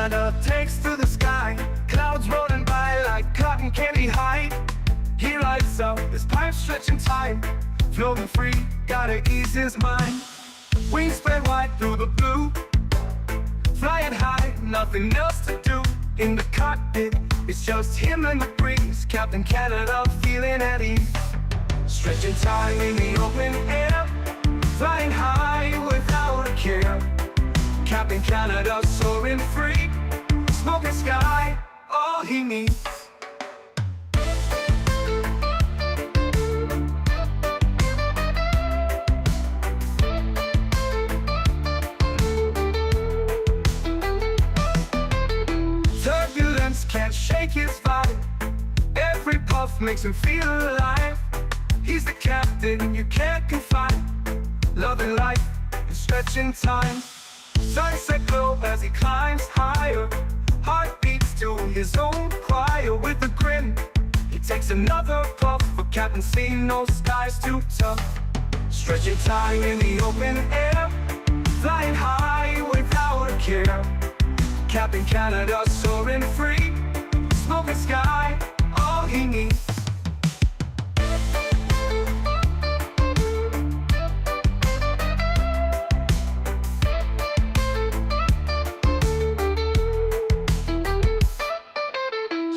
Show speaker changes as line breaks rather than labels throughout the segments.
Canada takes to the sky, clouds rolling by like cotton candy hide. He lights up, his pipe stretching time, floating free, gotta ease his mind. Wings spread wide through the blue, flying high, nothing else to do. In the cockpit, it's just him and the breeze, Captain Canada feeling at ease. Stretching time in the open air, flying high without a care. Captain Canada soaring free, smoking sky, all he needs. Turbulence can't shake his vibe, every puff makes him feel alive. He's the captain you can't confide, loving life and stretching time. Sunset glow as he climbs higher, heart beats to his own choir. With a grin, he takes another puff, for Captain C, no skies too tough. Stretching time in the open air, flying high without a care. Captain Canada soaring free, smoking sky, all he needs.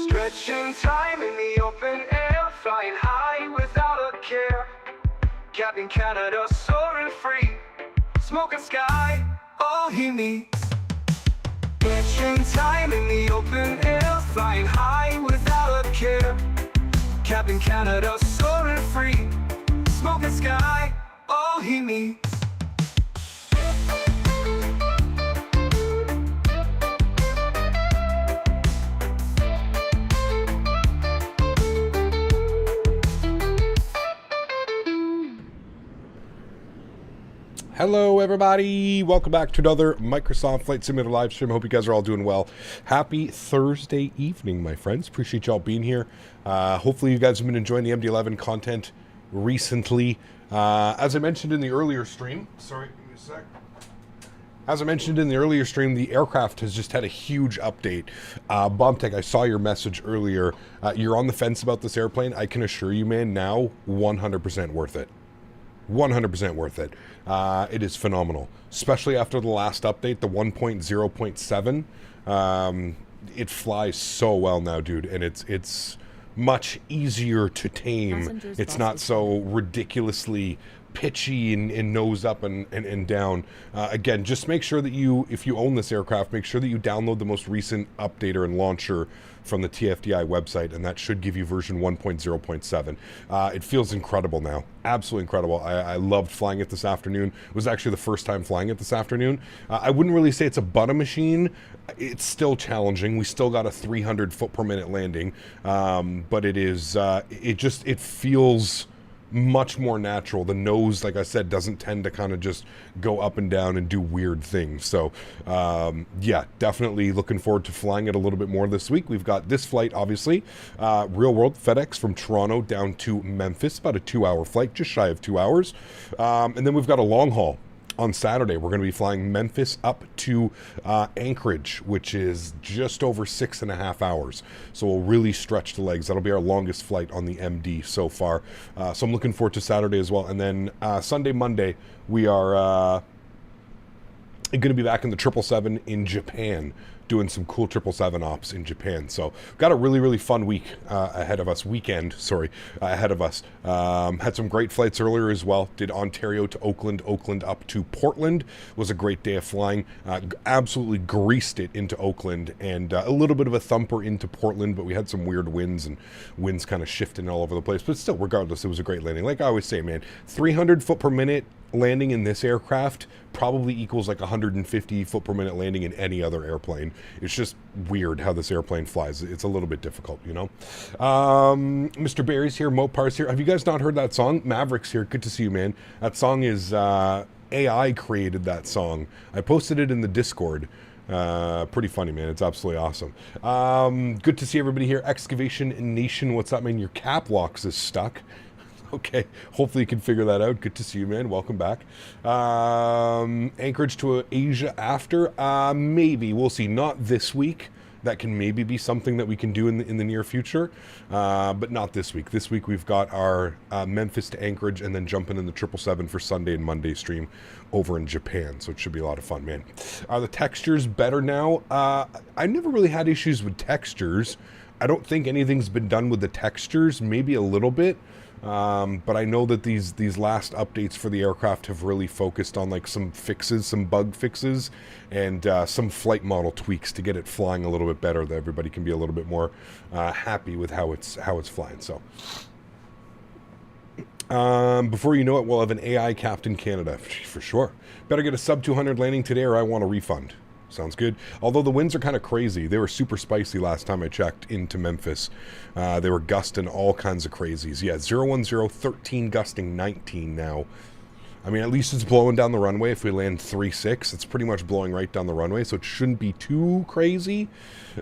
Stretching time in the open air, flying high without a care. Captain Canada soaring free, smoking sky, all he needs. Stretching time in the open air, flying high without a care. Captain Canada soaring free, smoking sky, all he needs.
Hello everybody, welcome back to another Microsoft Flight Simulator live stream. Hope you guys are all doing well. Happy Thursday evening, my friends. Appreciate y'all being here. Hopefully you guys have been enjoying the MD-11 content recently. As I mentioned in the earlier stream, sorry, give me a sec. As I mentioned in the earlier stream, the aircraft has just had a huge update. Bombtech, I saw your message earlier. You're on the fence about this airplane. I can assure you, man, now 100% worth it. 100% worth it. It is phenomenal, especially after the last update, the 1.0.7. It flies so well now, dude, and it's much easier to tame. It's not so ridiculously pitchy and nose up and down. Again, just make sure that if you own this aircraft, make sure that you download the most recent updater and launcher from the TFDi website, and that should give you version 1.0.7. It feels incredible now. Absolutely incredible. I loved flying it this afternoon. It was actually the first time flying it this afternoon. I wouldn't really say it's a butter machine. It's still challenging. We still got a 300 foot per minute landing, but it is, it feels much more natural. The nose, like I said, doesn't tend to kind of just go up and down and do weird things. So yeah, definitely looking forward to flying it a little bit more this week. We've got this flight, obviously, real world Fedex from Toronto down to Memphis, about a 2-hour flight, just shy of 2 hours. And then we've got a long haul. On Saturday, we're going to be flying Memphis up to Anchorage, which is just over 6.5 hours. So we'll really stretch the legs. That'll be our longest flight on the MD so far. So I'm looking forward to Saturday as well. And then Sunday, Monday, we are going to be back in the 777 in Japan, doing some cool 777 ops in Japan. So got a really, really fun week ahead of us, ahead of us. Had some great flights earlier as well. Did Ontario to Oakland, Oakland up to Portland. Was a great day of flying. Absolutely greased it into Oakland, and a little bit of a thumper into Portland, but we had some weird winds, and winds kind of shifting all over the place. But still, regardless, it was a great landing. Like I always say, man, 300 foot per minute landing in this aircraft probably equals like 150 foot per minute landing in any other airplane. It's just weird how this airplane flies. It's a little bit difficult, you know. Mr. Barry's here, Mopar's here. Have you guys not heard that song? Maverick's here. Good to see you, man. That song is AI created that song. I posted it in the Discord. Pretty funny, man. It's absolutely awesome. Good to see everybody here. Excavation Nation, what's up, man? Your cap locks is stuck. Okay, hopefully you can figure that out. Good to see you, man. Welcome back. Anchorage to Asia after? Maybe. We'll see. Not this week. That can maybe be something that we can do in the near future, but not this week. This week we've got our Memphis to Anchorage and then jumping in the 777 for Sunday and Monday stream over in Japan, so it should be a lot of fun, man. Are the textures better now? I never really had issues with textures. I don't think anything's been done with the textures, maybe a little bit. But I know that these last updates for the aircraft have really focused on like some fixes, some bug fixes, and some flight model tweaks to get it flying a little bit better, that everybody can be a little bit more happy with how it's flying. So before you know it, we'll have an AI Captain Canada for sure. Better get a sub 200 landing today, or I want a refund. Sounds good. Although the winds are kind of crazy. They were super spicy last time I checked into Memphis. They were gusting all kinds of crazies. Yeah, 010, 13 gusting 19 now. I mean, at least it's blowing down the runway. If we land 3.6, it's pretty much blowing right down the runway, so it shouldn't be too crazy.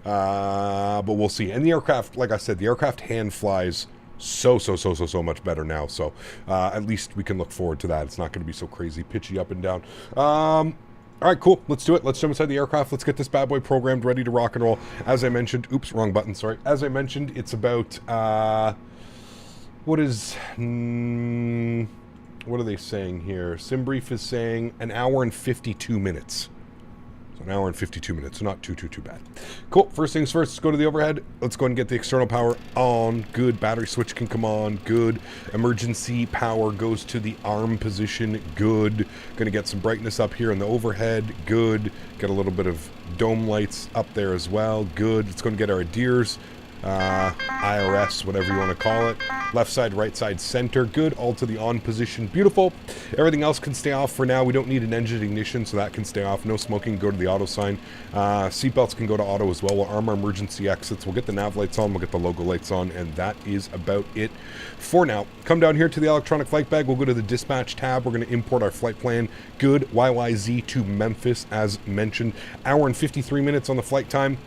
But we'll see. And the aircraft, like I said, the aircraft hand flies so much better now. So at least we can look forward to that. It's not going to be so crazy pitchy up and down. All right, cool. Let's do it. Let's jump inside the aircraft. Let's get this bad boy programmed, ready to rock and roll. As I mentioned, oops, wrong button, sorry. As I mentioned, it's about, what are they saying here? SimBrief is saying an hour and 52 minutes. So an hour and 52 minutes, so not too bad. Cool. First things first, let's go to the overhead. Let's go ahead and get the external power on. Good. Battery switch can come on. Good. Emergency power goes to the arm position. Good. Going to get some brightness up here in the overhead. Good. Get a little bit of dome lights up there as well. Good. Let's go and get our ADIRs. IRS, whatever you want to call it. Left side, right side, center. Good. All to the on position. Beautiful. Everything else can stay off for now. We don't need an engine ignition, so that can stay off. No smoking. Go to the auto sign. Seatbelts can go to auto as well. We'll arm our emergency exits. We'll get the nav lights on. We'll get the logo lights on, and that is about it for now. Come down here to the electronic flight bag. We'll go to the dispatch tab. We're going to import our flight plan. Good. YYZ to Memphis, as mentioned. Hour and 53 minutes on the flight time.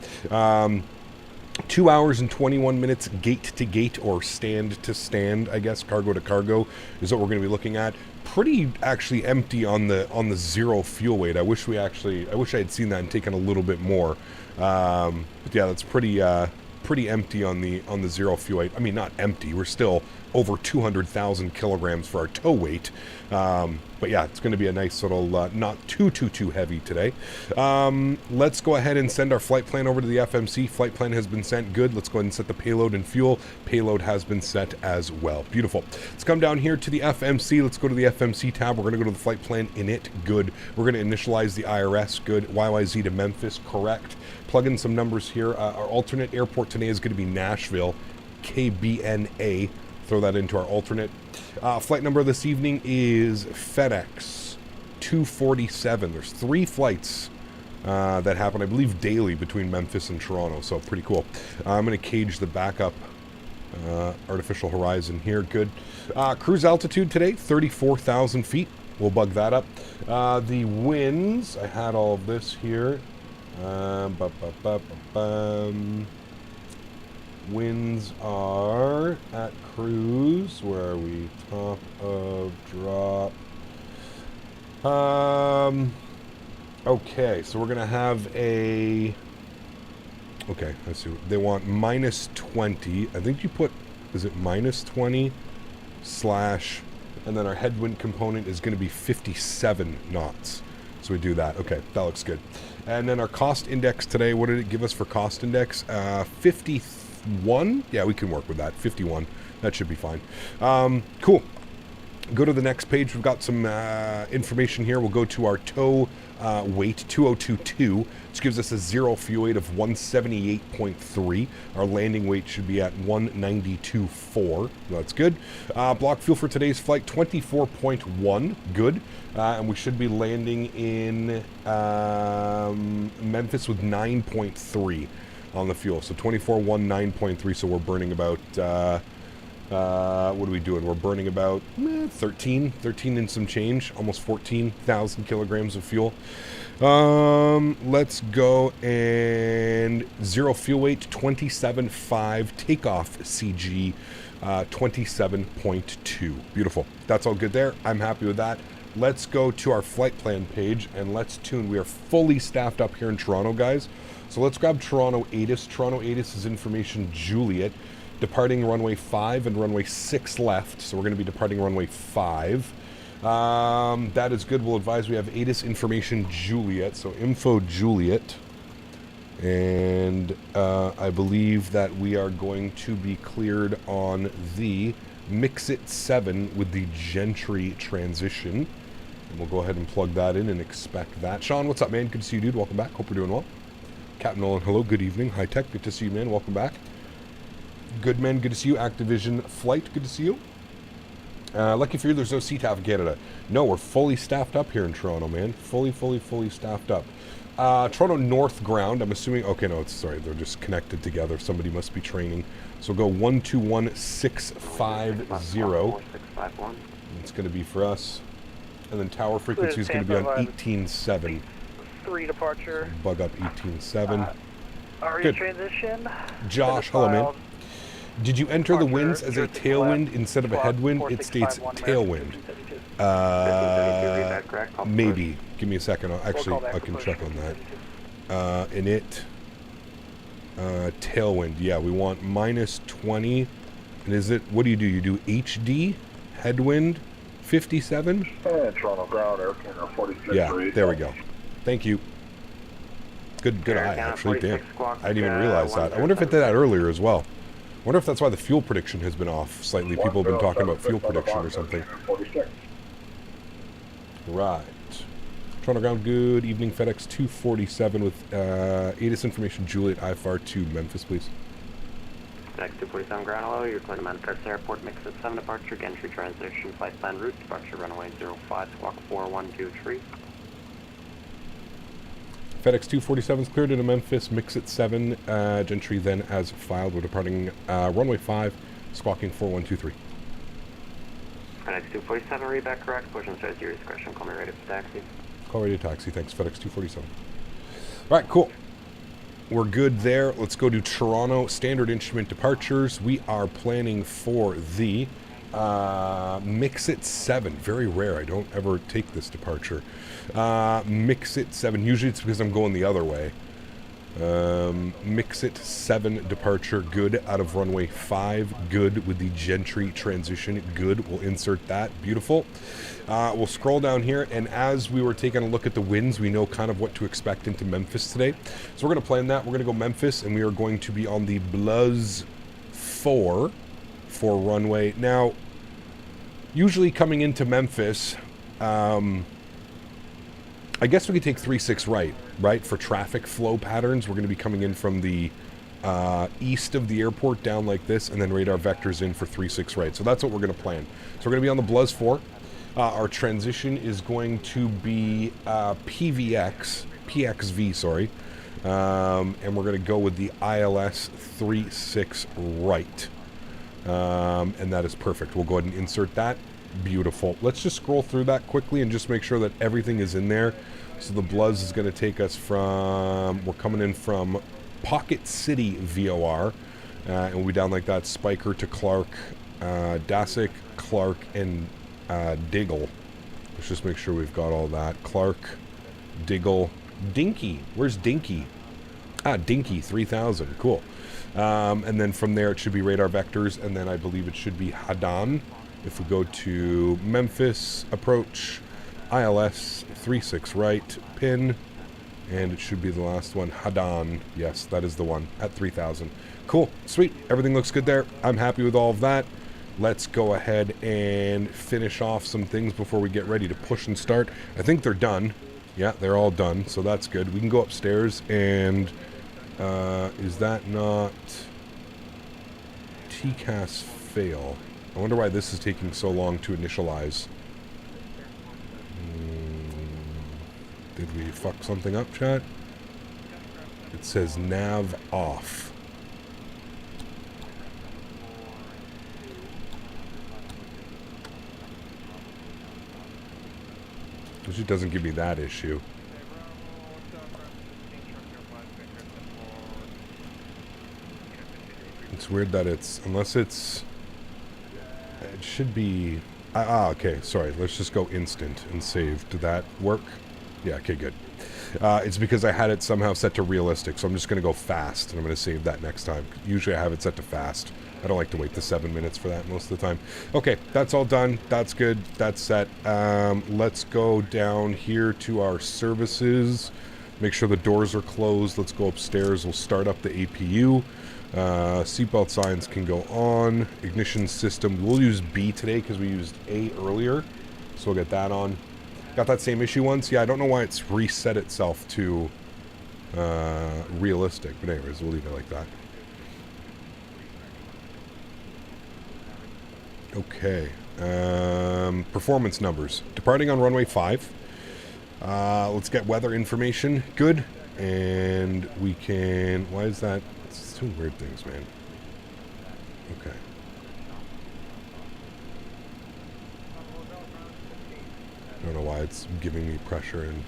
2 hours and 21 minutes gate to gate, or stand to stand, I guess, cargo to cargo is what we're going to be looking at. Pretty actually empty on the zero fuel weight. I wish I had seen that and taken a little bit more. But yeah, that's pretty empty on the zero fuel weight. I mean, not empty. We're still over 200,000 kilograms for our tow weight. But yeah, it's going to be a nice little, not too heavy today. Let's go ahead and send our flight plan over to the FMC. Flight plan has been sent. Good. Let's go ahead and set the payload and fuel. Payload has been set as well. Beautiful. Let's come down here to the FMC. Let's go to the FMC tab. We're going to go to the flight plan in it. Good. We're going to initialize the IRS. Good. YYZ to Memphis. Correct. Plug in some numbers here. Our alternate airport today is going to be Nashville. KBNA. Throw that into our alternate. Flight number this evening is Fedex 247. There's 3 flights that happen, I believe, daily between Memphis and Toronto, so pretty cool. I'm going to cage the backup artificial horizon here. Good. Cruise altitude today, 34,000 feet. We'll bug that up. The winds, I had all of this here. Winds are at cruise. Where are we? Top of drop. Okay, so we're gonna have a. Okay, let's see. They want minus 20. I think you put. Is it minus 20 slash, and then our headwind component is going to be 57 knots. So we do that. Okay, that looks good. And then our cost index today. What did it give us for cost index? 51. Yeah, we can work with that. 51. That should be fine. Cool. Go to the next page. We've got some information here. We'll go to our tow weight, 2022, which gives us a zero fuel weight of 178.3. Our landing weight should be at 192.4. That's good. Block fuel for today's flight, 24.1. Good. And we should be landing in Memphis with 9.3 on the fuel. So 24.1, 9.3. So we're burning about What are we doing? We're burning about 13 and some change, almost 14,000 kilograms of fuel. Let's go and 0 fuel weight, 27.5, takeoff CG, 27.2. Beautiful. That's all good there. I'm happy with that. Let's go to our flight plan page and let's tune. We are fully staffed up here in Toronto, guys. So let's grab Toronto ATIS. Toronto ATIS is information Juliet. Departing runway 5 and runway 6 left. So we're going to be departing runway 5. That is good. We'll advise we have ATIS information Juliet. So info Juliet. And I believe that we are going to be cleared on the Mixit 7 with the Gentry transition. And we'll go ahead and plug that in and expect that. Sean, what's up, man? Good to see you, dude. Welcome back. Hope you're doing well. Captain Nolan, hello. Good evening. High Tech, good to see you, man. Welcome back. Good man, good to see you. Activision Flight, good to see you. Lucky for you, there's no CTAF in Canada. No, we're fully staffed up here in Toronto, man. Fully staffed up. Toronto North ground, I'm assuming. Okay, no, sorry, they're just connected together. Somebody must be training. So go 121650. It's going to be for us. And then tower frequency is going to be on 18.7.
3 departure.
So bug up 18.7.
Good. Transition.
Josh, hello, man. Did you enter the winds as a tailwind instead of a headwind? It states tailwind. Maybe. Give me a second. I can check on that. Tailwind. Yeah, we want -20. And is it, what do? You do HD, headwind, 57?
Toronto ground, airplane 46.
Yeah, there we go. Thank you. Good eye, actually. Damn. I didn't even realize that. I wonder if it did that earlier as well. I wonder if that's why the fuel prediction has been off slightly. People have been talking about fuel prediction or something. Right. Toronto ground, good evening. Fedex 247 with ATIS information Juliet IFR to Memphis, please.
Fedex 247 ground, hello. You're clear to Memphis Airport. Mixit 7 departure, Gentry transition, flight plan route, departure runway 05, squawk 4123.
FedEx 247 is cleared into Memphis, Mixit 7, Gentry then as filed. We're departing runway 5, squawking 4123.
FedEx 247, read back correct. Push at your discretion. Call me ready for taxi.
Call ready to taxi. Thanks, FedEx 247. All right, cool. We're good there. Let's go to Toronto standard instrument departures. We are planning for the Mixit 7. Very rare. I don't ever take this departure. Mixit 7. Usually it's because I'm going the other way. Mixit 7 departure. Good out of runway 5. Good with the Gentry transition. Good. We'll insert that. Beautiful. We'll scroll down here, and as we were taking a look at the winds, we know kind of what to expect into Memphis today. So we're going to plan that. We're going to go Memphis, and we are going to be on the Bluz 4 for runway. Now, usually coming into Memphis, I guess we could take 36 right, for traffic flow patterns. We're going to be coming in from the east of the airport down like this, and then radar vectors in for 36 right. So that's what we're going to plan. So we're going to be on the Bluz 4. Our transition is going to be PXV, sorry. And we're going to go with the ILS 36 right. And that is perfect. We'll go ahead and insert that. Beautiful. Let's just scroll through that quickly and just make sure that everything is in there. So the Bluz is going to take us from, we're coming in from Pocket City VOR, and we'll be down like that, Spiker to Clark, Dassick, Clark, and Diggle. Let's just make sure we've got all that. Clark, Diggle, Dinky. Where's Dinky? Dinky 3000. Cool. And then from there it should be radar vectors, and then I believe it should be Hadan. If we go to Memphis approach, ILS 36 right, pin, and it should be the last one, Hadan. Yes, that is the one at 3000. Cool, sweet. Everything looks good there. I'm happy with all of that. Let's go ahead and finish off some things before we get ready to push and start. I think they're done. Yeah, they're all done, so that's good. We can go upstairs and is that not TCAS fail? I wonder why this is taking so long to initialize. Did we fuck something up, chat? It says nav off. Usually doesn't give me that issue. It's weird that it's, unless it's, it should be, okay, sorry, let's just go instant and save. Did that work? Yeah, okay, good. It's because I had it somehow set to realistic, so I'm just going to go fast, and I'm going to save that next time. Usually I have it set to fast. I don't like to wait the 7 minutes for that most of the time. Okay, that's all done. That's good. That's set. Let's go down here to our services. Make sure the doors are closed. Let's go upstairs. We'll start up the APU. Seatbelt signs can go on. Ignition system. We'll use B today because we used A earlier. So we'll get that on. Got that same issue once. Yeah, I don't know why it's reset itself to realistic. But anyways, we'll leave it like that. Okay. Performance numbers. Departing on runway 5. Let's get weather information. Good. And we can... Why is that... It's two weird things, man. Okay. I don't know why it's giving me pressure in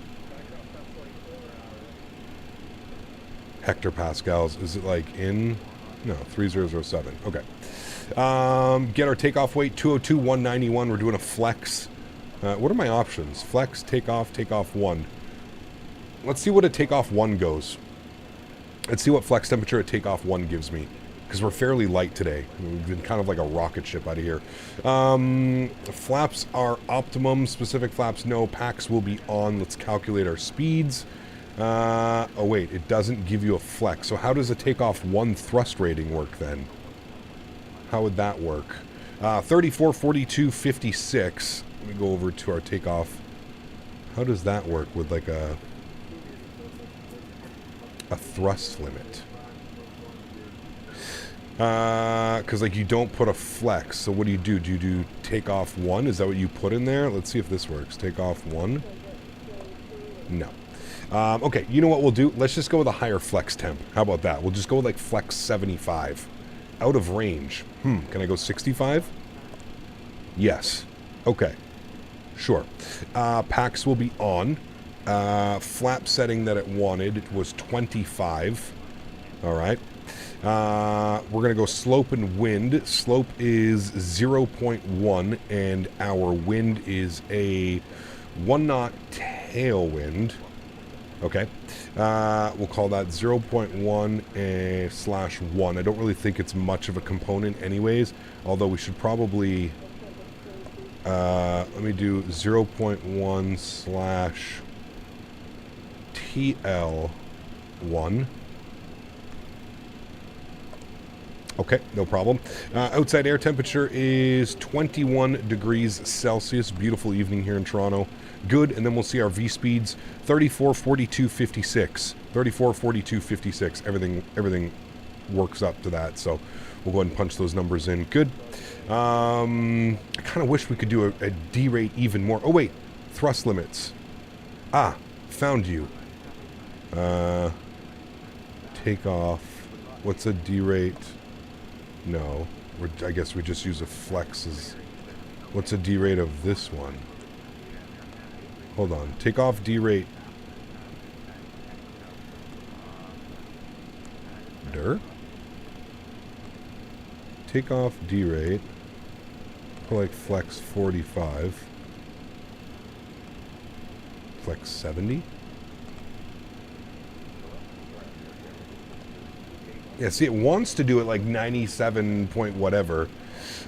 hectopascals. Is it like in... No, 3007. Okay. Get our takeoff weight, 202, 191. We're doing a flex. What are my options? Flex, takeoff, takeoff 1. Let's see what a takeoff 1 goes. Let's see what flex temperature a takeoff 1 gives me. Because we're fairly light today. We've been kind of like a rocket ship out of here. Flaps are optimum. Specific flaps, no. Packs will be on. Let's calculate our speeds. Oh, wait. It doesn't give you a flex. So how does a takeoff 1 thrust rating work then? How would that work? 34, 42, 56. Let me go over to our takeoff. How does that work with like a thrust limit? Because like you don't put a flex. So what do you do? Do you do takeoff 1? Is that what you put in there? Let's see if this works. Takeoff 1? No. Okay, you know what we'll do? Let's just go with a higher flex temp. How about that? We'll just go with like flex 75. Out of range. Can I go 65? Yes. Okay. Sure. Packs will be on. Flap setting that it wanted was 25. All right. We're going to go slope and wind. Slope is 0.1, and our wind is a 1 knot tailwind. Okay. We'll call that 0.1 slash 1. I don't really think it's much of a component anyways, although we should probably... let me do 0.1 slash TL1. Okay, no problem. Outside air temperature is 21 degrees Celsius. Beautiful evening here in Toronto. Good, and then we'll see our V speeds. 34, 42, 56. 34, 42, 56. Everything works up to that, so we'll go ahead and punch those numbers in. Good. I kind of wish we could do a D rate even more. Oh, wait. Thrust limits. Found you. Takeoff. What's a D rate? No. I guess we just use a flex. What's a D rate of this one? Hold on. Takeoff D rate. Takeoff D rate. Like flex 45. Flex 70. Yeah, see, it wants to do it like 97 point whatever.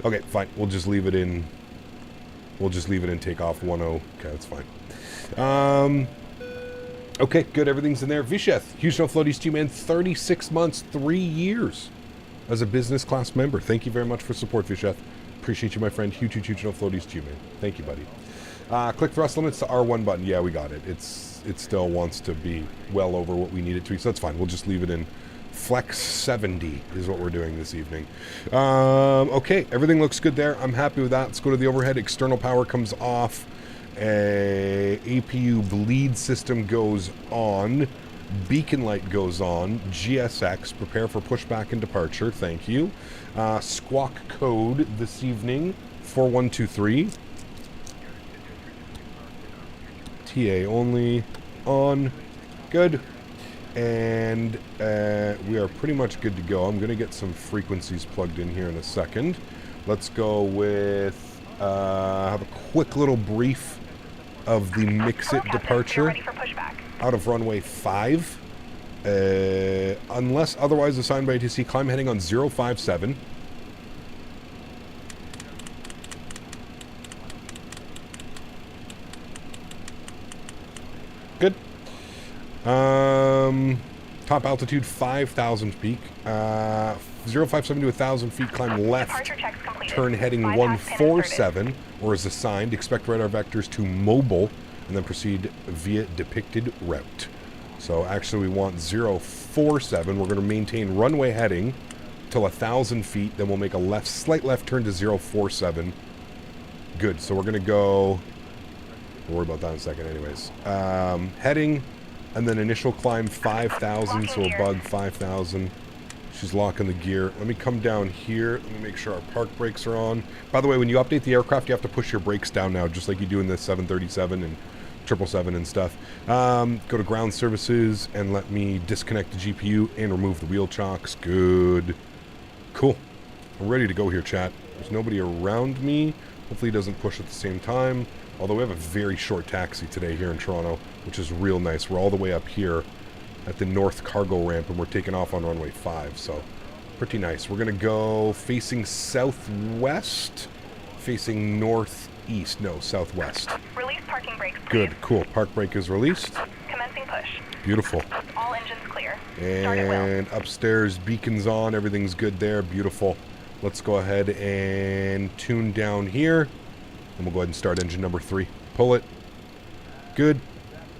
Okay, fine. We'll just leave it in. We'll just leave it in takeoff 10. Okay, that's fine. Okay, good. Everything's in there. Visheth, Houston Floaties 2 man, 36 months, 3 years as a business class member. Thank you very much for support, Visheth. Appreciate you, my friend. Huge Floaties 2 man. Thank you, buddy. Click thrust limits to R1 button. Yeah, we got it. It still wants to be well over what we need it to be, so that's fine. We'll just leave it in. Flex 70 is what we're doing this evening. Okay, everything looks good there. I'm happy with that. Let's go to the overhead. External power comes off. APU bleed system goes on. Beacon light goes on. GSX, prepare for pushback and departure. Thank you. Squawk code this evening, 4123. TA only. On. Good. And we are pretty much good to go. I'm going to get some frequencies plugged in here in a second. Let's go with, have a quick little brief of the Mix-It departure out of runway 5. Unless otherwise assigned by ATC, climb heading on 057. Good. Top altitude 5,000 peak. 057 to 1,000 feet, climb left. Turn heading 147, or as assigned, expect radar vectors to mobile, and then proceed via depicted route. So actually we want 047. We're going to maintain runway heading till 1,000 feet, then we'll make a slight left turn to 047. Good, so we're going to go, we'll worry about that in a second anyways. Heading, and then initial climb 5,000, so we'll bug 5,000. She's locking the gear. Let me come down here. Let me make sure our park brakes are on. By the way, when you update the aircraft, you have to push your brakes down now, just like you do in the 737 and 777 and stuff. Go to ground services and let me disconnect the GPU and remove the wheel chocks. Good. Cool. I'm ready to go here, chat. There's nobody around me. Hopefully he doesn't push at the same time. Although we have a very short taxi today here in Toronto, which is real nice. We're all the way up here at the north cargo ramp, and we're taking off on runway 5, so pretty nice. We're going to go facing southwest, facing northeast, no, southwest.
Release parking brakes, please.
Good, cool. Park brake is released.
Commencing push.
Beautiful.
All engines clear.
And upstairs, beacons on, everything's good there. Beautiful. Let's go ahead and tune down here, and we'll go ahead and start engine number 3. Pull it. Good.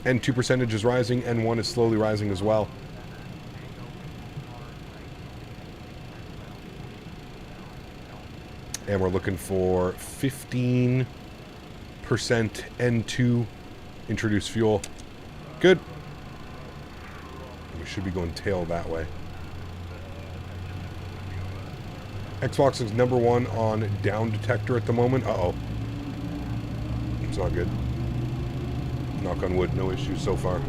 N2 percentage is rising, N1 is slowly rising as well. And we're looking for 15% N2. Introduce fuel. Good. We should be going tail that way. Xbox is number 1 on down detector at the moment. Uh-oh. It's not good. Knock on wood, no issues so far.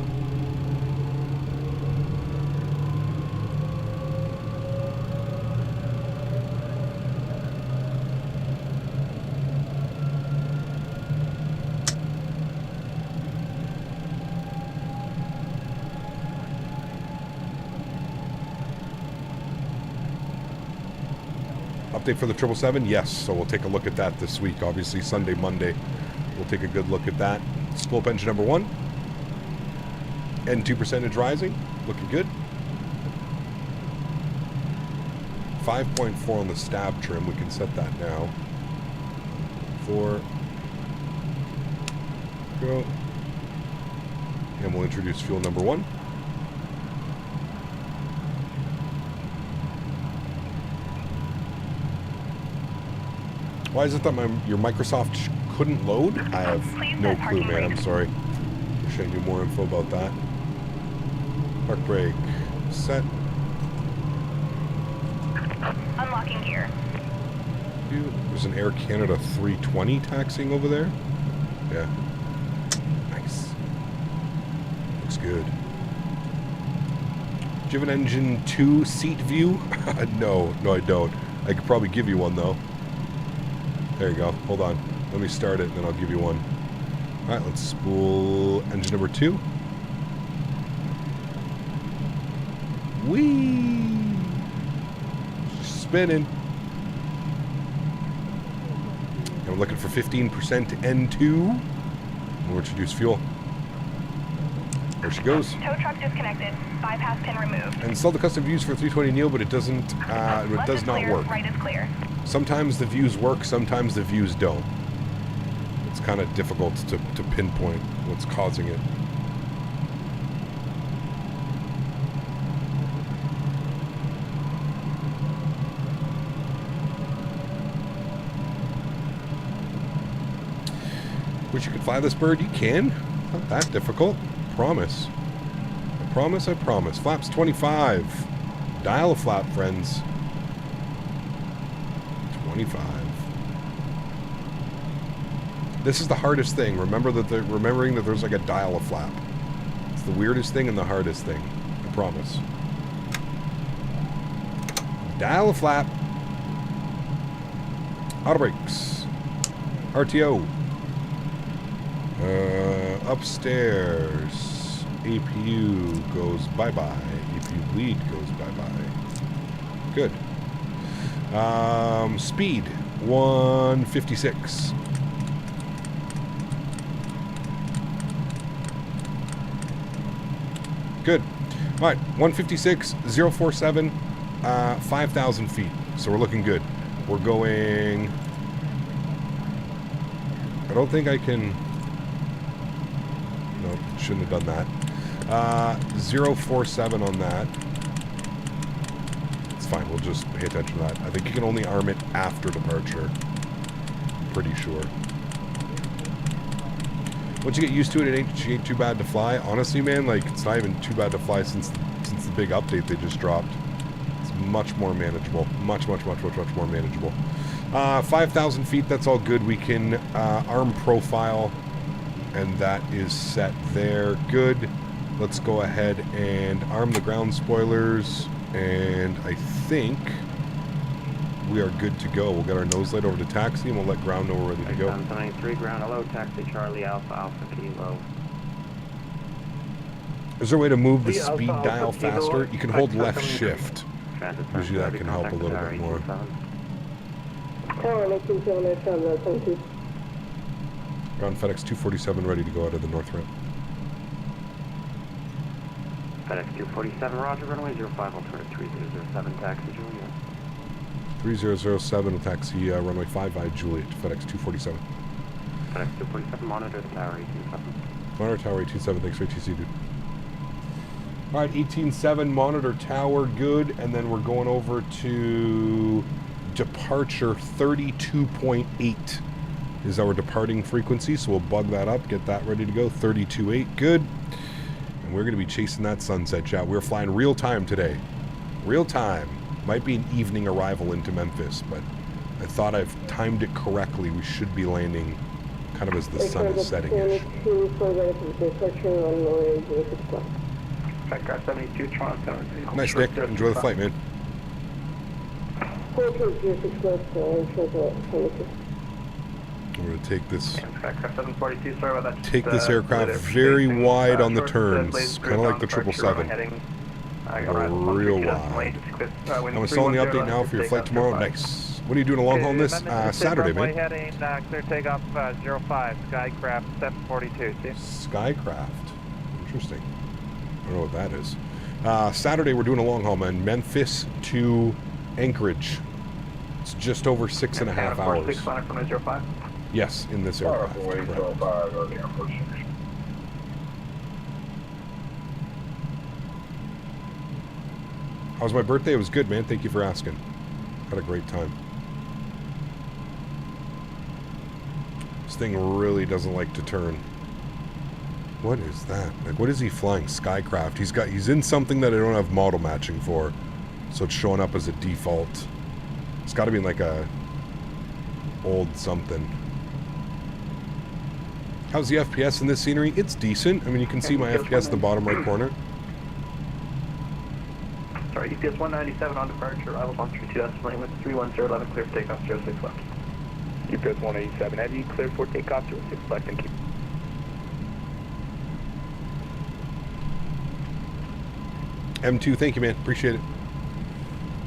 Update for the 777? Yes, so we'll take a look at that this week. Obviously Sunday, Monday, we'll take a good look at that. Spool up engine number 1. N2 percentage rising. Looking good. 5.4 on the stab trim. We can set that now. 4. Go. And we'll introduce fuel number 1. Why is it that your Microsoft couldn't load? I have no clue, man. I'm sorry. Wish I knew more info about that. Park brake set.
Unlocking gear.
There's an Air Canada 320 taxiing over there. Yeah. Nice. Looks good. Do you have an engine 2 seat view? No, I don't. I could probably give you one though. There you go. Hold on. Let me start it, and then I'll give you one. All right, let's spool engine number 2. Whee! Spinning. And we're looking for 15% N2. We'll introduce fuel. There she goes.
Tow truck disconnected. Bypass pin removed.
Install the custom views for 320 Neo, but it doesn't. It does not work.
Right is clear.
Sometimes the views work, sometimes the views don't. It's kind of difficult to pinpoint what's causing it. Wish you could fly this bird. You can. Not that difficult. Promise. I promise, I promise. Flaps 25. Dial a flap, friends. 25. This is the hardest thing. Remembering that there's like a dial a flap. It's the weirdest thing and the hardest thing. I promise. Dial a flap. Auto brakes. RTO. Upstairs. APU goes bye-bye. APU bleed goes bye-bye. Good. Speed. 156. Good. All right, 156, 047, 5,000 feet. So we're looking good. We're going... I don't think I can... No, shouldn't have done that. 047 on that. It's fine, we'll just pay attention to that. I think you can only arm it after departure. Pretty sure. Once you get used to it, it ain't too bad to fly. Honestly, man, like, it's not even too bad to fly since the big update they just dropped. It's much more manageable. Much more manageable. 5,000 feet, that's all good. We can arm profile, and that is set there. Good. Let's go ahead and arm the ground spoilers, and I think we are good to go. We'll get our nose light over to taxi, and we'll let ground know we're ready to go.
93, ground hello, taxi Charlie Alpha Alpha Kilo.
Is there a way to move the speed dial faster? You can hold left shift. Usually that can help a little bit more. Ground Fedex 247 ready to go out of the north ramp.
FedEx 247, roger, runway 05, alternate 3007, taxi Juliet.
3007 will taxi runway 55 Juliet to FedEx 247.
FedEx 247, monitor the tower 187.
Monitor tower 187, thanks for ATC, dude. Alright, 187, monitor tower, good. And then we're going over to departure 32.8 is our departing frequency. So we'll bug that up, get that ready to go. 32.8, good. And we're going to be chasing that sunset, chat. We're flying real time today. Real time. Might be an evening arrival into Memphis, but I thought I've timed it correctly. We should be landing kind of as the sun is setting-ish. Nice, Nick. Enjoy the flight, man. I'm going to take this aircraft very wide on the turns, kind of like the 777. Real wide. I'm installing the update now for your flight tomorrow. Nice. What are you doing a long haul on this? Saturday, man.
Heading, clear takeoff 05, Skycraft 742. See?
Skycraft. Interesting. I don't know what that is. Saturday, we're doing a long haul, man. Memphis to Anchorage. It's just over 6.5 hours. Yes, in this aircraft. How was my birthday? It was good, man. Thank you for asking. Had a great time. This thing really doesn't like to turn. What is that? Like, what is he flying? Skycraft. He's in something that I don't have model matching for, so it's showing up as a default. It's got to be like a old something. How's the FPS in this scenery? It's decent. I mean, you can see my FPS in the bottom right corner.
Sorry, EPS 197 on departure, arrival on 32 estimating with 31011, clear for takeoff 06 left.
EPS 187, have you cleared for takeoff 06 left, thank you.
M2, thank you, man. Appreciate it.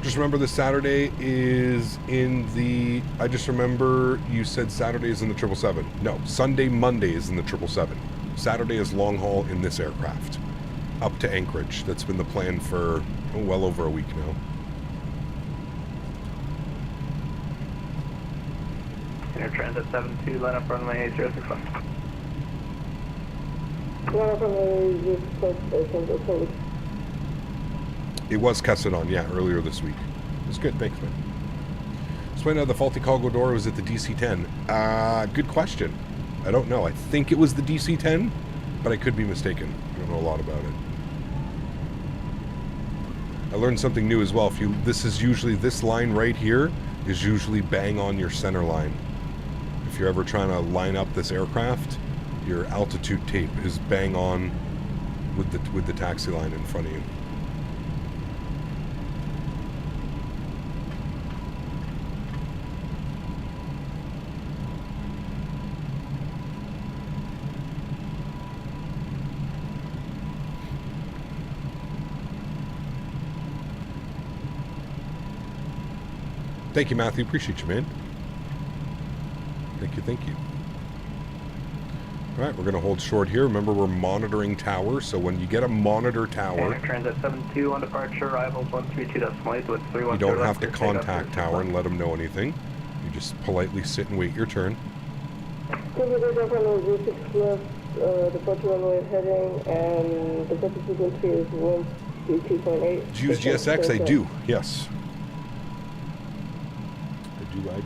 Just remember this Saturday is in the... I just remember you said Saturday is in the 777. No, Sunday, Monday is in the 777. Saturday is long haul in this aircraft. Up to Anchorage. That's been the plan for well over a week now.
Air Transit 72, line up runway 06 left.
It was Castevens, yeah, earlier this week. It was good, thanks, man. Explain how the faulty cargo door was at the DC-10. Good question. I don't know. I think it was the DC-10, but I could be mistaken. I don't know a lot about it. I learned something new as well. This line right here is usually bang on your center line. if you're ever trying to line up this aircraft, your altitude tape is bang on with the taxi line in front of you. Thank you, Matthew. Appreciate you, man. Thank you, thank you. All right, we're going to hold short here. Remember, we're monitoring tower, so when you get a monitor tower,
Transit 72 on departure, arrivals 132.8 with 310.
you don't have to contact tower and let them know anything. You just politely sit and wait your turn.
Departure runway heading, and the departure frequency is 132.8.
Do you use GSX? I do, yes. I do.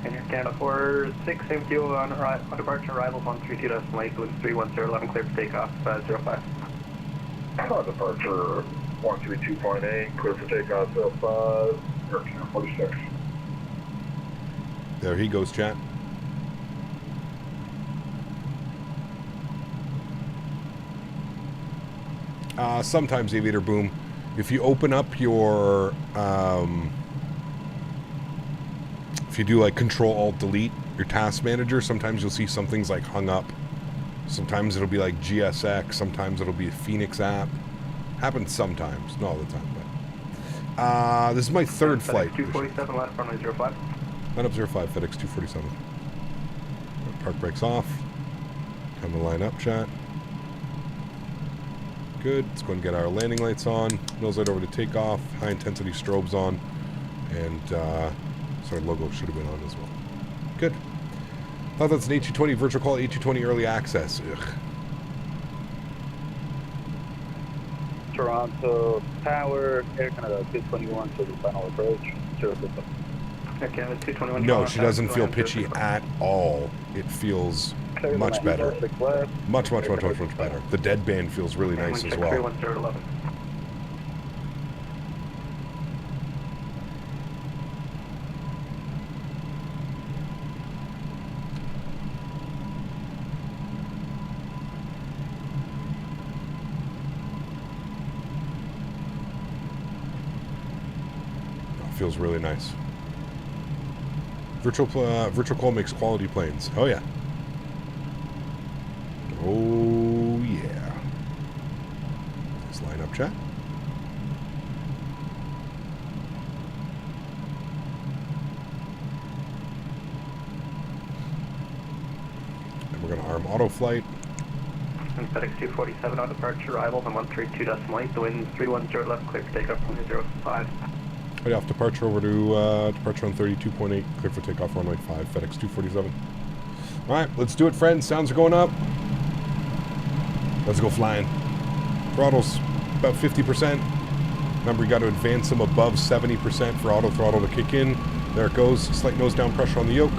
And your Canada 46, same fuel on departure, arrivals 132.8 with 31011, clear for takeoff, 05.
On departure 132.8, clear for takeoff 05, Air 46.
There he goes, chat. Sometimes, Aviator Boom, if you open up your if you do like Control-Alt-Delete, your task manager, sometimes you'll see some things like hung up. Sometimes it'll be like GSX. Sometimes it'll be a Phoenix app. Happens sometimes, not all the time. But this is my third flight.
247, last runway 05.
Line up 05, FedEx 247. Park brakes off. Time to line up, chat. Good. Let's go and get our landing lights on. Nose light over to takeoff. High intensity strobes on. And sorry, logo should have been on as well. Good. Thought that's an A220 virtual call, A220 early access. Ugh.
Toronto Tower, Air Canada 221 to the final approach.
Air Canada 221.
No, she doesn't feel pitchy at all. It feels much better. Much better. The deadband feels really nice as well.
31011.
Feels really nice. Virtual call makes quality planes. Oh yeah. Oh yeah. Let's line up, chat. And we're going to arm auto flight.
And FedEx 247 on departure, arrivals on 132.8. The wind 310 left, clear for takeoff from 05.
Right off departure over to departure on 32.8, clear for takeoff runway 5, FedEx 247. All right, let's do it, friends. Sounds are going up. Let's go flying. Throttle's about 50%. Remember, you got to advance them above 70% for auto throttle to kick in. There it goes. Slight nose down pressure on the yoke.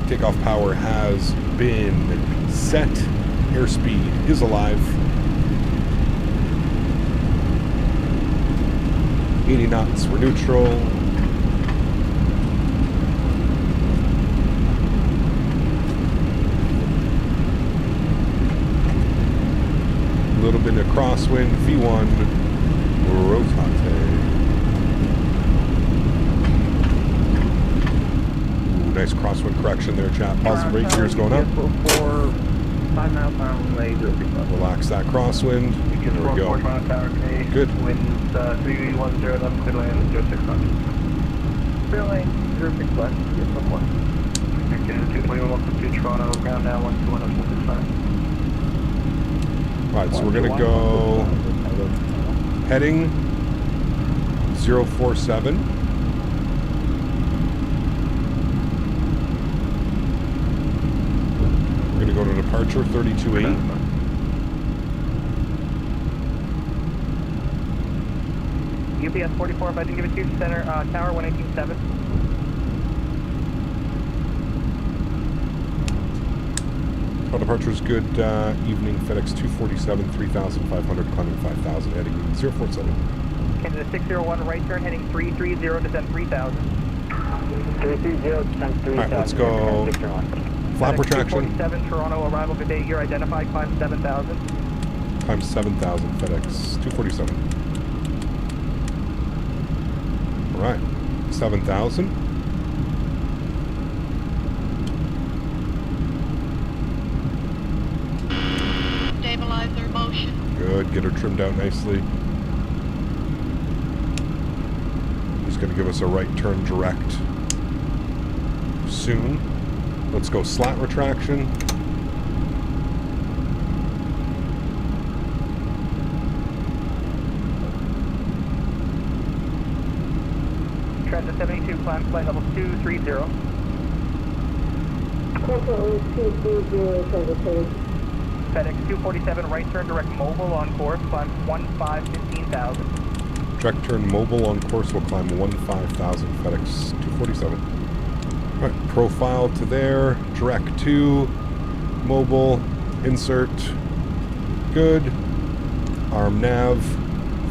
Takeoff power has been set. Airspeed is alive. 80 knots, we're neutral. A little bit of crosswind, V1, rotate. Ooh, nice crosswind correction there, chat. Positive rate gears going up.
5 miles per hour,
Relax that crosswind. There we go. Good.
Winds 31011, clear land 0600. Clear lane 06 left, yes, 1. Air Canada 221, welcome to Toronto, ground now 121.65.
Alright, so we're gonna go heading 047. We're gonna go to departure 32.8.
UPS 44, if I didn't give it to you, center, tower 118.7.
All departures good. Evening, FedEx 247, 3,500, climbing 5,000, heading 047.
Canada 601, right turn, heading 330, descend 3,000.
330 times 3,000.
Alright, let's go. Flap retraction.
247 Toronto arrival, good day. You're identified, climb 7,000.
Times 7,000 FedEx 247. Alright, 7,000.
Stabilizer motion.
Good, get her trimmed out nicely. He's going to give us a right turn direct soon. Let's go slat retraction.
Transit 72, climb flight level 230.
Control 230, transit 72.
FedEx 247, right turn direct mobile on course, climb 15,000.
Direct turn mobile on course will climb 15,000 FedEx 247. Alright, profile to there, direct to, mobile, insert, good, arm nav,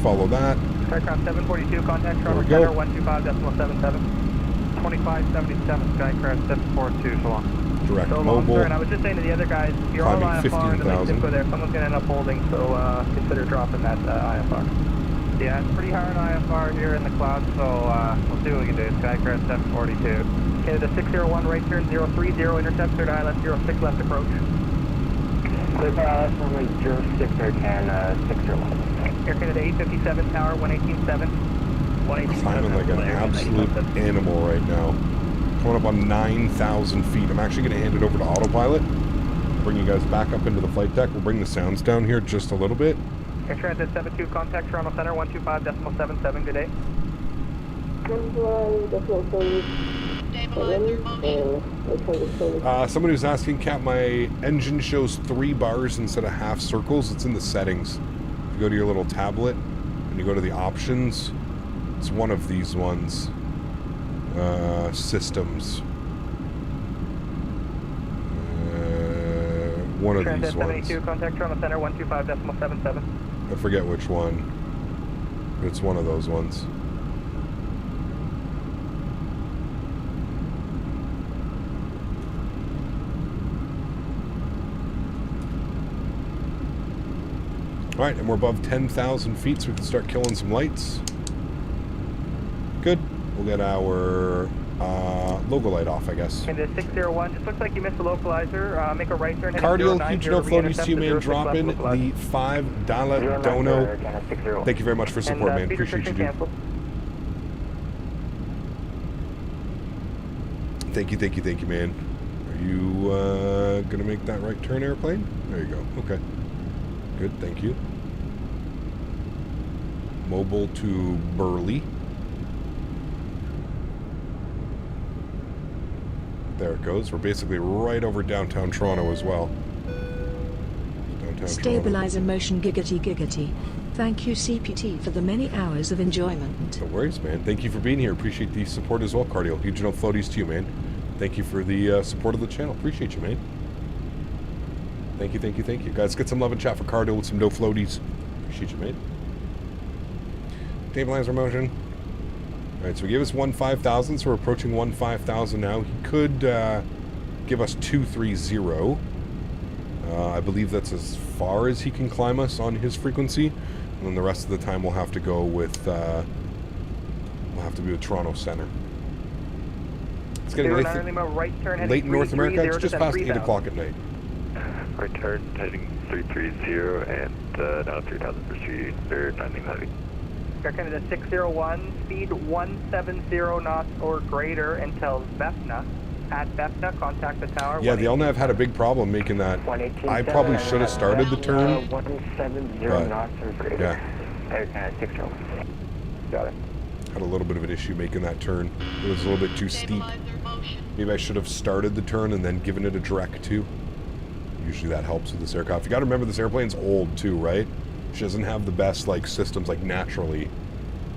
follow that.
Skycraft 742, contact
There we
Toronto
go.
Center 125.77. 2577, Skycraft 742, so long.
Direct
So long,
mobile,
sir, and I was just saying to the other guys, if you're all
climbing
IFR and the
15,000.
go there, someone's going to end up holding, so consider dropping that IFR. Yeah, it's pretty hard IFR here in the clouds, so we'll see what we can do. Skycraft 742. Canada 601, right turn 030, intercept, third eye left, 06 left approach.
Clear for ILS runway 06 or 10, 601.
Air Canada 857, tower 118.7. 118.7.
climbing like an absolute animal right now. Coming up on 9,000 feet. I'm actually going to hand it over to autopilot. Bring you guys back up into the flight deck. We'll bring the sounds down here just a little bit.
Air Transit 72, contact Toronto Center 125.77, good day.
1.0.7.
Stabilizer motion.
Somebody was asking, Cap, my engine shows 3 bars instead of half circles. It's in the settings. If you go to your little tablet and you go to the options, it's one of these ones. Systems. One of
Transit
these ones.
72, contact Toronto Center 125.77.
I forget which one. But it's one of those ones. Alright, and we're above 10,000 feet, so we can start killing some lights. Good. We'll get our logo light off, I guess.
Canada 601, just looks like you missed the localizer. Make a right turn.
Cardial, huge no floaties to you, man. Drop in the $5 dono. Thank you very much for support, man. Appreciate you, dude. Thank you, man. Are you going to make that right turn, airplane? There you go. Okay. Good, thank you. Mobile to Burley. There it goes. We're basically right over downtown Toronto as well. Downtown
Stabilizer motion giggity. Thank you CPT for the many hours of enjoyment.
No worries, man. Thank you for being here. Appreciate the support as well, Cardial. Huge no floaties to you, man. Thank you for the support of the channel. Appreciate you, man. Thank you. Guys, get some love and chat for Cardial with some no floaties. Appreciate you, man. Stabilizer motion. Alright, so we gave us 15,000, so we're approaching 15,000 now. He could give us 230. I believe that's as far as he can climb us on his frequency. And then the rest of the time we'll have to go with, we'll have to be with Toronto Center. It's getting late in North America. It's just past 8 o'clock at night.
Right turn, heading 330 and down 3,000 for street, third landing heavy.
Air Canada 601, speed 170 knots or greater until Vefna. At Vefna, contact the tower.
Yeah, the LNAV had a big problem making that. I probably should have started the turn.
170 knots or greater.
Yeah.
Air Canada 601. Got it.
Had a little bit of an issue making that turn. It was a little bit too steep.
Stabilizer motion.
Maybe I should have started the turn and then given it a direct too. Usually that helps with this aircraft. You got to remember this airplane's old too, right? She doesn't have the best like systems like naturally.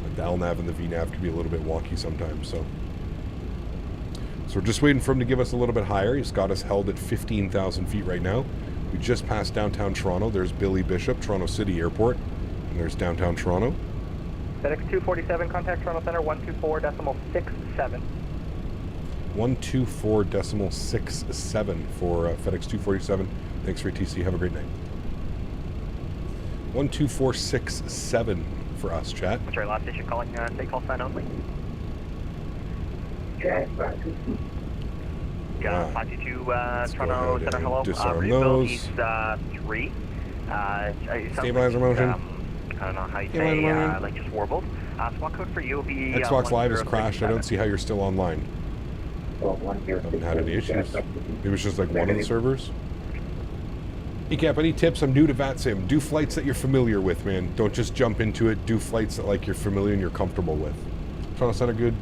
Like the LNAV and the VNAV can be a little bit wonky sometimes. So we're just waiting for him to give us a little bit higher. He's got us held at 15,000 feet right now. We just passed downtown Toronto. There's Billy Bishop, Toronto City Airport, and there's downtown Toronto.
FedEx 247, contact Toronto Center 124.67.
124.67 for FedEx 247. Thanks for TC. Have a great night. 12467 for us, chat.
What's your last station calling Takeoff sign only?
Yeah.
Yeah, 522 Toronto Center, hello.
Disarm
Rebuild
those.
East 3.
Stabilizer motion.
I don't know how you
Stabilizer
say,
motion.
like just warbled. SWAT code for you will be
Xbox Live has crashed. I don't see how you're still online. Haven't had any issues. Maybe it's just like one of the servers. Hey Cap, any tips? I'm new to VATSIM. Do flights that you're familiar with, man. Don't just jump into it. Do flights that like you're familiar and you're comfortable with. Toronto Center, good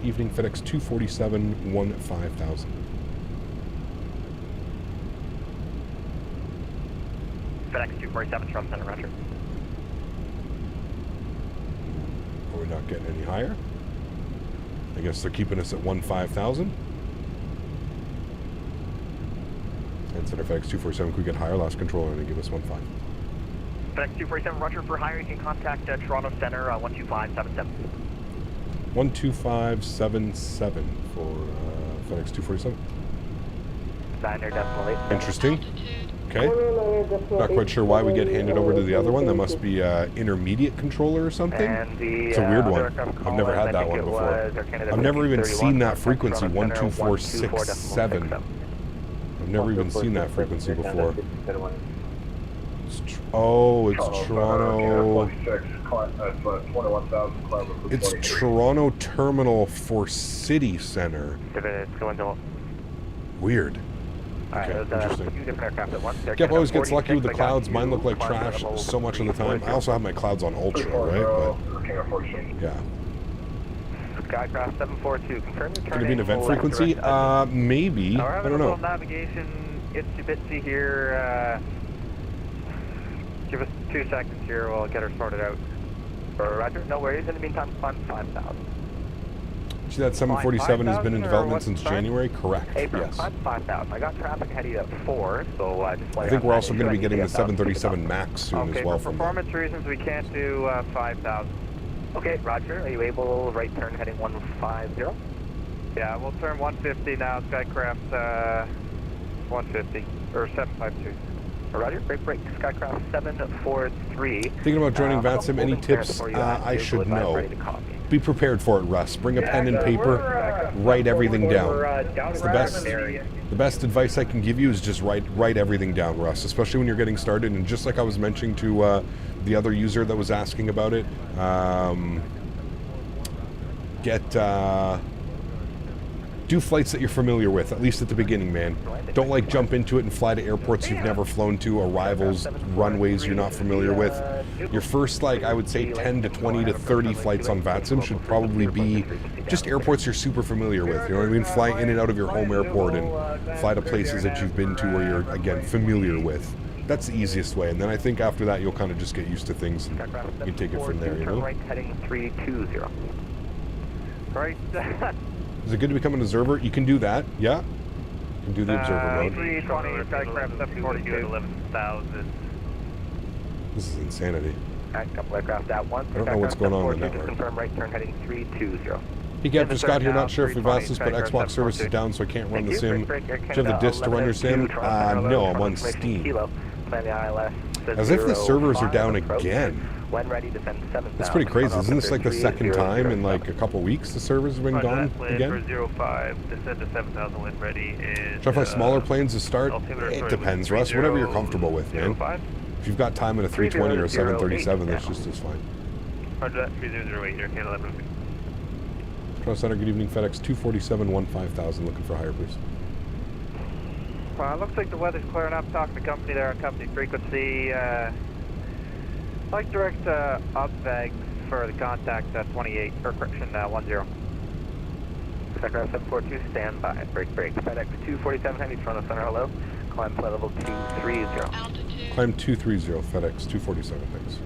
evening. FedEx 247 15000.
FedEx 247 Toronto Center, roger.
Are we not getting any higher? I guess they're keeping us at 15,000. And Center FedEx 247, could we get higher? Last controller, and give us 15.
FedEx 247 roger for higher. You can contact Toronto Center 12577.
12577 for FedEx 247.
Designer decimal 8.
Interesting. Okay. Not quite sure why we get handed over to the other one. That must be intermediate controller or something. It's a weird one. I've never had that one before. I've never even seen that frequency, 12467. I've never even seen that frequency before. It's Toronto. It's Toronto Terminal for City Center. Weird. Okay, interesting. Gep always gets lucky with the clouds. Mine look like trash so much of the time. I also have my clouds on ultra, right? But yeah.
Skycraft 742, confirm your
Could it be an event frequency? Maybe. I don't know.
Navigation, itsy bitsy here. Give us 2 seconds here. We'll get her sorted out. Roger. No worries. In the meantime, climb 5,000.
See that 747 has been in development since January? Correct. Yes.
5,000. I got traffic heading at 4, so just
I think we're also going to be getting the 737 MAX soon as well.
For performance reasons, we can't do 5,000. Okay, Roger. Are you able right turn heading 150? Yeah, we'll turn 150 now. Skycraft 150 or 752. Roger. Break. Skycraft 743.
Thinking about joining VATSIM. Any tips I should know? Be prepared for it, Russ. Bring a pen and paper. Write everything down. It's the best advice I can give you is just write everything down, Russ. Especially when you're getting started. And just like I was mentioning to the other user that was asking about it, do flights that you're familiar with, at least at the beginning, man. Don't like jump into it and fly to airports you've never flown to, arrivals, runways you're not familiar with. Your first, like, I would say 10 to 20 to 30 flights on VATSIM should probably be just airports you're super familiar with. You know what I mean? Fly in and out of your home airport and fly to places that you've been to where you're, again, familiar with. That's the easiest way. And then I think after that, you'll kind of just get used to things and you can take it from there, you know?
Right heading 320. Right.
Is it good to become an observer? You can do that, yeah. You can do the observer mode.
320, Skycraft 742. 11,000.
This is insanity.
Alright, couple aircraft at once.
I don't know what's going on in the network.
Confirm right turn heading 320.
Hey Gap, just got here, not sure if we've asked this, but Xbox service is down, so I can't run the sim. Do you have the disc to run your sim? No, I'm on Steam. As if the servers are down again.
When ready to send 7,000.
That's pretty crazy. Isn't this like the second time in like a couple weeks the servers have been gone again?
For 05, descend to 7,000 when ready is...
Try to fly smaller planes to start? It depends, Russ. Whatever you're comfortable with, man. If you've got time in a 320 or a 737, that's just as fine.
Roger that, 3008 here, K11.
Toronto Center, good evening. FedEx 247 15000, looking for higher, please.
Looks like the weather's clearing up. Talking to company there on company frequency. Like direct upveg for the contact 28, or correction 10. Skycraft 742, stand by. Break. FedEx 247, heavy Toronto Center, hello. Climb flight level 230.
Altitude.
Climb 230, FedEx 247, thanks.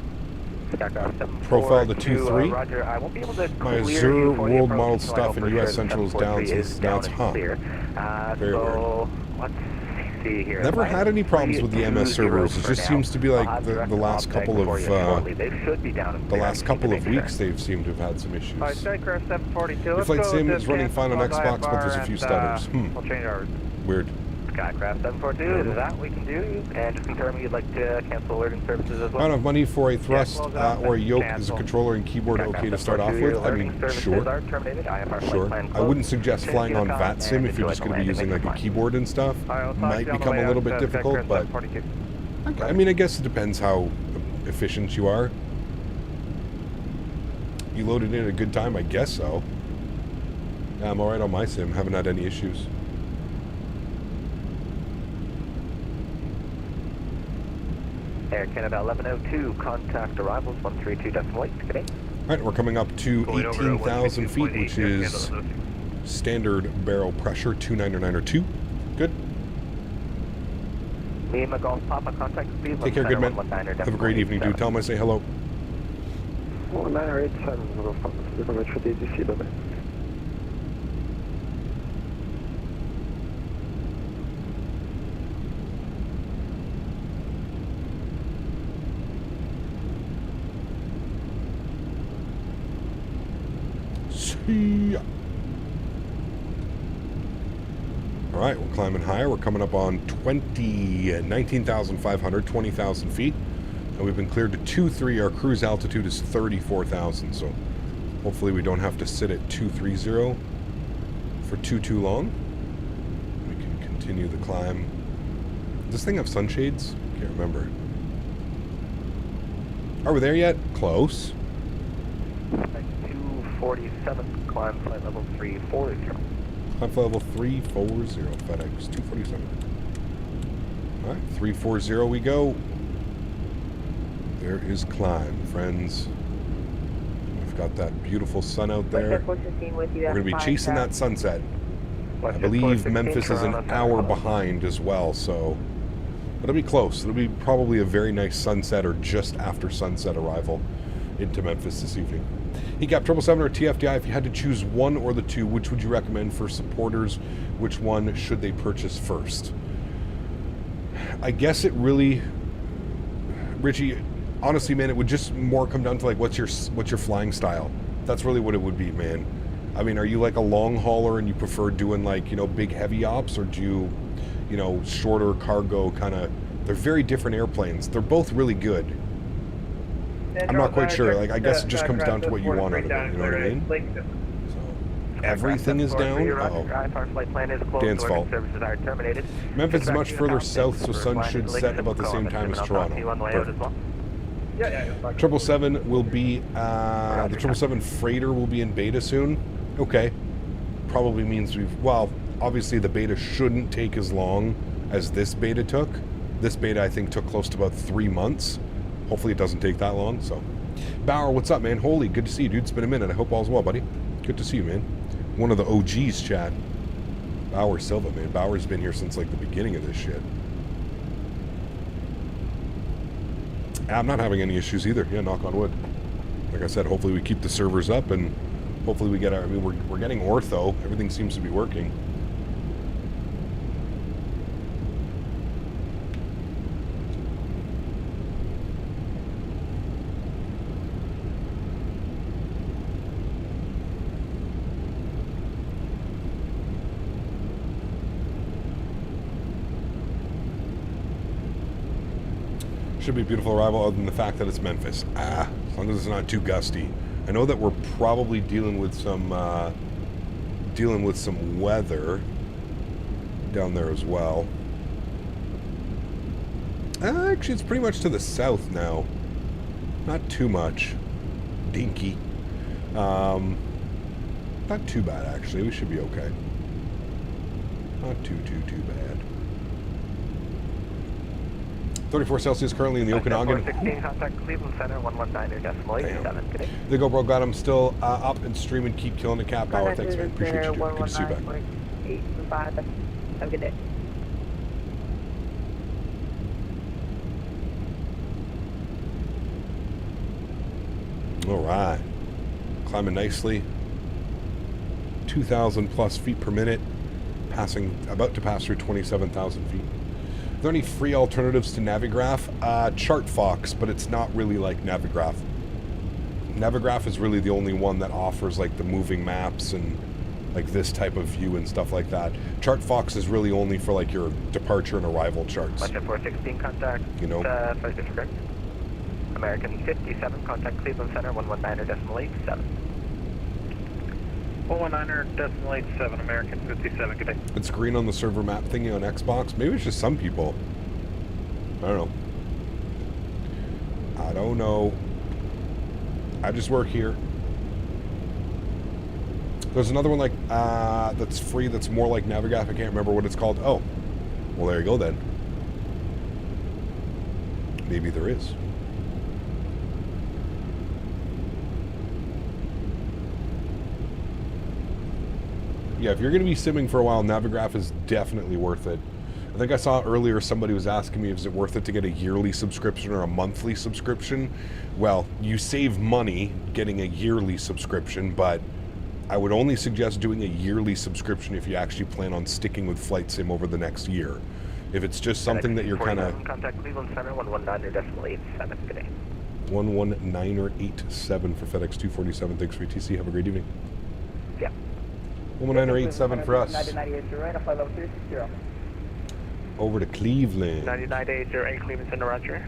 Skycraft 742.
Profile to 23.
Roger, I won't be able to
My
clear
Azure
you for the
world
approach
model
until I
stuff
know
in
for
US
sure
Central is
the
down
743
since now it's
and
hot.
clear.
Very
so
weird.
let's see here.
Never had any problems with the MS servers. It just seems to be like the last couple of weeks they've seemed to have had some issues.
Alright, Skycraft 742.
Your flight sim is running fine on Xbox, but there's a few stutters.
We'll change ours.
Weird.
Skycraft 742, is that we can do? And just confirm you'd like to cancel alerting services as well.
Amount of money for a thrust or a yoke is a controller and keyboard okay to start off with? I mean, sure. Sure. I wouldn't suggest flying on VATSIM if you're just going to be using like a keyboard and stuff. Might become a little bit difficult, but I mean, I guess it depends how efficient you are. You loaded in at a good time? I guess so. Yeah, I'm alright on my sim. Haven't had any issues.
Air Canada 1102, contact arrivals 132.8, good day.
Alright, we're coming up to 18,000 feet, which is standard barrel pressure, 299 Good.
Lima Golf Papa, contact speed.
Take care, good man. Have a great evening, dude. Tell him I say hello.
1987, Golf Papa, speed limit for DGC, bye-bye.
Alright, we're climbing higher. We're coming up on 19,500, 20,000 feet. And we've been cleared to 2-3. Our cruise altitude is 34,000. So hopefully we don't have to sit at 230 for too long. We can continue the climb. Does this thing have sunshades? Can't remember. Are we there yet? Close.
247, climb flight level 340.
Climb flight level 340, Fedex 247. Alright, 340 we go. There is climb, friends. We've got that beautiful sun out there. We're going to be chasing that sunset. I believe Memphis is an hour behind as well, so it'll be close. It'll be probably a very nice sunset or just after sunset arrival into Memphis this evening. He got 777 or TFDi. If you had to choose one or the two, which would you recommend for supporters? Which one should they purchase first? I guess it really, Richie, honestly, man, it would just more come down to like what's your flying style. That's really what it would be, man. I mean, are you like a long hauler and you prefer doing like, you know, big heavy ops, or do you know, shorter cargo kind of? They're very different airplanes. They're both really good. I'm not quite sure. Like, I guess it just comes down to what you want out of it. You know what I mean? So, everything is down. Uh-oh. Dan's fault. Memphis is much further south, so sun should set about the same time as Toronto. Perfect. 777 will be, the 777 freighter will be in beta soon. Okay. Probably means well, obviously the beta shouldn't take as long as this beta took. This beta, I think, took close to about 3 months. Hopefully it doesn't take that long. So, Bauer, what's up, man? Holy, good to see you, dude. It's been a minute. I hope all's well, buddy. Good to see you, man. One of the OGs, chat. Bauer Silva, man. Bauer's been here since like the beginning of this shit. I'm not having any issues either. Yeah, knock on wood. Like I said, hopefully we keep the servers up and hopefully we get our. I mean, we're getting ortho. Everything seems to be working. Should be a beautiful arrival other than the fact that it's Memphis. As long as it's not too gusty. I know that we're probably dealing with some weather down there as well. Actually, it's pretty much to the south now. Not too much. Dinky. Not too bad, actually. We should be okay. Not too bad. 34 Celsius currently in the Okanagan.
416, contact Cleveland Center, 119.7.
The GoPro got him still up and streaming. Keep killing the cap power. Thanks, man. Appreciate you, dude. Good to see you back.
8-5. Have a good day.
All right. Climbing nicely. 2,000 plus feet per minute. About to pass through 27,000 feet. there any free alternatives to Navigraph? ChartFox, but it's not really like Navigraph. Navigraph is really the only one that offers like the moving maps and like this type of view and stuff like that. ChartFox is really only for like your departure and arrival charts.
Watch 416 contact.
You know.
Flight district. American 57 contact Cleveland Center 119.87. 119.87 American 57. Good day.
It's green on the server map thingy on Xbox. Maybe it's just some people. I don't know. I don't know. I just work here. There's another one like that's free that's more like Navigraph. I can't remember what it's called. Oh, well there you go then. Maybe there is. Yeah, if you're going to be simming for a while, Navigraph is definitely worth it. I think I saw earlier somebody was asking me, is it worth it to get a yearly subscription or a monthly subscription? Well, you save money getting a yearly subscription, but I would only suggest doing a yearly subscription if you actually plan on sticking with Flight Sim over the next year. If it's just something that you're kind of...
Contact Cleveland Center 119.87. Good day.
119.87 for Fedex 247. Thanks for your TC. Have a great evening.
Yeah.
119.87 for us.
90.80 right, flight level 360.
Over to Cleveland.
99.80 Cleveland Center, roger.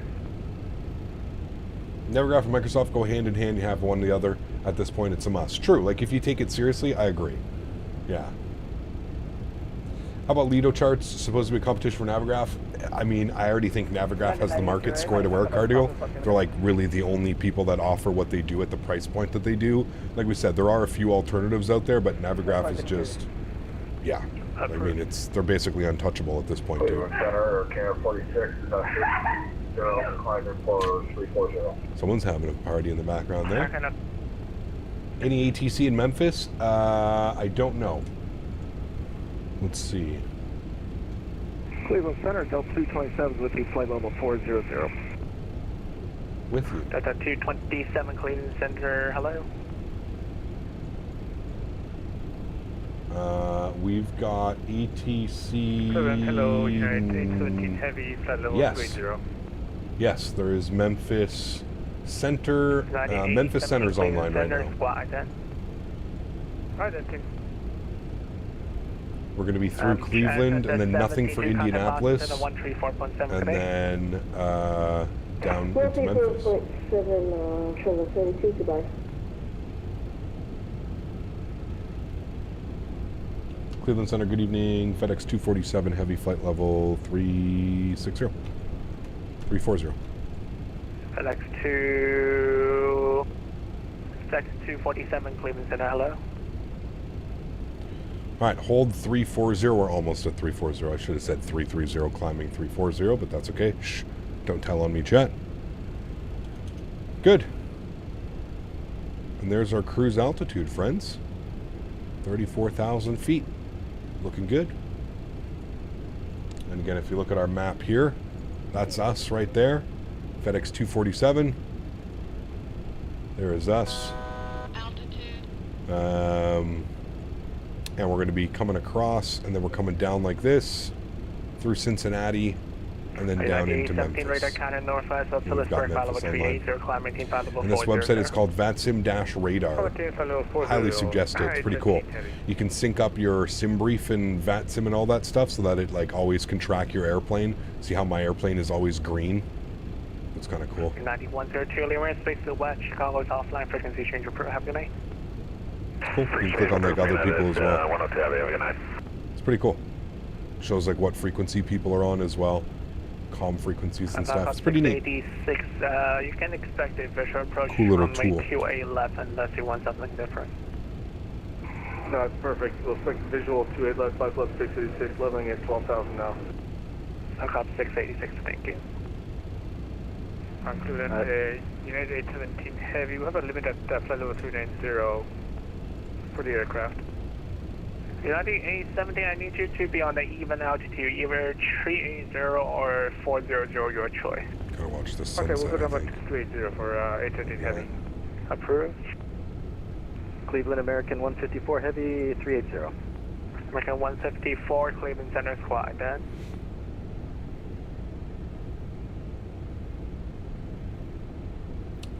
Navigraph and Microsoft go hand in hand. You have one or the other. At this point, it's a must. True. Like, if you take it seriously, I agree. Yeah. How about Lido charts? Supposed to be a competition for Navigraph? I mean, I already think Navigraph has the market squared away cardio. They're, like, really the only people that offer what they do at the price point that they do. Like we said, there are a few alternatives out there, but Navigraph is just... Yeah. I mean, they're basically untouchable at this point, dude. Someone's having a party in the background there. Any ATC in Memphis? I don't know. Let's see.
Cleveland Center, Delta 227 with you, flight level 400.
With you.
Delta 227 Cleveland Center, hello.
We've got ATC...
Hello, United 817 Heavy, flight level 30.
Yes, there is Memphis Center. Memphis Center's online right now. We're going to be through Cleveland and then nothing for Indianapolis. And then down into Memphis.
134.7, travel 32, goodbye.
Cleveland Center, good evening. FedEx 247, heavy flight level 360. 340.
FedEx 247, Cleveland Center, hello.
All right, hold 340. We're almost at 340. I should have said 330, climbing 340, but that's okay. Shh, don't tell on me, chat. Good. And there's our cruise altitude, friends. 34,000 feet. Looking good. And again, if you look at our map here, that's us right there. FedEx 247. There is us.
Altitude.
And we're going to be coming across, and then we're coming down like this, through Cincinnati, and then down into Memphis. And we've got Memphis online. And this website is called VATSIM-Radar. Highly suggested. It's pretty cool. You can sync up your sim brief and VATSIM and all that stuff so that it like always can track your airplane. See how my airplane is always green? It's kind of cool.
9102, we're in space to the west. Chicago's offline frequency change. Have a good night.
Cool. You can click on like other people as well. It's pretty cool. Shows like what frequency people are on as well. Calm frequencies and stuff. It's pretty neat.
86, you can expect a visual approach
Cool little
from
tool.
QA11 unless you want something different.
No, it's perfect. We'll expect visual 28 left, 5 left, 686, leveling at 12,000 now.
I'll cop 686, thank you.
Cleveland, United 817 Heavy, we have a limit at flight level 390 for the aircraft.
United 817, I need you to be on the even altitude, either 380 or 400, your choice.
Gotta watch this sunset,
Okay, we'll go down
I
to
think.
380 for 817 Heavy.
Approved.
Cleveland American 154 Heavy, 380.
American 154, Cleveland Center Squad, then.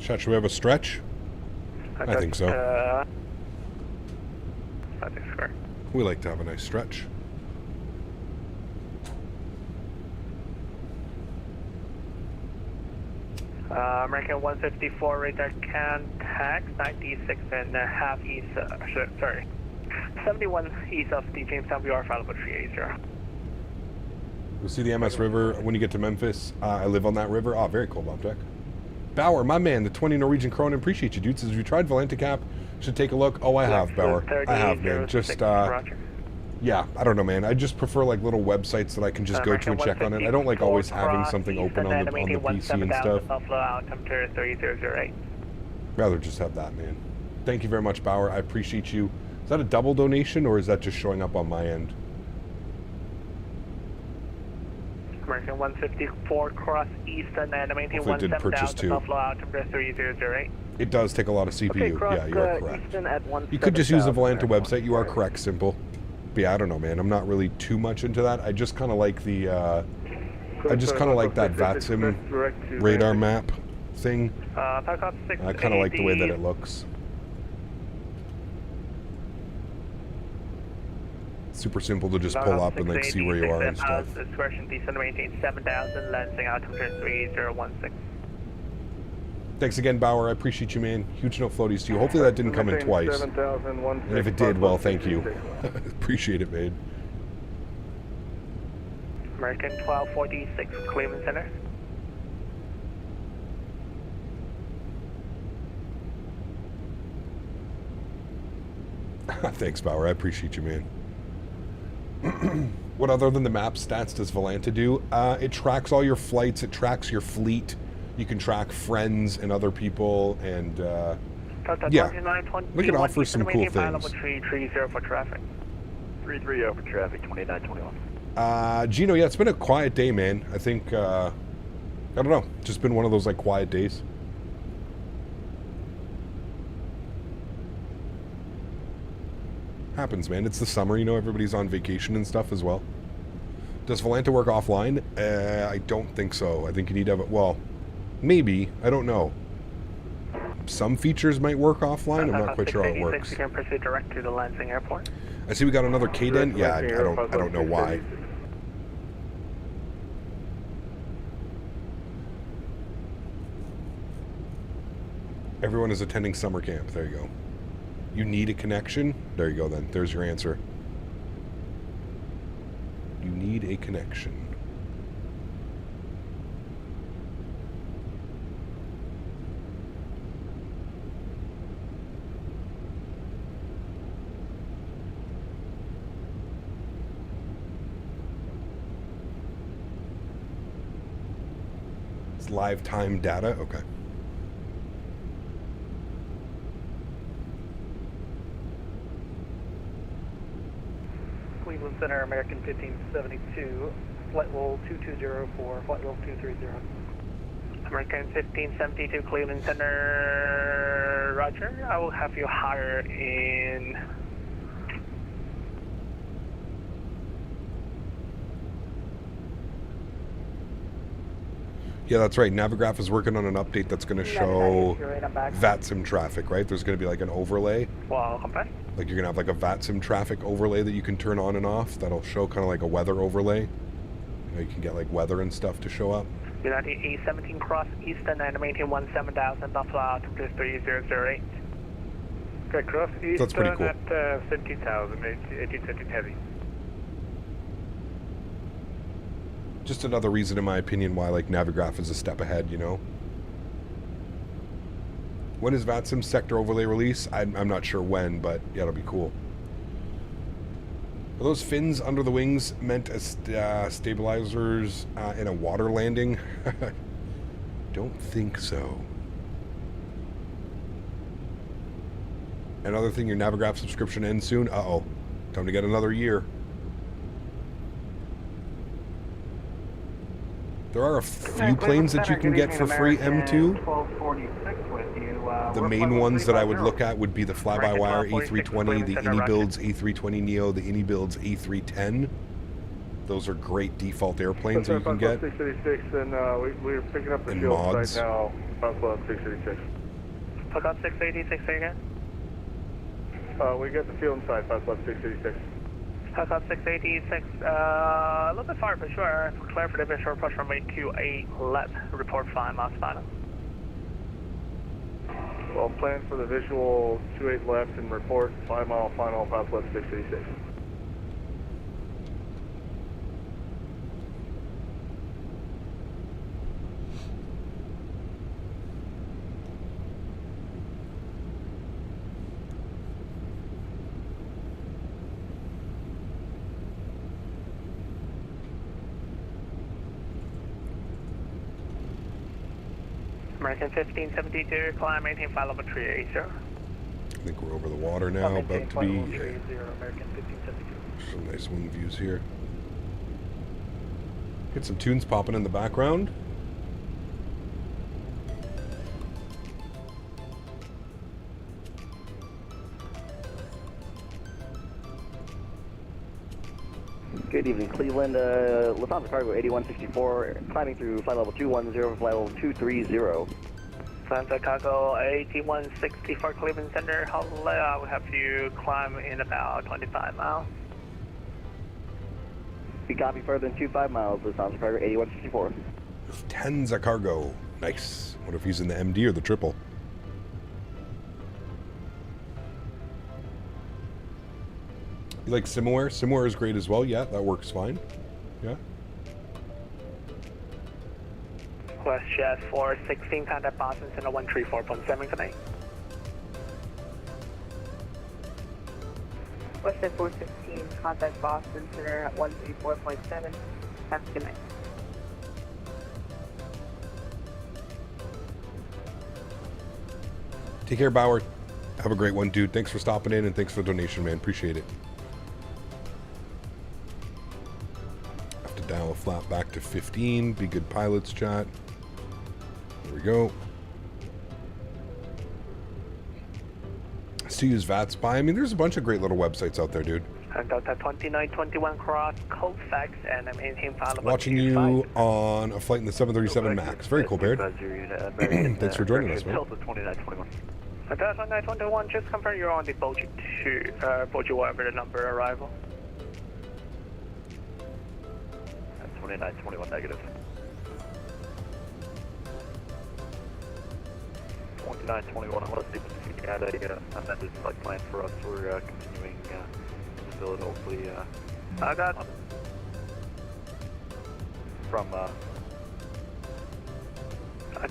Chat, should we have a stretch? I think so.
I think so.
We like to have a nice stretch.
American 154 radar contact 96.5 east, sorry, 71 east of the Jamestown VR file about 380.
You'll see the MS River when you get to Memphis. I live on that river. Oh, very cool, Bob Tech. Bauer, my man, the 20 Norwegian Krone. Appreciate you, dude. Says, have you tried Volante Cap? Should take a look. Oh, I have, Bauer. I have, man. Just, yeah, I don't know, man. I just prefer, like, little websites that I can just go to and check on it. I don't like always having something open on the PC and stuff. Rather just have that, man. Thank you very much, Bauer. I appreciate you. Is that a double donation, or is that just showing up on my end?
American 154 cross eastern and maintain
Hopefully it did purchase too. It does take a lot of CPU.
Okay, cross,
yeah, you are correct.
At
You could just use the Volante website. You are correct, Simple. But yeah, I don't know, man. I'm not really too much into that. I just kind of like the, I just kind of like that VATSIM radar map thing. I kind of like the way that it looks. Super simple to just pull up and like see where you are and stuff.
Discretion descend maintain 7,000, landing altimeter 3016.
Thanks again, Bauer. I appreciate you, man. Huge note floaties to you. Hopefully that didn't come in twice. And if it did, well, thank you. Appreciate it, man.
American 1246, Cleveland Center.
Thanks, Bauer. I appreciate you, man. What other than the map stats does Volante do? It tracks all your flights. It tracks your fleet. You can track friends and other people, and yeah, we can offer some cool things.
330 for traffic.
330 for traffic, 2921.
Gino, yeah, it's been a quiet day, man. I think, I don't know, just been one of those like quiet days. Happens, man. It's the summer, you know, everybody's on vacation and stuff as well. Does Volante work offline? I don't think so. I think you need to have it, well, maybe. I don't know. Some features might work offline. I'm not quite sure how it works.
You can proceed direct to the Lansing Airport.
I see we got another K-Den. Yeah, I don't know why. Everyone is attending summer camp. There you go. You need a connection? There you go then. There's your answer. You need a connection. It's live time data? Okay.
Cleveland Center, American 1572, flight level 2204, flight level 230.
American 1572, Cleveland Center, roger. I will have you higher in...
Yeah, that's right. Navigraph is working on an update that's going to show VATSIM traffic, right? There's going to be like an overlay.
Welcome back.
Like you're going to have like a VATSIM traffic overlay that you can turn on and off. That'll show kind of like a weather overlay. You know, you can get like weather and stuff to show up.
United A17 cross eastern and maintain 17,000 off altimeter 3008.
Okay, cross eastern
that's pretty cool.
at 17,000, 1817 heavy.
Just another reason, in my opinion, why like Navigraph is a step ahead, you know? When is VATSIM sector overlay release? I'm not sure when, but yeah, it'll be cool. Are those fins under the wings meant as stabilizers in a water landing? Don't think so. Another thing, your Navigraph subscription ends soon? Uh-oh. Time to get another year. There are a few planes that you can get for free, M2. The main ones that I would look at would be the fly-by-wire A320, the Anybuilds A320neo, the Anybuilds A310. Those are great default airplanes that you can get.
And we're picking up the
and
fuel
mods.
right now, Buffalo 636.
Lacasse 686 again.
We got the field inside, 5 left 686.
Lacasse 686, a little bit far for sure. Clear for the visual approach runway 28 left. Report 5 miles final.
Well, plan for the visual 28 left and report 5 mile final, 5 left 686.
American 1572, climb, maintain flight level 380.
I think we're over the water now, about to be.
American 1572.
Some nice wind views here. Get some tunes popping in the background.
Good evening, Cleveland. Lufthansa Cargo 8164, climbing through flight level 210, flight level 230.
Lufthansa Cargo 8164, Cleveland Center. Hello, I will have you climb in about 25 miles.
We copy further than 25 miles, Lufthansa Cargo 8164.
Lufthansa Cargo. Nice. What if he's in the MD or the triple? You like Simware? Simware is great as well. Yeah, that works fine. Yeah.
WestJet 416, contact Boston Center 134.7 tonight.
WestJet 416, contact Boston Center at 134.7. Have a good night.
Take care, Bauer. Have a great one, dude. Thanks for stopping in and thanks for the donation, man. Appreciate it. Have to dial a flap back to 15. Be good pilots, chat. There we go. Still use VAT Spy. I mean, there's a bunch of great little websites out there, dude.
Delta 2921 cross Colfax, and I'm in him file.
Watching you on a flight in the 737 MAX. Very cool, Baird. Thanks for joining us, man.
Delta 2921.
Delta 2921, just confirm you're on the Boji 2, Boji whatever the number arrival.
2921 negative. 2921, I want to see if you had a message like planned for us. We're continuing to build, hopefully.
I got
from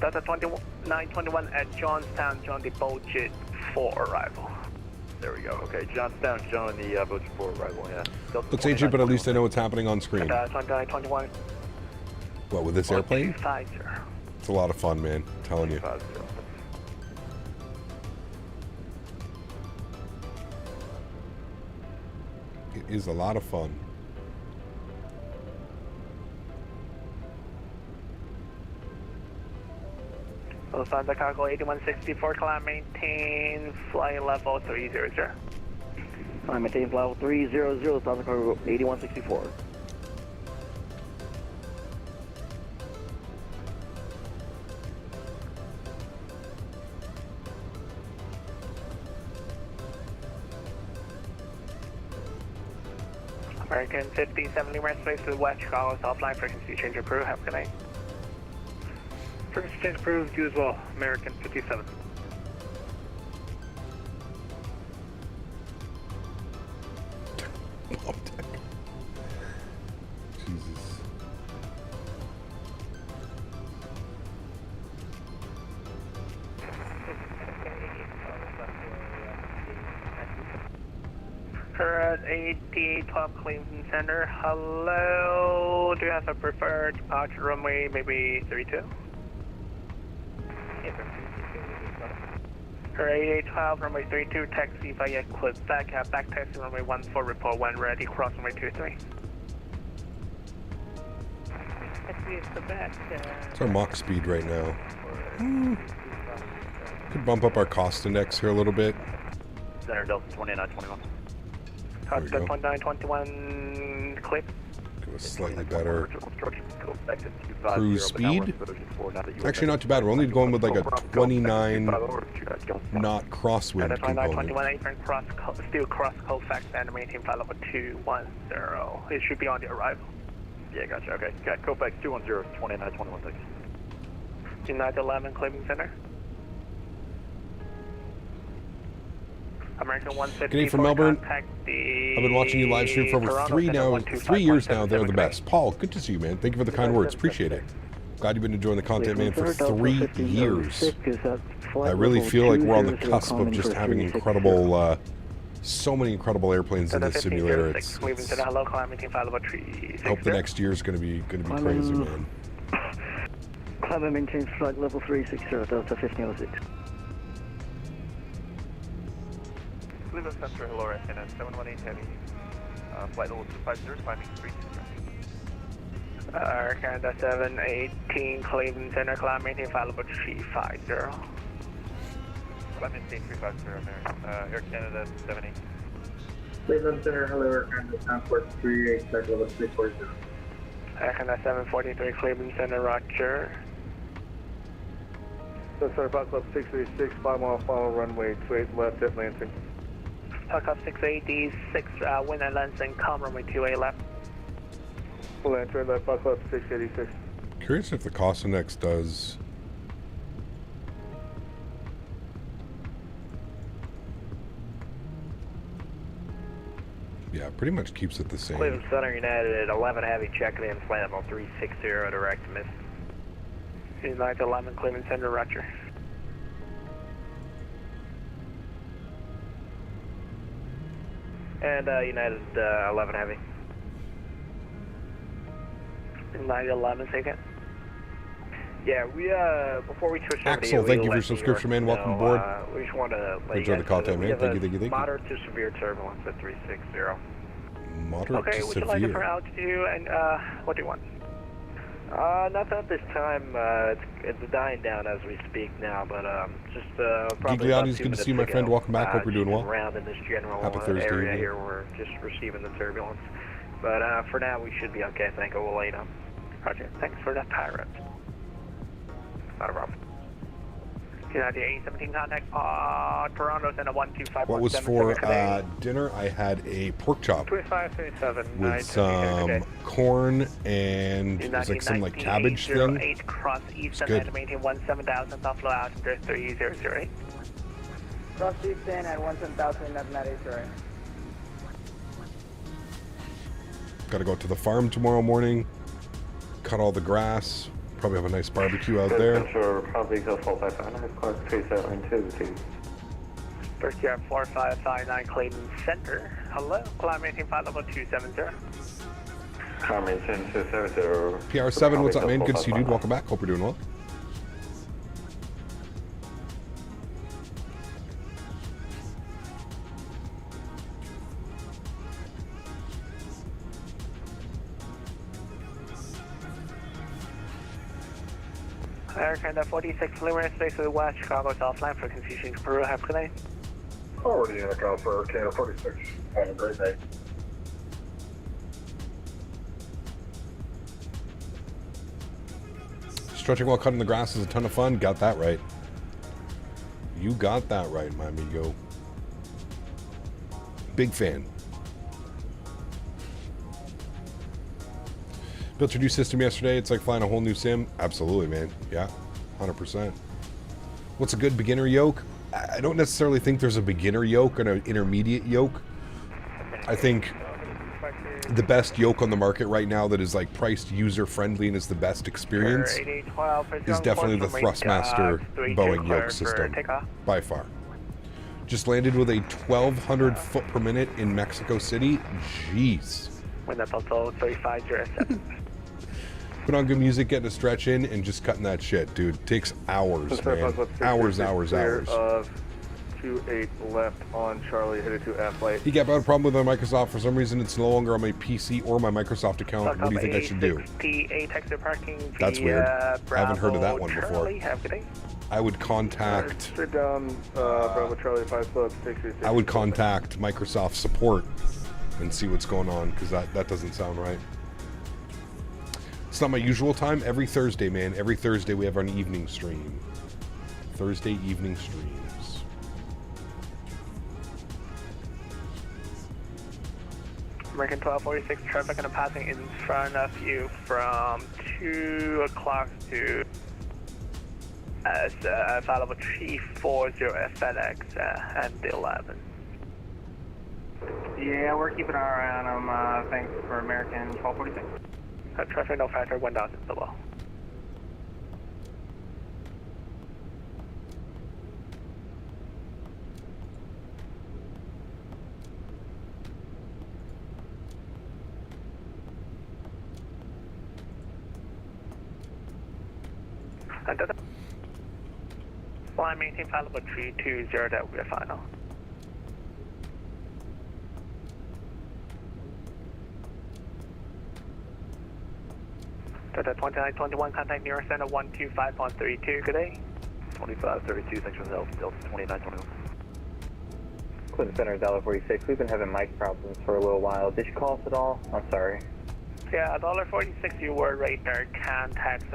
Delta 2921 at Johnstown, John the Boji 4 arrival.
There we go. Okay, Johnstown showing the Boji 4 arrival, yeah. Delta
Looks ancient, but at least I know what's happening on screen.
2921.
What, with this airplane?
250.
It's a lot of fun, man. I'm telling you.
250.
It is a lot of fun.
Lufthansa Cargo 8164, climb, maintain flight level 300.
Climb, maintain flight level 300, Lufthansa Cargo 8164.
American 5070 west space to the west, Chicago, offline frequency change approved. Have a good night. Frequency change approved, you as well. American 57.
Jesus.
We're at 8812 Cleveland Center. Hello. Do you have a preferred departure runway, maybe 32? For 8812, runway 32, taxi via Quebec, back taxi runway 14, report 1 ready, cross runway 23.
It's our Mach speed right now. Could bump up our cost index here a little bit.
Center Delta 2921.
Delta 2921, click.
Give us slightly better. Cruise speed. Actually, not too bad. We're only going with like a 29 knot crosswind component.
21 apron still cross Colfax and maintain flight level 210. It should be on the arrival.
Yeah, gotcha. Okay. Got Colfax 210, 2921.
United 11 Cleveland Center. American 150.
G'day from Melbourne. I've been watching you live stream for over 3 years now. They're the best. Paul, good to see you, man. Thank you for the kind words. Appreciate it. Glad you've been enjoying the content, man, for 3 years. I really feel like we're on the cusp of just having incredible, so many incredible airplanes in this simulator. It's I hope the next year is going to be crazy, man.
Climber maintains flight level 360, Delta 1506.
Cleveland Center, hello, and 718 Heavy. Flight level 250, climbing 360.
Canada 718 Cleveland Center, climb maintain flight level 350.
Climb maintain 350 there. Air Canada 78.
Cleveland Center, hello, Air Canada Transport 38, flight level 340.
Air Canada 743 Cleveland Center, roger.
So, sir, Fox Club 636, 5 mile final runway 28 left at Lansing.
Takeoff 686, wind and Lansing, calm runway 28 left.
Lancer left, Fox Club 686.
Curious if the cost index does. Yeah, pretty much keeps it the same.
Cleveland Center United 11 Heavy checking in, flight level 360, direct miss.
United 11 Cleveland Center, roger.
And United 11 Heavy.
United 11, say again.
Yeah, we before we switch over
Axel,
to
thank you for your subscription, man. Welcome aboard.
We just want to
enjoy the content, man. Thank you.
Moderate to severe turbulence at 360.
Moderate
okay,
to
would you like it for
severe.
altitude and what do you want?
Nothing at this time. It's dying down as we speak now, but just probably
Gigliotti's good to see you, my friend. Welcome back. Hope you're doing well.
Around in this general
Happy Thursday
area
evening.
here, we're just receiving the turbulence. But for now, we should be okay. Thank you. We'll let you know.
Roger. Thanks for that pirate.
Not a problem.
United 817 contact Toronto Center 125.
What was for dinner? I had a pork chop
2527
with some corn and it was like some like cabbage thing.
8 cross east and
good.
maintain 17,000 off low altimeter 3008.
Cross east and at 17,000 mathematics, right?
Got to go to the farm tomorrow morning, cut all the grass, probably have a nice barbecue out there.
First year 4559 Clayton Center. Hello, climb maintain flight level 270.
Climb maintain 270.
PR7, what's up, man? Good to see you, dude. Welcome back. Hope you're doing well.
Air Canada 46 Luminous Space to the west, Chicago is offline for confusion to Peru. Have a good night.
Already in a call for Canada 46. Have a great night.
Stretching while cutting the grass is a ton of fun. Got that right. You got that right, my amigo. Big fan. Built your new system yesterday. It's like flying a whole new sim. Absolutely, man. Yeah, 100%. What's a good beginner yoke? I don't necessarily think there's a beginner yoke and an intermediate yoke. I think the best yoke on the market right now that is like priced user-friendly and is the best experience is definitely the Thrustmaster Boeing yoke system, by far. Just landed with a 1,200 foot per minute in Mexico City. Jeez.
When that's also 3507.
Put on good music, getting a stretch in, and just cutting that shit, dude. Takes hours, man. Hours.
28 left on Charlie, headed to F-Light.
He got a problem with my Microsoft. For some reason, it's no longer on my PC or my Microsoft account. What do you think I should do? That's weird. I haven't heard of that one before. I would contact...
Straight down, Bravo Charlie 5 Club 636.
I would contact Microsoft support and see what's going on, because that doesn't sound right. It's not my usual time. Every Thursday, man. Every Thursday we have an evening stream. Thursday evening streams.
American 1246 traffic and passing in front of you from 2 o'clock to file of 340 Fedex MD-11.
Yeah, we're keeping our eye on them. Thanks for American 1246.
Traffic no factor 1000 below. Flying maintain file of 320, that will be a final. Delta 2921, contact nearest center 125.32, good day.
2532, thanks for the help. Delta 2921.
Clinton Center, Dollar 46. We've been having mic problems for a little while. Did you call us at all? I'm sorry.
Yeah, $1.46, you were right there. Contact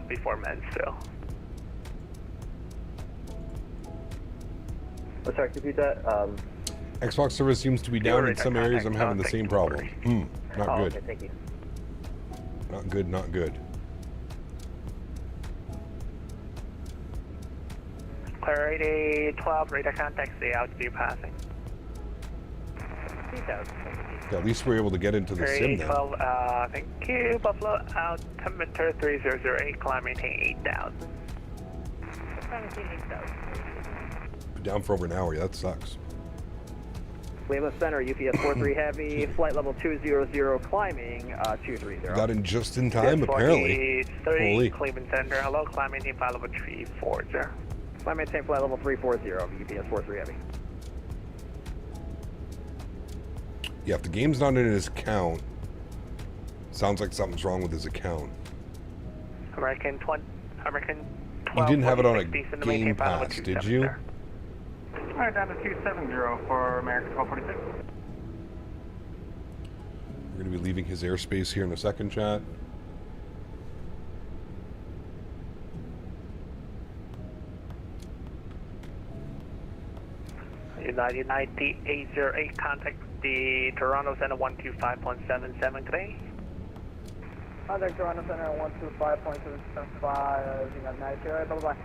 before Mansfield.
Oh, sorry, could you repeat that?
Xbox service seems to be down in some areas. I'm having the same problem. Not good.
Okay, thank you.
Not good, not good.
Clarity 12, radar contact, stay out to be passing.
Yeah, at least we're able to get into the sim now.
12, thank you. Buffalo, altimeter 3008, climb maintain 8000.
Been down for over an hour, yeah, that sucks.
Lima Center, UPS 43 Heavy, flight level 200, climbing 230.
Got in just in time, apparently. Holy.
Cleveland Center, hello, climb maintain flight level 340.
Climb maintain flight level 340, UPS 43 Heavy.
Yeah, if the game's not in his account, sounds like something's wrong with his account.
American 12.
You didn't have it on a Game Pass, did you?
Alright, down to 270 for American 1246.
We're going to be leaving his airspace here in a second, chat.
United 808, contact the Toronto Center 125.77 today.
Contact Toronto Center 125.775, United 908, bye-bye.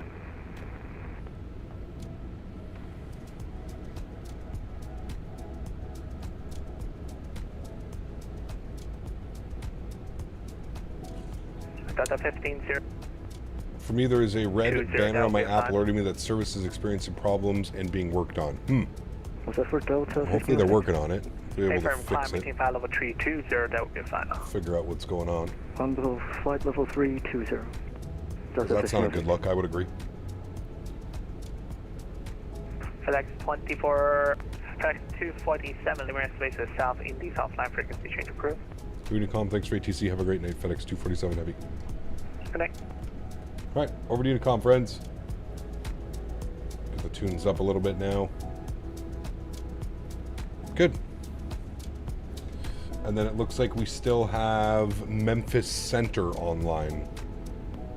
Delta 15-0.
For me, there is a red
20,
banner on my app
5.
alerting me that service is experiencing problems and being worked on.
Was that for Delta?
Hopefully they're working on it. Be able to
Confirm
fix
climb
it.
maintain flight level 320, that would be a final.
Figure out what's going on.
On below flight level 320.
That's not a good look, I would agree.
Fedex 24, Fedex 247, Lumiere space is south in the south line frequency change approved.
Unicom, thanks for ATC. Have a great night. FedEx 247 Heavy.
Good night.
All right, over to Unicom, friends. Get the tunes up a little bit now. Good. And then it looks like we still have Memphis Center online.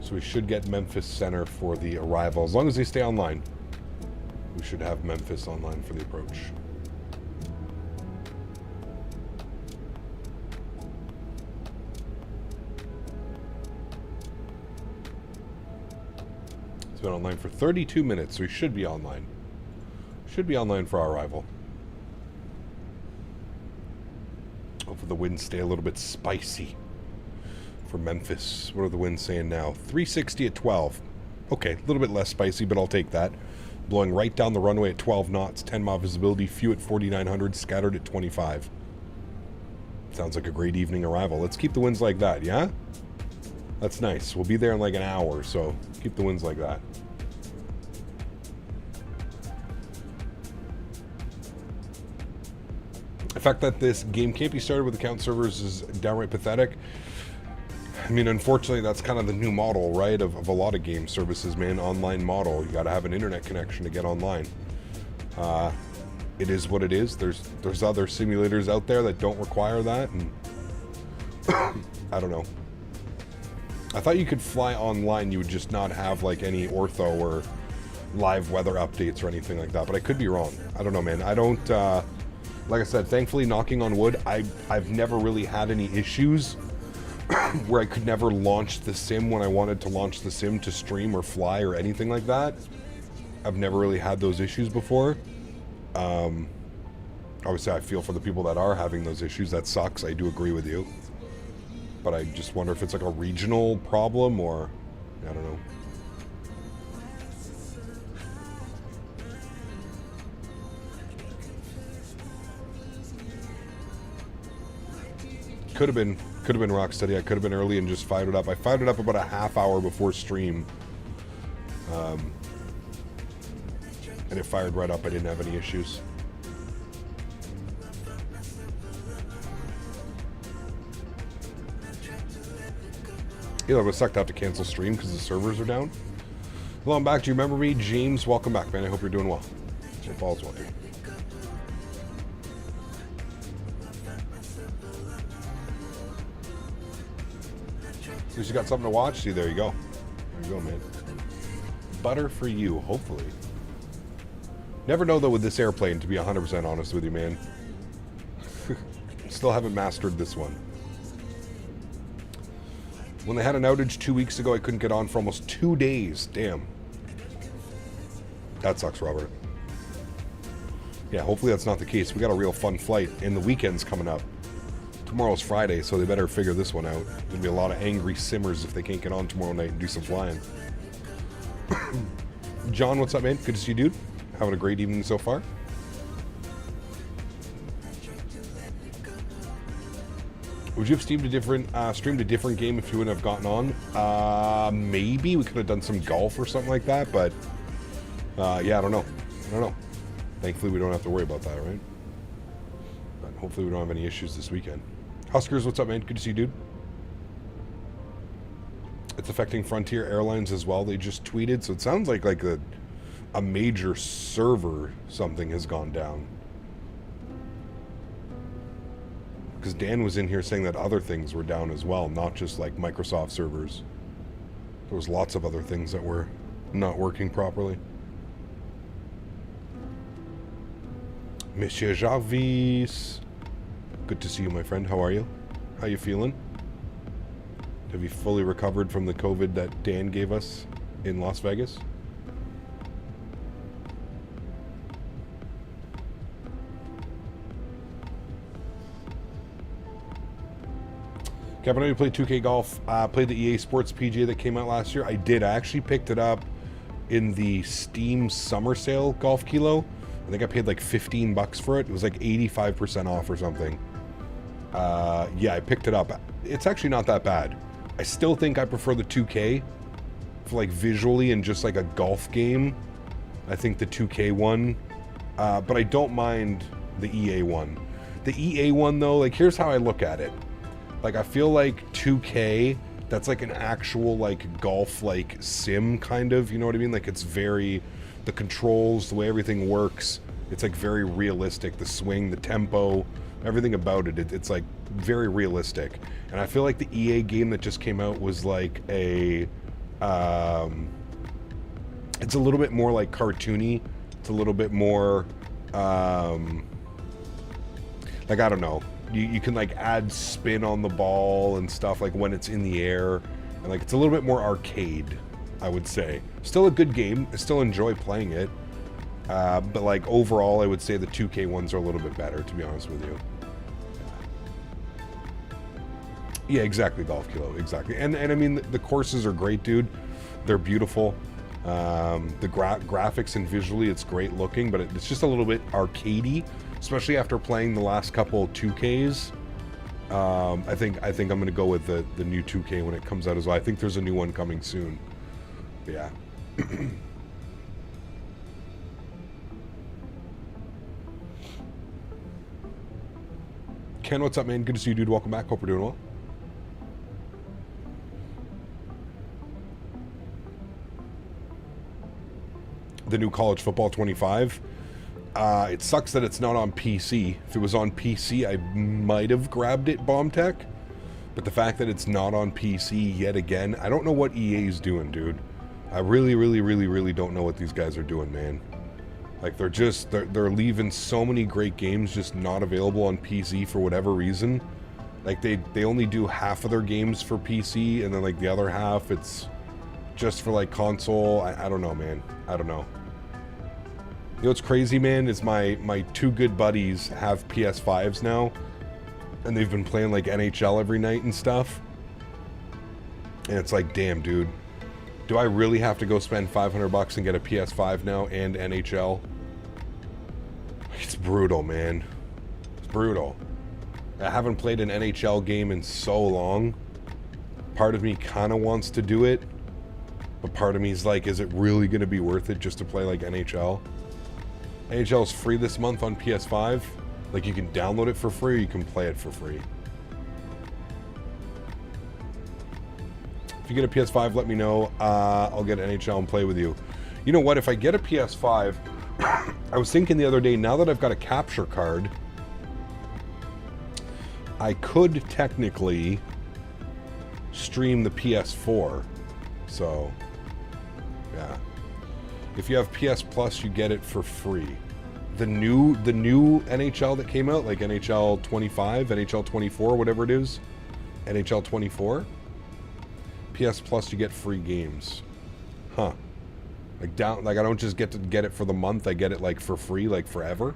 So we should get Memphis Center for the arrival. As long as they stay online, we should have Memphis online for the approach. It's been online for 32 minutes, so we should be online. Should be online for our arrival. Hopefully the winds stay a little bit spicy for Memphis. What are the winds saying now? 360 at 12. Okay, a little bit less spicy, but I'll take that. Blowing right down the runway at 12 knots, 10 mile visibility, few at 4,900, scattered at 25. Sounds like a great evening arrival. Let's keep the winds like that, yeah? That's nice. We'll be there in like an hour, so keep the winds like that. The fact that this game can't be started with account servers is downright pathetic. I mean, unfortunately, that's kind of the new model, right, of a lot of game services, man. Online model. You got to have an internet connection to get online. It is what it is. There's other simulators out there that don't require that, and I don't know. I thought you could fly online, you would just not have like any ortho or live weather updates or anything like that, but I could be wrong. I don't know, man. I don't, like I said, thankfully, knocking on wood, I've never really had any issues where I could never launch the sim when I wanted to launch the sim to stream or fly or anything like that. I've never really had those issues before. Obviously, I feel for the people that are having those issues. That sucks. I do agree with you. But I just wonder if it's like a regional problem or, I don't know. Could have been Rocksteady. I could have been early and just fired it up. I fired it up about a half hour before stream. And it fired right up. I didn't have any issues. Yeah, it would suck to have to cancel stream because the servers are down. Hello, I'm back. Do you remember me? James, welcome back, man. I hope you're doing well. Hope all's well, dude. At least you got something to watch. See, there you go. There you go, man. Butter for you, hopefully. Never know, though, with this airplane, to be 100% honest with you, man. Still haven't mastered this one. When they had an outage 2 weeks ago, I couldn't get on for almost 2 days. Damn. That sucks, Robert. Yeah, hopefully that's not the case. We got a real fun flight, and the weekend's coming up. Tomorrow's Friday, so they better figure this one out. There's gonna be a lot of angry simmers if they can't get on tomorrow night and do some flying. John, what's up, man? Good to see you, dude. Having a great evening so far. Would you have streamed a different game if you wouldn't have gotten on? Maybe we could have done some golf or something like that, but yeah, I don't know. Thankfully, we don't have to worry about that, right? But hopefully, we don't have any issues this weekend. Huskers, what's up, man? Good to see you, dude. It's affecting Frontier Airlines as well. They just tweeted, so it sounds like a major server something has gone down. Because Dan was in here saying that other things were down as well, not just like Microsoft servers. There was lots of other things that were not working properly. Monsieur Jarvis, good to see you, my friend. How are you? How you feeling? Have you fully recovered from the COVID that Dan gave us in Las Vegas? Kevin, I know you played 2K Golf. Played the EA Sports PGA that came out last year. I did. I actually picked it up in the Steam Summer Sale Golf Kilo. I think I paid like 15 bucks for it. It was like 85% off or something. Yeah, I picked it up. It's actually not that bad. I still think I prefer the 2K for like visually and just like a golf game. I think the 2K one, but I don't mind the EA one. The EA one though, like here's how I look at it. Like I feel like 2K, that's like an actual like golf like sim kind of, you know what I mean? Like it's very, the controls, the way everything works, it's like very realistic. The swing, the tempo, everything about it, it's like very realistic. And I feel like the EA game that just came out was like a, it's a little bit more like cartoony. It's a little bit more, like I don't know. You can like add spin on the ball and stuff like when it's in the air, and like it's a little bit more arcade, I would say. Still a good game. I still enjoy playing it, but like overall, I would say the 2K ones are a little bit better, to be honest with you. Yeah, exactly, Golf Kilo, exactly. And I mean the courses are great, dude. They're beautiful. The graphics and visually, it's great looking, but it's just a little bit arcadey. Especially after playing the last couple 2Ks, I think I'm going to go with the new 2K when it comes out as well. I think there's a new one coming soon. But yeah. Ken, what's up, man? Good to see you, dude. Welcome back. Hope you're doing well. The new College Football 25. It sucks that it's not on PC. If it was on PC, I might have grabbed it, Bomb Tech. But the fact that it's not on PC yet again, I don't know what EA is doing, dude. I really, really, really, really don't know what these guys are doing, man. Like, they're leaving so many great games just not available on PC for whatever reason. Like, they only do half of their games for PC, and then, like, the other half, it's just for, like, console. I don't know, man. I don't know. You know what's crazy, man, is my two good buddies have PS5s now, and they've been playing, like, NHL every night and stuff. And it's like, damn, dude. Do I really have to go spend $500 and get a PS5 now and NHL? It's brutal, man. It's brutal. I haven't played an NHL game in so long. Part of me kind of wants to do it, but part of me is like, is it really going to be worth it just to play like NHL? NHL is free this month on PS5. Like, you can download it for free, or you can play it for free. If you get a PS5, let me know. I'll get NHL and play with you. You know what? If I get a PS5, I was thinking the other day, now that I've got a capture card, I could technically stream the PS4. So, yeah. If you have PS Plus, you get it for free. The new NHL that came out, like NHL 25, NHL 24, whatever it is, NHL 24. PS Plus, you get free games. Huh. Like I don't just get to get it for the month, I get it like for free, like forever.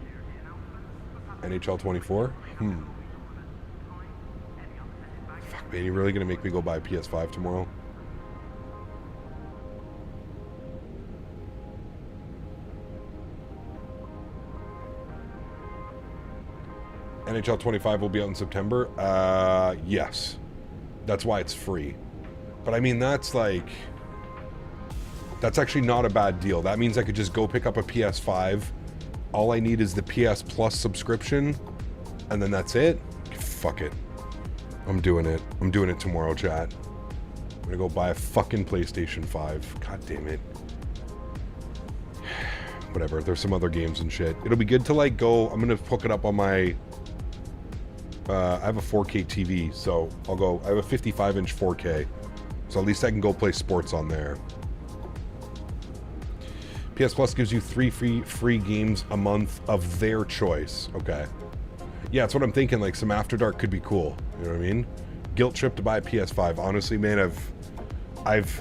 NHL 24? Fuck, man, you really gonna make me go buy a PS5 tomorrow? NHL 25 will be out in September? Yes. That's why it's free. But I mean, that's actually not a bad deal. That means I could just go pick up a PS5. All I need is the PS Plus subscription, and then that's it. Fuck it. I'm doing it. I'm doing it tomorrow, chat. I'm gonna go buy a fucking PlayStation 5. God damn it. Whatever. There's some other games and shit. It'll be good to like go. I'm gonna hook it up on my. I have a 4K TV, so I'll go. I have a 55-inch 4K. So at least I can go play sports on there. PS Plus gives you 3 free games a month of their choice. Okay. Yeah, that's what I'm thinking. Like, some After Dark could be cool. You know what I mean? Guilt trip to buy a PS5. Honestly, man, I've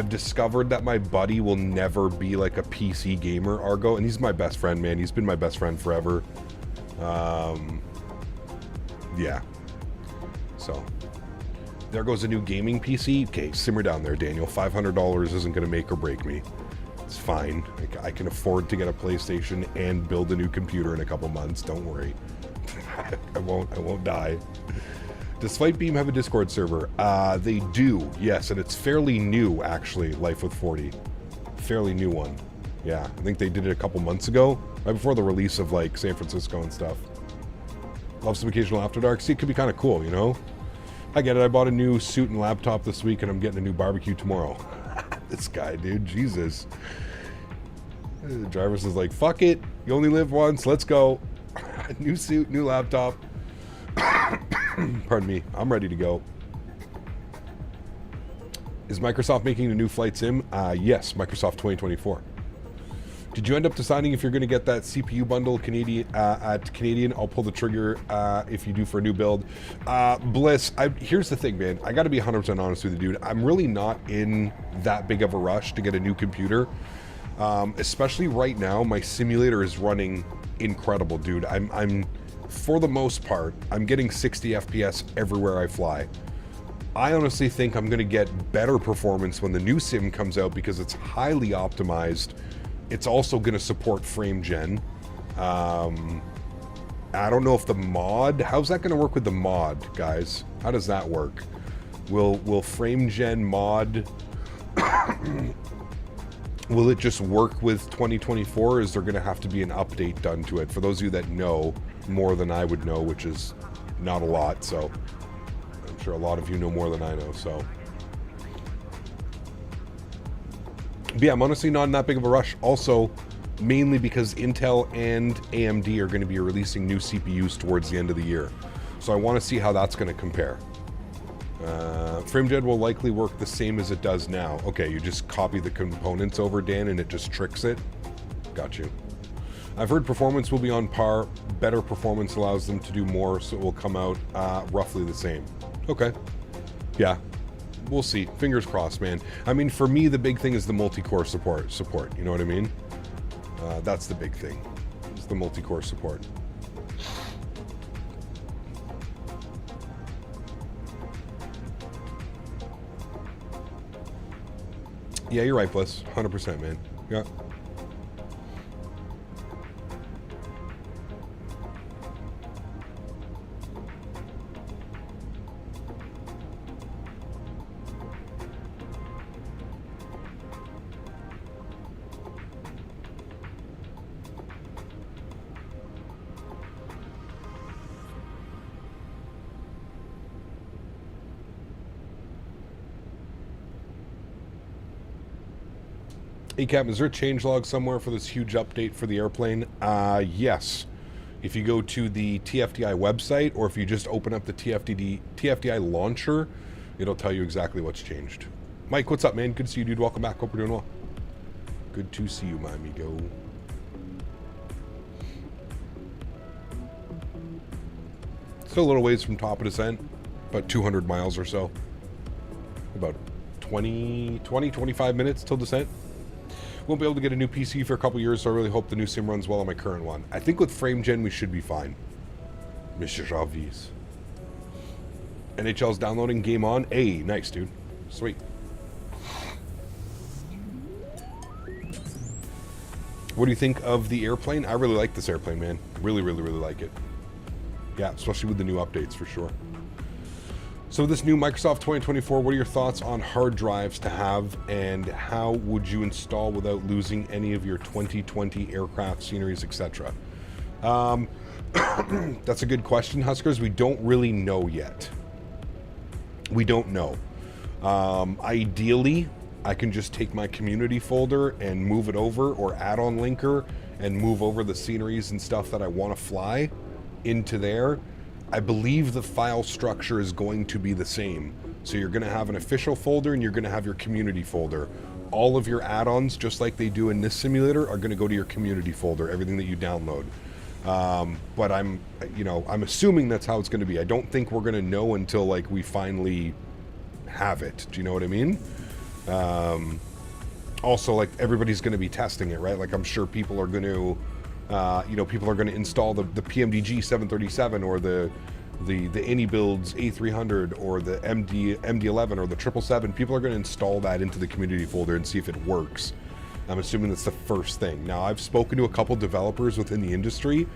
discovered that my buddy will never be like a PC gamer, Argo, and he's my best friend, man. He's been my best friend forever. Yeah. So. There goes a new gaming PC. Okay, simmer down there, Daniel. $500 isn't going to make or break me. It's fine. I can afford to get a PlayStation and build a new computer in a couple months. Don't worry. I won't die. Does Flightbeam have a Discord server? They do, yes, and it's fairly new, actually, Life with 40. Fairly new one. Yeah, I think they did it a couple months ago, right before the release of, like, San Francisco and stuff. Love some occasional After Dark. See, it could be kind of cool, you know? I get it. I bought a new suit and laptop this week, and I'm getting a new barbecue tomorrow. This guy, dude. Jesus. The driver is like, fuck it. You only live once. Let's go. New suit, new laptop. Pardon me. I'm ready to go. Is Microsoft making a new flight sim? Yes, Microsoft 2024. Did you end up deciding if you're going to get that CPU bundle at Canadian? I'll pull the trigger if you do for a new build. Bliss, here's the thing, man. I got to be 100% honest with you, dude. I'm really not in that big of a rush to get a new computer. Especially right now, my simulator is running incredible, dude. I'm for the most part, I'm getting 60 FPS everywhere I fly. I honestly think I'm going to get better performance when the new sim comes out because it's highly optimized. It's also going to support frame gen. I don't know if the mod... How's that going to work with the mod, guys? How does that work? Will frame gen mod... Will it just work with 2024, or is there going to have to be an update done to it? For those of you that know more than I would know, which is not a lot, so... I'm sure a lot of you know more than I know, so... But yeah, I'm honestly not in that big of a rush. Also, mainly because Intel and AMD are going to be releasing new CPUs towards the end of the year. So I want to see how that's going to compare. FrameJet will likely work the same as it does now. Okay, you just copy the components over, Dan, and it just tricks it. Got you. I've heard performance will be on par. Better performance allows them to do more, so it will come out roughly the same. Okay. Yeah. We'll see. Fingers crossed, man. I mean, for me, the big thing is the multi-core support. You know what I mean? That's the big thing. It's the multi-core support. Yeah, you're right, Bliss. 100%, man. Yeah. Hey, Captain, is there a changelog somewhere for this huge update for the airplane? Yes. If you go to the TFDi website, or if you just open up the TFDi launcher, it'll tell you exactly what's changed. Mike, what's up, man? Good to see you, dude. Welcome back. Hope you're doing well. Good to see you, my amigo. Still a little ways from top of descent, about 200 miles or so. About 25 minutes till descent. Won't be able to get a new PC for a couple years, so I really hope the new sim runs well on my current one. I think with frame gen we should be fine. Mr. Jarvis. NHL's downloading, game on. Hey, nice, dude. Sweet. What do you think of the airplane? I really like this airplane, man. Really, really, really like it. Yeah, especially with the new updates, for sure. So this new Microsoft 2024, what are your thoughts on hard drives to have, and how would you install without losing any of your 2020 aircraft sceneries, etc.? That's a good question, Huskers. We don't really know yet. We don't know. Ideally, I can just take my community folder and move it over, or add-on linker and move over the sceneries and stuff that I want to fly into there. I believe the file structure is going to be the same. So you're going to have an official folder and you're going to have your community folder. All of your add-ons, just like they do in this simulator, are going to go to your community folder, everything that you download. But I'm assuming that's how it's going to be. I don't think we're going to know until like we finally have it. Do you know what I mean? Also, like, everybody's going to be testing it, right? Like, I'm sure people are going to people are going to install the PMDG 737 or the AnyBuilds A300 or the MD-11 or the 777. People are going to install that into the community folder and see if it works. I'm assuming that's the first thing. Now, I've spoken to a couple developers within the industry,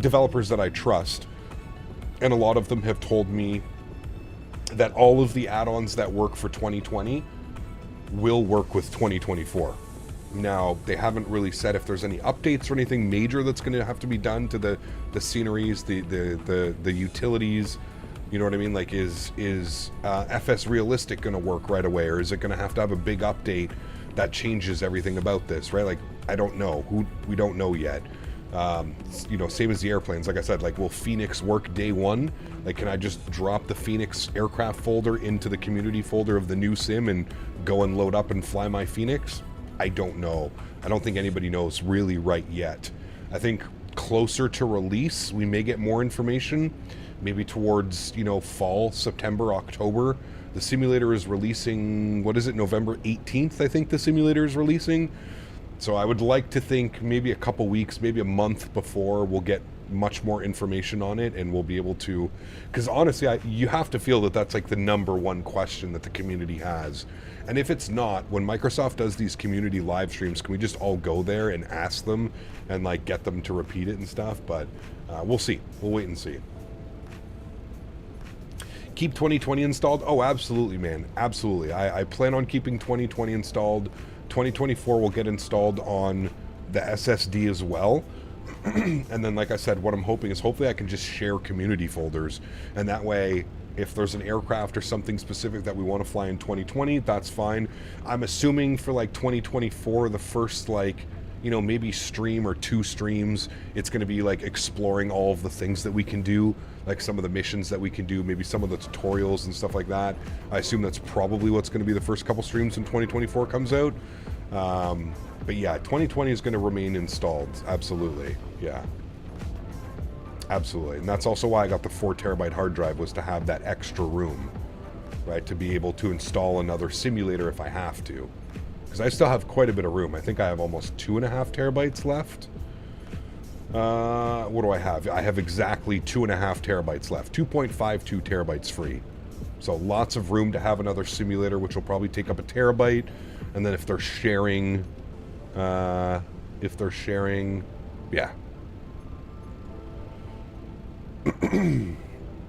developers that I trust, and a lot of them have told me that all of the add-ons that work for 2020 will work with 2024. Now, they haven't really said if there's any updates or anything major that's going to have to be done to the sceneries, the utilities. You know what I mean? Like, is FS Realistic going to work right away, or is it going to have a big update that changes everything about this, right? Like, I don't know. We don't know yet. Same as the airplanes. Like I said, like, will Phoenix work day one? Like, can I just drop the Phoenix aircraft folder into the community folder of the new sim and go and load up and fly my Phoenix? I don't know. I don't think anybody knows really right yet. I think closer to release, we may get more information, maybe towards, fall, September, October. The simulator is releasing, November 18th, I think the simulator is releasing. So I would like to think maybe a couple weeks, maybe a month before, we'll get much more information on it, and we'll be able to, because honestly, you have to feel that that's like the number one question that the community has. And if it's not, when Microsoft does these community live streams, can we just all go there and ask them and like get them to repeat it and stuff? But we'll see. We'll wait and see. Keep 2020 installed? Oh, absolutely, man. Absolutely. I plan on keeping 2020 installed. 2024 will get installed on the SSD as well. And then, like I said, what I'm hoping is hopefully I can just share community folders. And that way, if there's an aircraft or something specific that we want to fly in 2020, that's fine. I'm assuming for like 2024, the first like you know, maybe stream or 2 streams, it's going to be like exploring all of the things that we can do, like some of the missions that we can do, maybe some of the tutorials and stuff like that. I assume that's probably what's going to be the first couple streams when 2024 comes out. But yeah, 2020 is going to remain installed. Absolutely. Yeah. Absolutely. And that's also why I got the 4 terabyte hard drive, was to have that extra room, right? To be able to install another simulator if I have to. Because I still have quite a bit of room. I think I have almost 2.5 terabytes left. What do I have? I have exactly 2.5 terabytes left. 2.52 terabytes free. So lots of room to have another simulator, which will probably take up a terabyte. And then if they're sharing, yeah.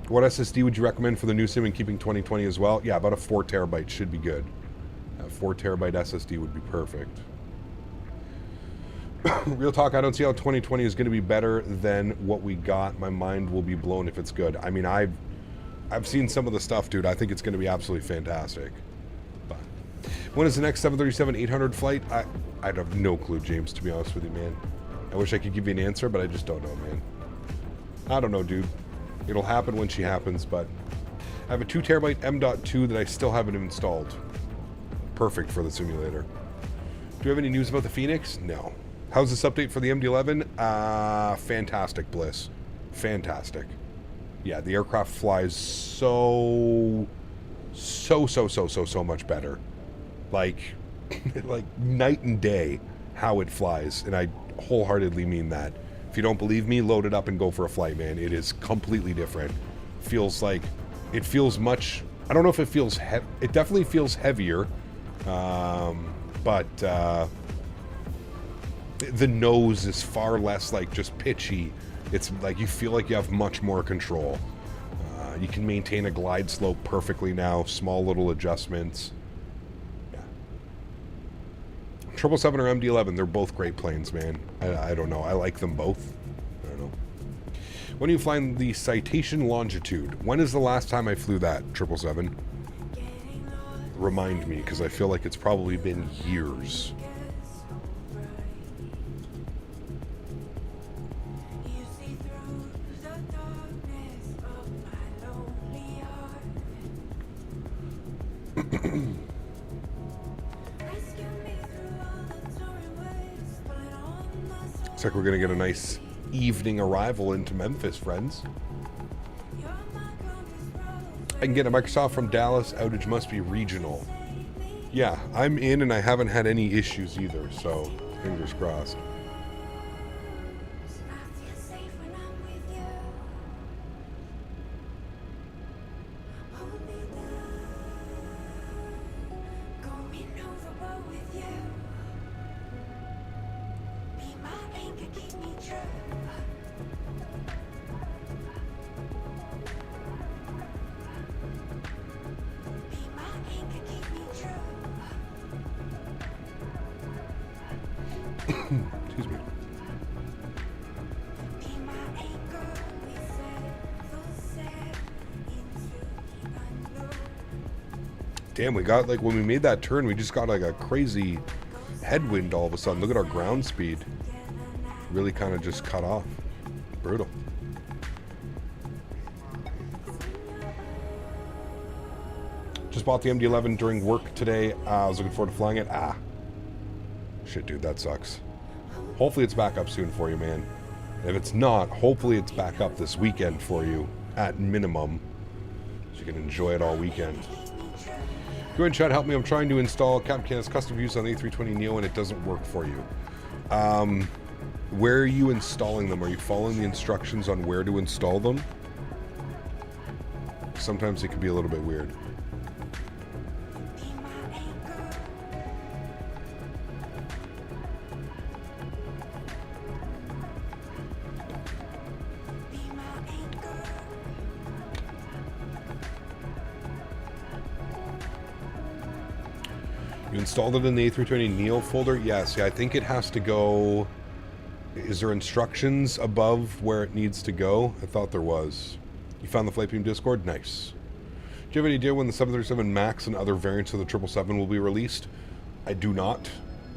What SSD would you recommend for the new sim and keeping 2020 as well? Yeah, about a 4 terabyte should be good. A 4 terabyte SSD would be perfect. Real talk, I don't see how 2020 is going to be better than what we got. My mind will be blown if it's good. I mean, I've seen some of the stuff, dude. I think it's going to be absolutely fantastic. But when is the next 737-800 flight? I have no clue, James, to be honest with you, man. I wish I could give you an answer, but I just don't know, man. I don't know, dude. It'll happen when she happens, but I have a 2 terabyte M.2 that I still haven't installed. Perfect for the simulator. Do you have any news about the Phoenix? No. How's this update for the MD-11? Fantastic, Bliss. Fantastic. Yeah, the aircraft flies so much better. Like, like night and day how it flies, and I wholeheartedly mean that. If you don't believe me, load it up and go for a flight, man. It is completely different. Feels like, it feels much, I don't know if it feels, it definitely feels heavier, but the nose is far less like just pitchy. It's like you feel like you have much more control. You can maintain a glide slope perfectly now, small little adjustments. Yeah. 777 or MD-11, they're both great planes, man. I don't know. I like them both. I don't know. When are you flying the Citation Longitude? When is the last time I flew that, 777? Remind me, because I feel like it's probably been years. Looks like we're going to get a nice evening arrival into Memphis, friends. I can get a Microsoft from Dallas. Outage must be regional. Yeah, I'm in and I haven't had any issues either, so fingers crossed. Excuse me. Damn, we got, like, when we made that turn, we just got, like, a crazy headwind all of a sudden. Look at our ground speed. Really kind of just cut off. Brutal. Just bought the MD-11 during work today. I was looking forward to flying it. Shit, dude, that sucks. Hopefully it's back up soon for you, man. If it's not, hopefully it's back up this weekend for you, at minimum, so you can enjoy it all weekend. Go ahead and Chad, help me. I'm trying to install Captain Canada's custom views on the A320neo and it doesn't work for you. Where are you installing them? Are you following the instructions on where to install them? Sometimes it can be a little bit weird. You installed it in the A320neo folder? Yes, yeah, I think it has to go... Is there instructions above where it needs to go? I thought there was. You found the Flight Beam Discord? Nice. Do you have any idea when the 737 MAX and other variants of the 777 will be released? I do not.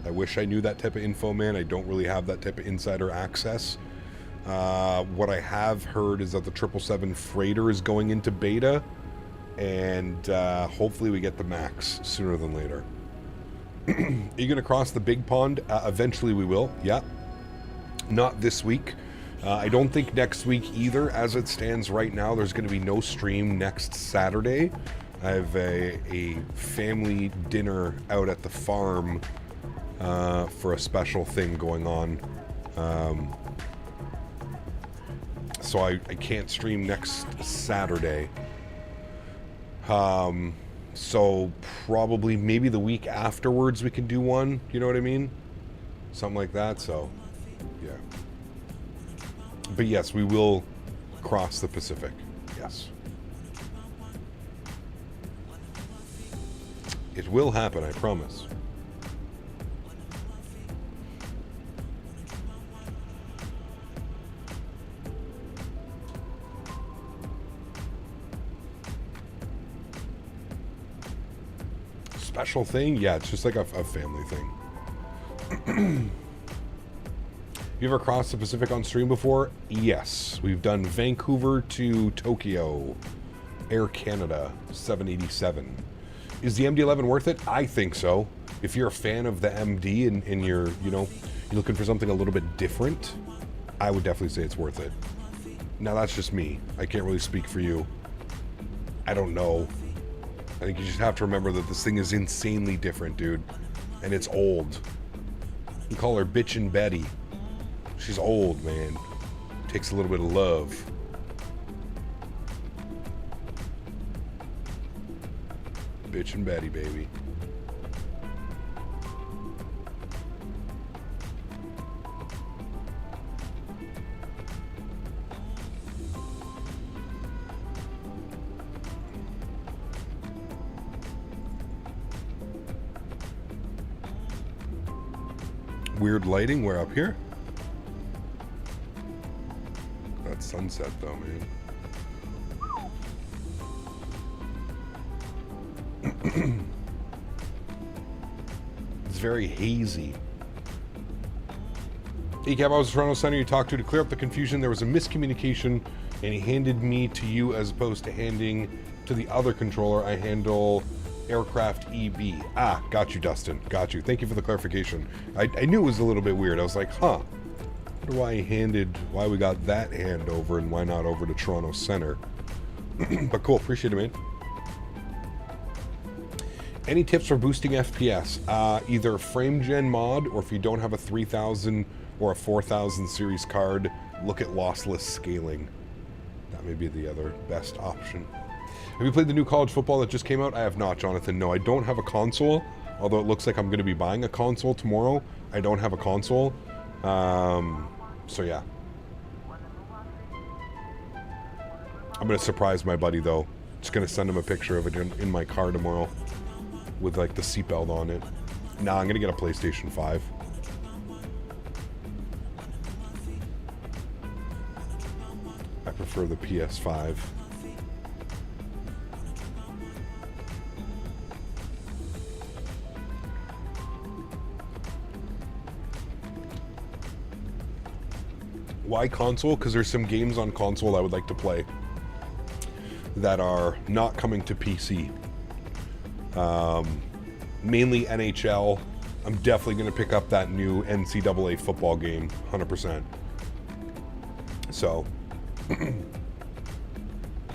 I wish I knew that type of info, man. I don't really have that type of insider access. What I have heard is that the 777 freighter is going into beta, and hopefully we get the MAX sooner than later. Are you going to cross the big pond? Eventually we will, yeah. Not this week. I don't think next week either. As it stands right now, there's going to be no stream next Saturday. I have a family dinner out at the farm for a special thing going on. So I can't stream next Saturday. So probably maybe the week afterwards we can do one. You know what I mean? Something like that. So, yeah. But yes, we will cross the Pacific. Yes. It will happen, I promise. Special thing? Yeah, it's just like a family thing. You ever crossed the Pacific on stream before? Yes. We've done Vancouver to Tokyo. Air Canada 787. Is the MD-11 worth it? I think so. If you're a fan of the MD and you're, you know, you're looking for something a little bit different, I would definitely say it's worth it. Now that's just me. I can't really speak for you. I don't know. I think you just have to remember that this thing is insanely different, dude. And it's old. You call her Bitchin' Betty. She's old, man. Takes a little bit of love. Bitchin' Betty, baby. Weird lighting. We're up here. That's sunset though, man. It's very hazy. Hey Cab, I was the Toronto Center you talked to clear up the confusion. There was a miscommunication and he handed me to you as opposed to handing to the other controller. I handle aircraft EB. Ah, got you, Dustin. Got you. Thank you for the clarification. I knew it was a little bit weird. I was like, huh. I wonder why we got that hand over and why not over to Toronto Center. But cool, appreciate it, man. Any tips for boosting FPS? Either frame gen mod, or if you don't have a 3000 or a 4000 series card, look at lossless scaling. That may be the other best option. Have you played the new college football that just came out? I have not, Jonathan. No, I don't have a console, although it looks like I'm going to be buying a console tomorrow. I don't have a console. So yeah. I'm going to surprise my buddy, though. Just going to send him a picture of it in my car tomorrow with, like, the seatbelt on it. Nah, I'm going to get a PlayStation 5. I prefer the PS5. Why console? Because there's some games on console I would like to play that are not coming to PC. Mainly NHL. I'm definitely going to pick up that new NCAA football game, 100%. So, and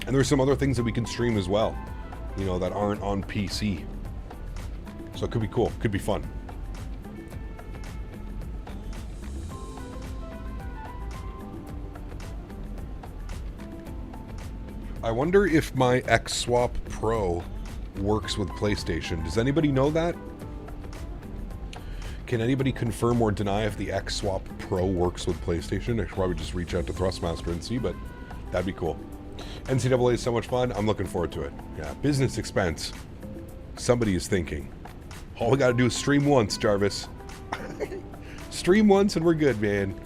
there's some other things that we can stream as well, you know, that aren't on PC. So it could be cool, could be fun. I wonder if my X-Swap Pro works with PlayStation. Does anybody know that? Can anybody confirm or deny if the X-Swap Pro works with PlayStation? I should probably just reach out to Thrustmaster and see, but that'd be cool. NCAA is so much fun. I'm looking forward to it. Yeah, business expense. Somebody is thinking. All we gotta do is stream once, Jarvis. Stream once and we're good, man.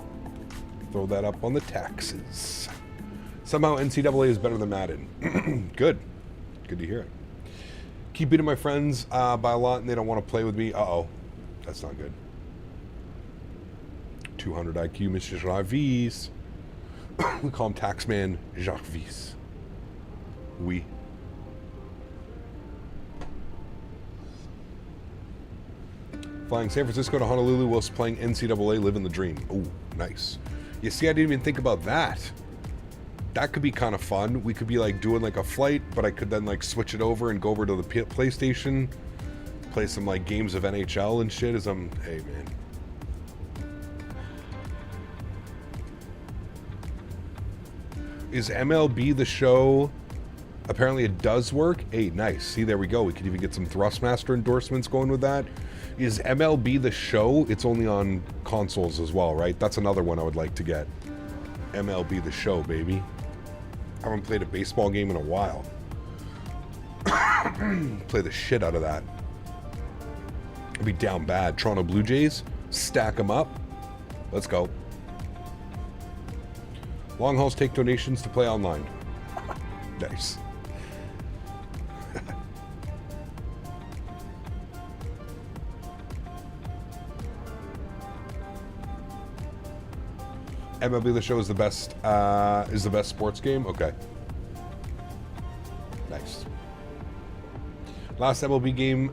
Throw that up on the taxes. Somehow NCAA is better than Madden. Good. Good to hear it. Keep beating my friends by a lot and they don't want to play with me. Uh-oh. That's not good. 200 IQ, Mr. Jarvis. We call him Taxman Jarvis. Oui. Flying San Francisco to Honolulu whilst playing NCAA, living the dream. Oh, nice. You see, I didn't even think about that. That could be kind of fun. We could be like doing like a flight, but I could then like switch it over and go over to the PlayStation, play some like games of NHL and shit as I'm, hey man. Is MLB the show? Apparently it does work. Hey, nice. See, there we go. We could even get some Thrustmaster endorsements going with that. Is MLB the show? It's only on consoles as well, right? That's another one I would like to get. MLB the show, baby. I haven't played a baseball game in a while. Play the shit out of that. It'd be down bad. Toronto Blue Jays, stack them up. Let's go. Long hauls take donations to play online. Nice. MLB the show is the best sports game. Okay. Nice. Last MLB game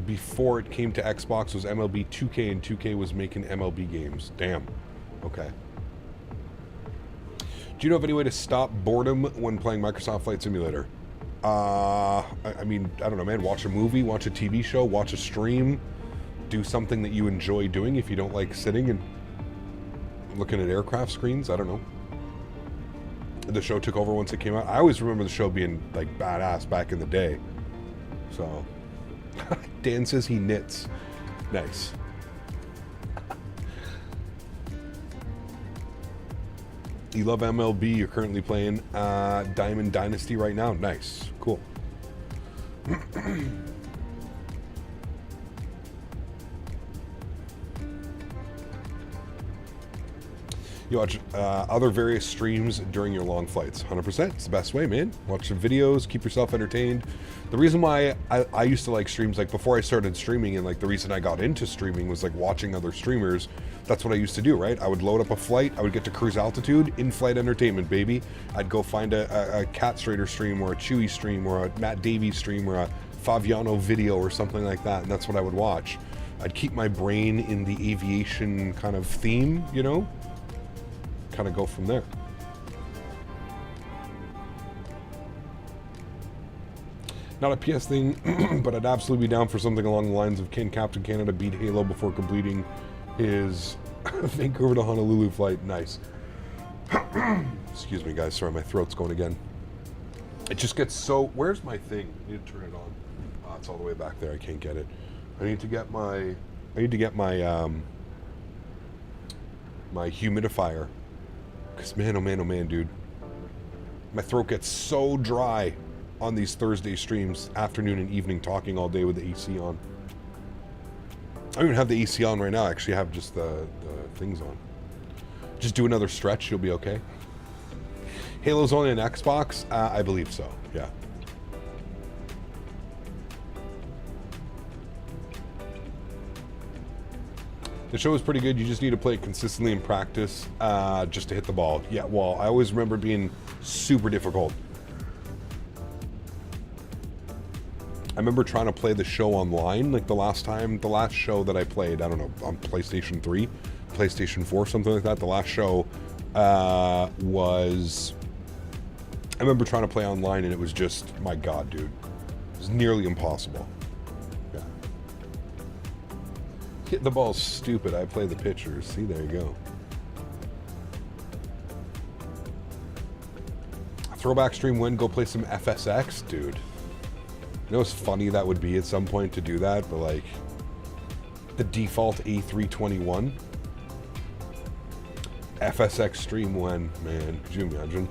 before it came to Xbox was MLB 2K, and 2K was making MLB games. Damn. Okay. Do you know of any way to stop boredom when playing Microsoft Flight Simulator? I mean, I don't know, man. Watch a movie, watch a TV show, watch a stream. Do something that you enjoy doing if you don't like sitting and looking at aircraft screens. I don't know. The show took over once it came out. I always remember the show being like badass back in the day. So Dan says he knits. Nice. You love MLB. You're currently playing Diamond Dynasty right now. Nice. Cool. You watch other various streams during your long flights. 100%. It's the best way, man. Watch some videos, keep yourself entertained. The reason why I used to like streams, like before I started streaming, and like the reason I got into streaming was like watching other streamers. That's what I used to do, right? I would load up a flight, I would get to cruise altitude, in-flight entertainment, baby. I'd go find a Cat Strader stream, or a Chewy stream, or a Matt Davies stream, or a Faviano video, or something like that, and that's what I would watch. I'd keep my brain in the aviation kind of theme, you know? Kind of go from there. Not a PS thing, but I'd absolutely be down for something along the lines of, can Captain Canada beat Halo before completing his Vancouver to Honolulu flight? Nice. Excuse me, guys. Sorry, my throat's going again. It just gets so... Where's my thing? I need to turn it on. It's all the way back there. I can't get it. I need to get my... my humidifier. Because man, oh man, dude. My throat gets so dry on these Thursday streams, afternoon and evening, talking all day with the AC on. I don't even have the AC on right now. I actually have just the things on. Just do another stretch, you'll be okay. Halo's only on Xbox? I believe so, yeah. The show is pretty good. You just need to play it consistently in practice just to hit the ball. Yeah, well, I always remember it being super difficult. I remember trying to play the show online, like the last show that I played, I don't know, on PlayStation 3, PlayStation 4, something like that. The last show was... I remember trying to play online and it was just, my God, dude. It was nearly impossible. Hitting the ball's stupid. I play the pitchers. See, there you go. Throwback stream win. Go play some FSX, dude. You know it's funny that would be at some point to do that, but like the default A321 FSX stream win, man. Could you imagine?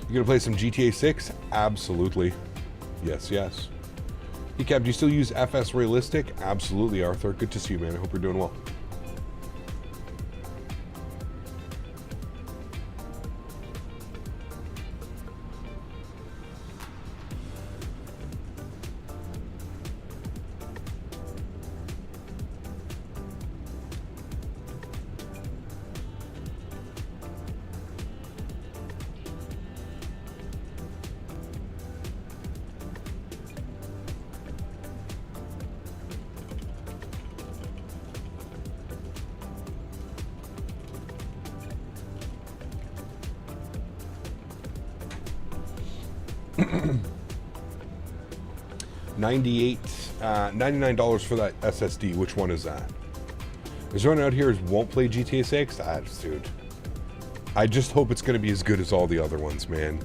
You gonna play some GTA 6? Absolutely. Yes, yes. Cap, do you still use FS Realistic? Absolutely, Arthur. Good to see you, man. I hope you're doing well. $99 for that SSD. Which one is that? Is there one out here who won't play GTA 6? Dude. I just hope it's going to be as good as all the other ones, man.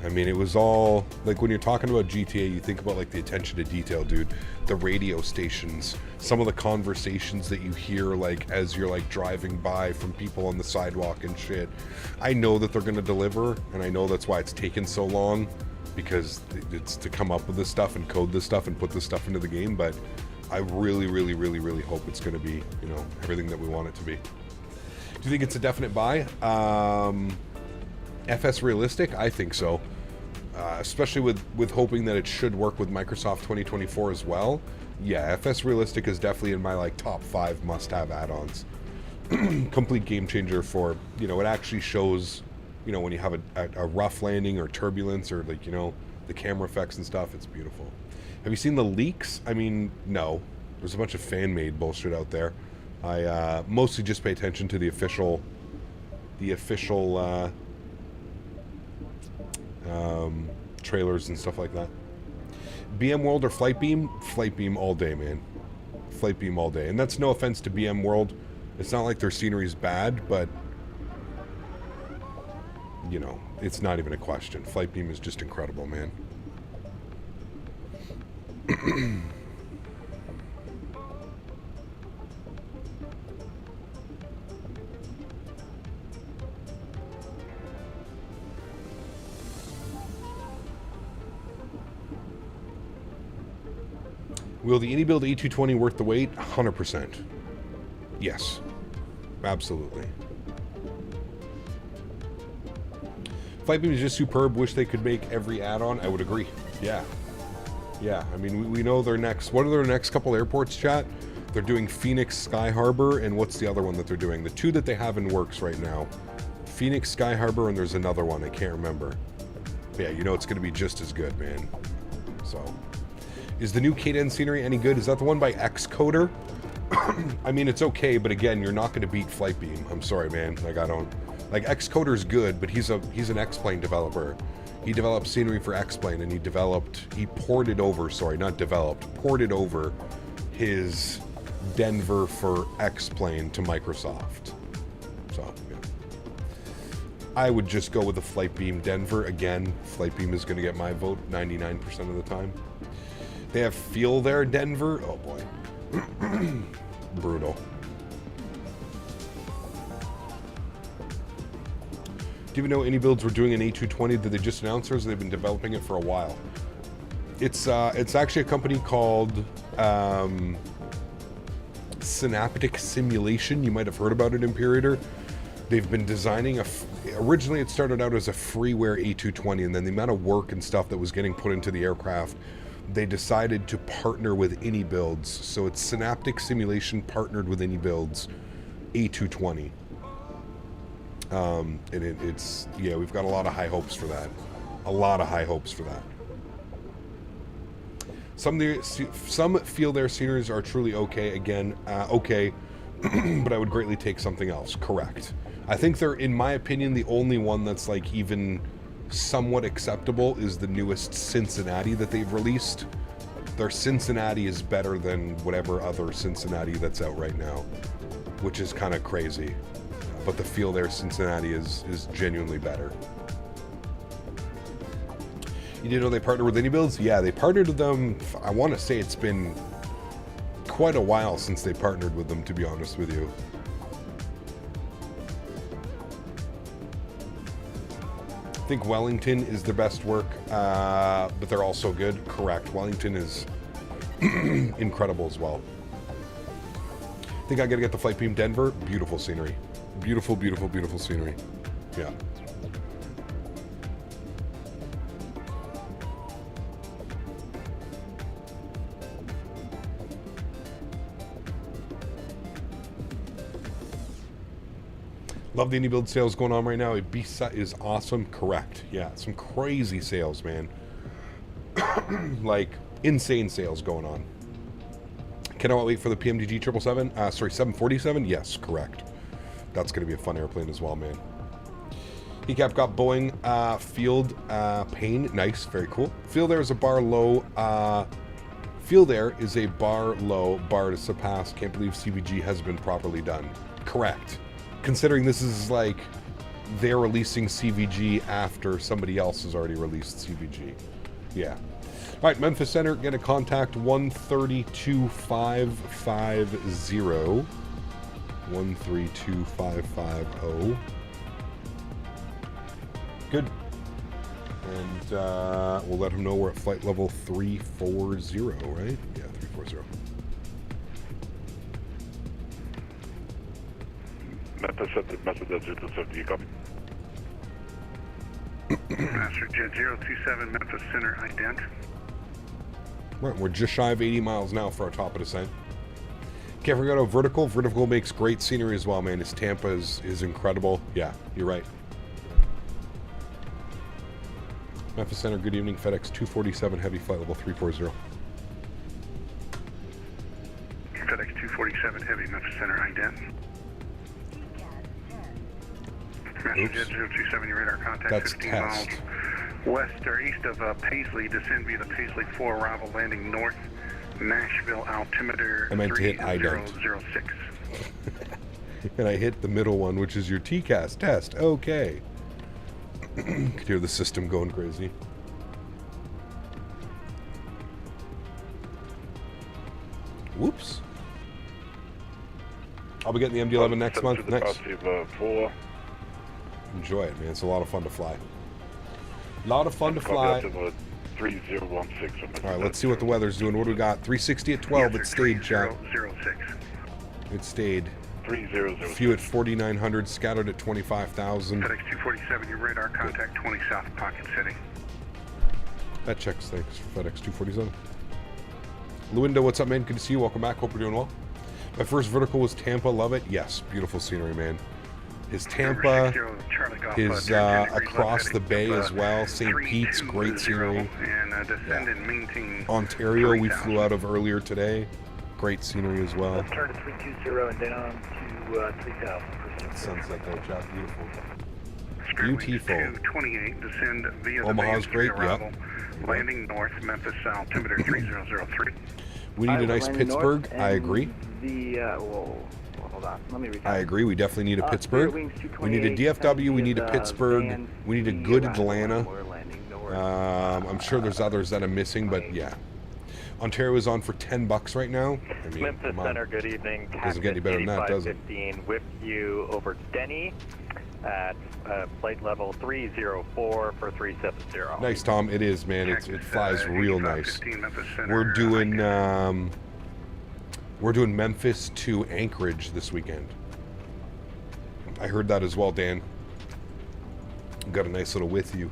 I mean, it was all, like, when you're talking about GTA, you think about, like, the attention to detail, dude. The radio stations, some of the conversations that you hear, like, as you're, like, driving by from people on the sidewalk and shit. I know that they're going to deliver, and I know that's why it's taken so long, because it's to come up with this stuff and code this stuff and put this stuff into the game, but I really, really, really, really hope it's going to be, you know, everything that we want it to be. Do you think it's a definite buy? FS realistic? I think so. Especially with hoping that it should work with Microsoft 2024 as well. Yeah, FS realistic is definitely in my like top 5 must-have add-ons. Complete game changer for, you know, it actually shows, you know, when you have a rough landing or turbulence or, like, you know, the camera effects and stuff. It's beautiful. Have you seen the leaks? I mean, no. There's a bunch of fan-made bullshit out there. I mostly just pay attention to the official trailers and stuff like that. BM World or Flight Beam? Flight Beam all day, man. Flight Beam all day. And that's no offense to BM World. It's not like their scenery is bad, but, you know, it's not even a question. Flight Beam is just incredible, man. Will the AnyBuild A220 worth the wait? 100%. Yes. Absolutely. Flightbeam is just superb. Wish they could make every add-on. I would agree. Yeah. Yeah. I mean, we know their next... What are their next couple airports, chat? They're doing Phoenix, Sky Harbor, and what's the other one that they're doing? The two that they have in works right now. Phoenix, Sky Harbor, and there's another one. I can't remember. But yeah, you know it's going to be just as good, man. So... Is the new K10 scenery any good? Is that the one by Xcoder? I mean, it's okay, but again, you're not going to beat Flightbeam. I'm sorry, man. Like, I don't... Like, Xcoder's good, but he's an X-Plane developer. He developed scenery for X-Plane, and he ported over, sorry, not developed, ported over his Denver for X-Plane to Microsoft. So, yeah. I would just go with the Flightbeam Denver. Again, Flightbeam is going to get my vote 99% of the time. They have Feel there, Denver. Oh boy. Brutal. Do you even know any builds were doing an A220? Did they just announce theirs? They've been developing it for a while. It's actually a company called Synaptic Simulation. You might have heard about it, Imperator. They've been designing originally it started out as a freeware A220, and then the amount of work and stuff that was getting put into the aircraft, they decided to partner with AnyBuilds. So it's Synaptic Simulation partnered with AnyBuilds A220. And it's, yeah, we've got a lot of high hopes for that. A lot of high hopes for that. Some feel their sceneries are truly okay. Again, okay, but I would greatly take something else. Correct. I think they're, in my opinion, the only one that's like even somewhat acceptable is the newest Cincinnati that they've released. Their Cincinnati is better than whatever other Cincinnati that's out right now, which is kind of crazy. But the feel there Cincinnati is genuinely better. You didn't know they partnered with AnyBuilds? Yeah, they partnered with them. I want to say it's been quite a while since they partnered with them, to be honest with you. I think Wellington is their best work, but they're also good. Correct. Wellington is incredible as well. I think I gotta get the Flightbeam Denver. Beautiful scenery. Beautiful, beautiful, beautiful scenery. Yeah. Love the AnyBuild sales going on right now. Ibiza is awesome. Correct. Yeah, some crazy sales, man. Like, insane sales going on. Cannot wait for the PMDG 747. 747? Yes, correct. That's going to be a fun airplane as well, man. PCAP got Boeing field pane. Nice, very cool. Field there is a bar low. Field there is a bar low, bar to surpass. Can't believe CVG has been properly done. Correct. Considering this is like they're releasing CVG after somebody else has already released CVG. Yeah. All right, Memphis Center, get a contact 132,550. 132,550. Good. And we'll let him know we're at flight level 340, right? Yeah, 340.
Memphis at the message at 070, you copy?
Master Jet 027, Memphis Center, ident.
Right, we're just shy of 80 miles now for our top of descent. Can't forget about Vertical. Vertical makes great scenery as well, man. His Tampa is incredible. Yeah, you're right. Memphis Center, good evening. FedEx 247 Heavy, flight level 340.
FedEx 247 Heavy, Memphis Center, ident. Master Jet 027, your radar contact.
That's
15
test.
miles west or east of Paisley. Descend via the Paisley 4 arrival, landing north Nashville, altimeter
I meant to hit IDOT.
3006.
And I hit the middle one, which is your TCAS test. Okay. Could hear the system going crazy. Whoops. I'll be getting the MD-11 next month. Nice. Enjoy it, man. It's a lot of fun to fly. A lot of fun to fly.
3016.
All right, let's see what the weather's doing. What do we got? 360 at 12. It stayed, chat.
3006.
It stayed.
3006.
Few at 4,900, scattered at 25,000.
FedEx 247, your radar contact 20 south of Pocket City.
That checks. Thanks for FedEx 247. Luindo, what's up, man? Good to see you. Welcome back. Hope you're doing well. My first vertical was Tampa. Love it. Yes, beautiful scenery, man. His Tampa, his across the bay as well. St. Pete's, great scenery. Yeah. Ontario, we flew out of earlier today. Great scenery as well.
Turn to 320 and then on to 3000.
Sunset there, chat. Beautiful. Beautiful.
228, descend via
Omaha's
the
great,
arrival,
yep.
landing north, Memphis, altimeter 3003.
We need a nice Pittsburgh. I agree.
Hold on. Let me
I agree. We definitely need a Pittsburgh. We need a DFW. We need a Pittsburgh. We need a good Atlanta. I'm sure there's others that I'm missing, but yeah. Ontario is on for $10 right now. I mean,
Memphis Center, good evening.
Doesn't get any better than that, does it?
15 with you over Denis at flight level 304 for 370.
Nice, Tom. It is, man. It flies real nice. We're doing Memphis to Anchorage this weekend. I heard that as well, Dan. Got a nice little with you.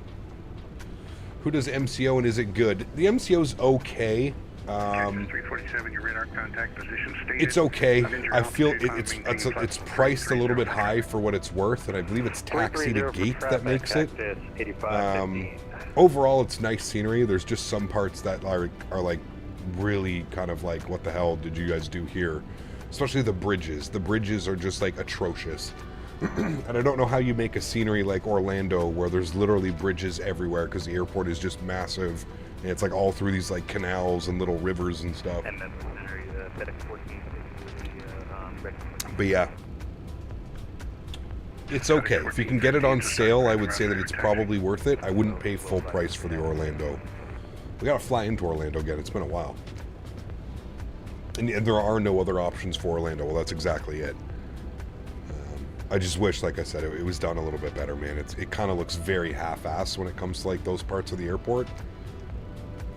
Who does MCO and is it good? The MCO's okay.
347, your radar contact position stated.
It's okay. I feel it's priced a little bit high for what it's worth, and I believe it's taxi to gate that makes it. Overall, it's nice scenery. There's just some parts that are like really kind of like, what the hell did you guys do here? Especially the bridges. The bridges are just like atrocious. And I don't know how you make a scenery like Orlando where there's literally bridges everywhere because the airport is just massive. And it's like all through these like canals and little rivers and stuff.
And then FedEx 14.
But yeah, it's okay. If you can get it on sale, I would say that it's probably worth it. I wouldn't pay full price for the Orlando. We gotta fly into Orlando again. It's been a while. And there are no other options for Orlando. Well, that's exactly it. I just wish, like I said, it was done a little bit better, man. It kind of looks very half-assed when it comes to like those parts of the airport.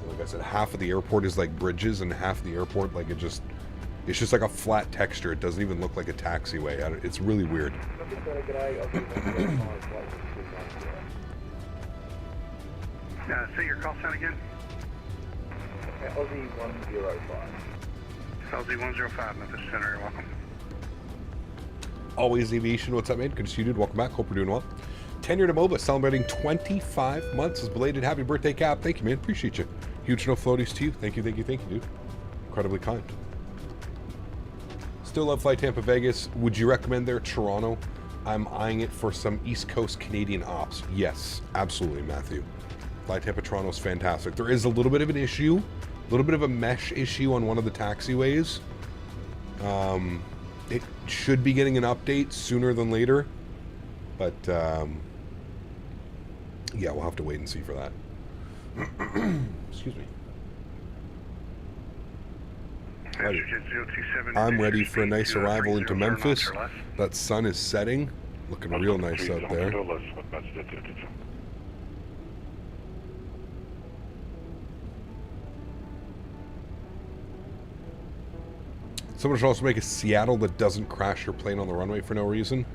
Like I said, half of the airport is like bridges, and half of the airport, like it's just like a flat texture. It doesn't even look like a taxiway. It's really weird.
Say your call sign again.
Aussie 105.
Aussie 105, Memphis Center. You're welcome.
Always Aviation. What's up, man? Good to see you, dude. Welcome back. Hope you're doing well. Tenure to MOBA, celebrating 25 months. As belated happy birthday, Cap. Thank you, man. Appreciate you. Huge no floaties to you. Thank you, dude. Incredibly kind. Still love Flight Tampa Vegas. Would you recommend there Toronto? I'm eyeing it for some East Coast Canadian ops. Yes, absolutely, Matthew. Flight Tampa Toronto is fantastic. There is a little bit of an issue, a little bit of a mesh issue on one of the taxiways. It should be getting an update sooner than later, but yeah, we'll have to wait and see for that. Excuse me. Ready. I'm ready for a nice arrival into Memphis. That sun is setting, looking real nice out there. Someone should also make a Seattle that doesn't crash your plane on the runway for no reason.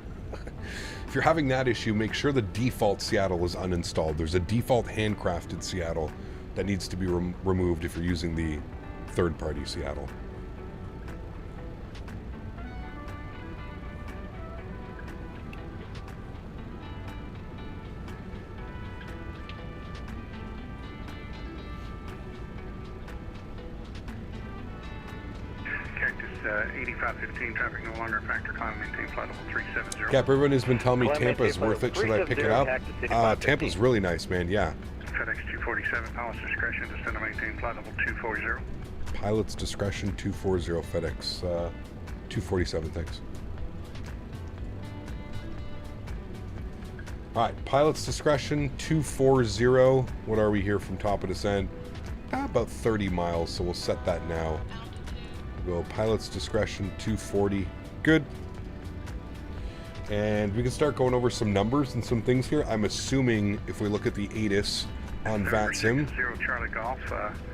If you're having that issue, make sure the default Seattle is uninstalled. There's a default handcrafted Seattle that needs to be removed if you're using the third-party Seattle.
Cactus 8515, traffic no longer a factor, climb, maintain flight level 370.
Cap, everyone has been telling me Tampa is worth it. Should I pick it up? Tampa's really nice, man, yeah.
Fedex 247, pilot's discretion, descend and maintain flight level 240.
Pilot's discretion 240, FedEx 247, thanks. Alright, pilot's discretion 240. What are we here from top of descent? About 30 miles, so we'll set that now. We'll go pilot's discretion 240. Good. And we can start going over some numbers and some things here. I'm assuming if we look at the ATIS on VATSIM,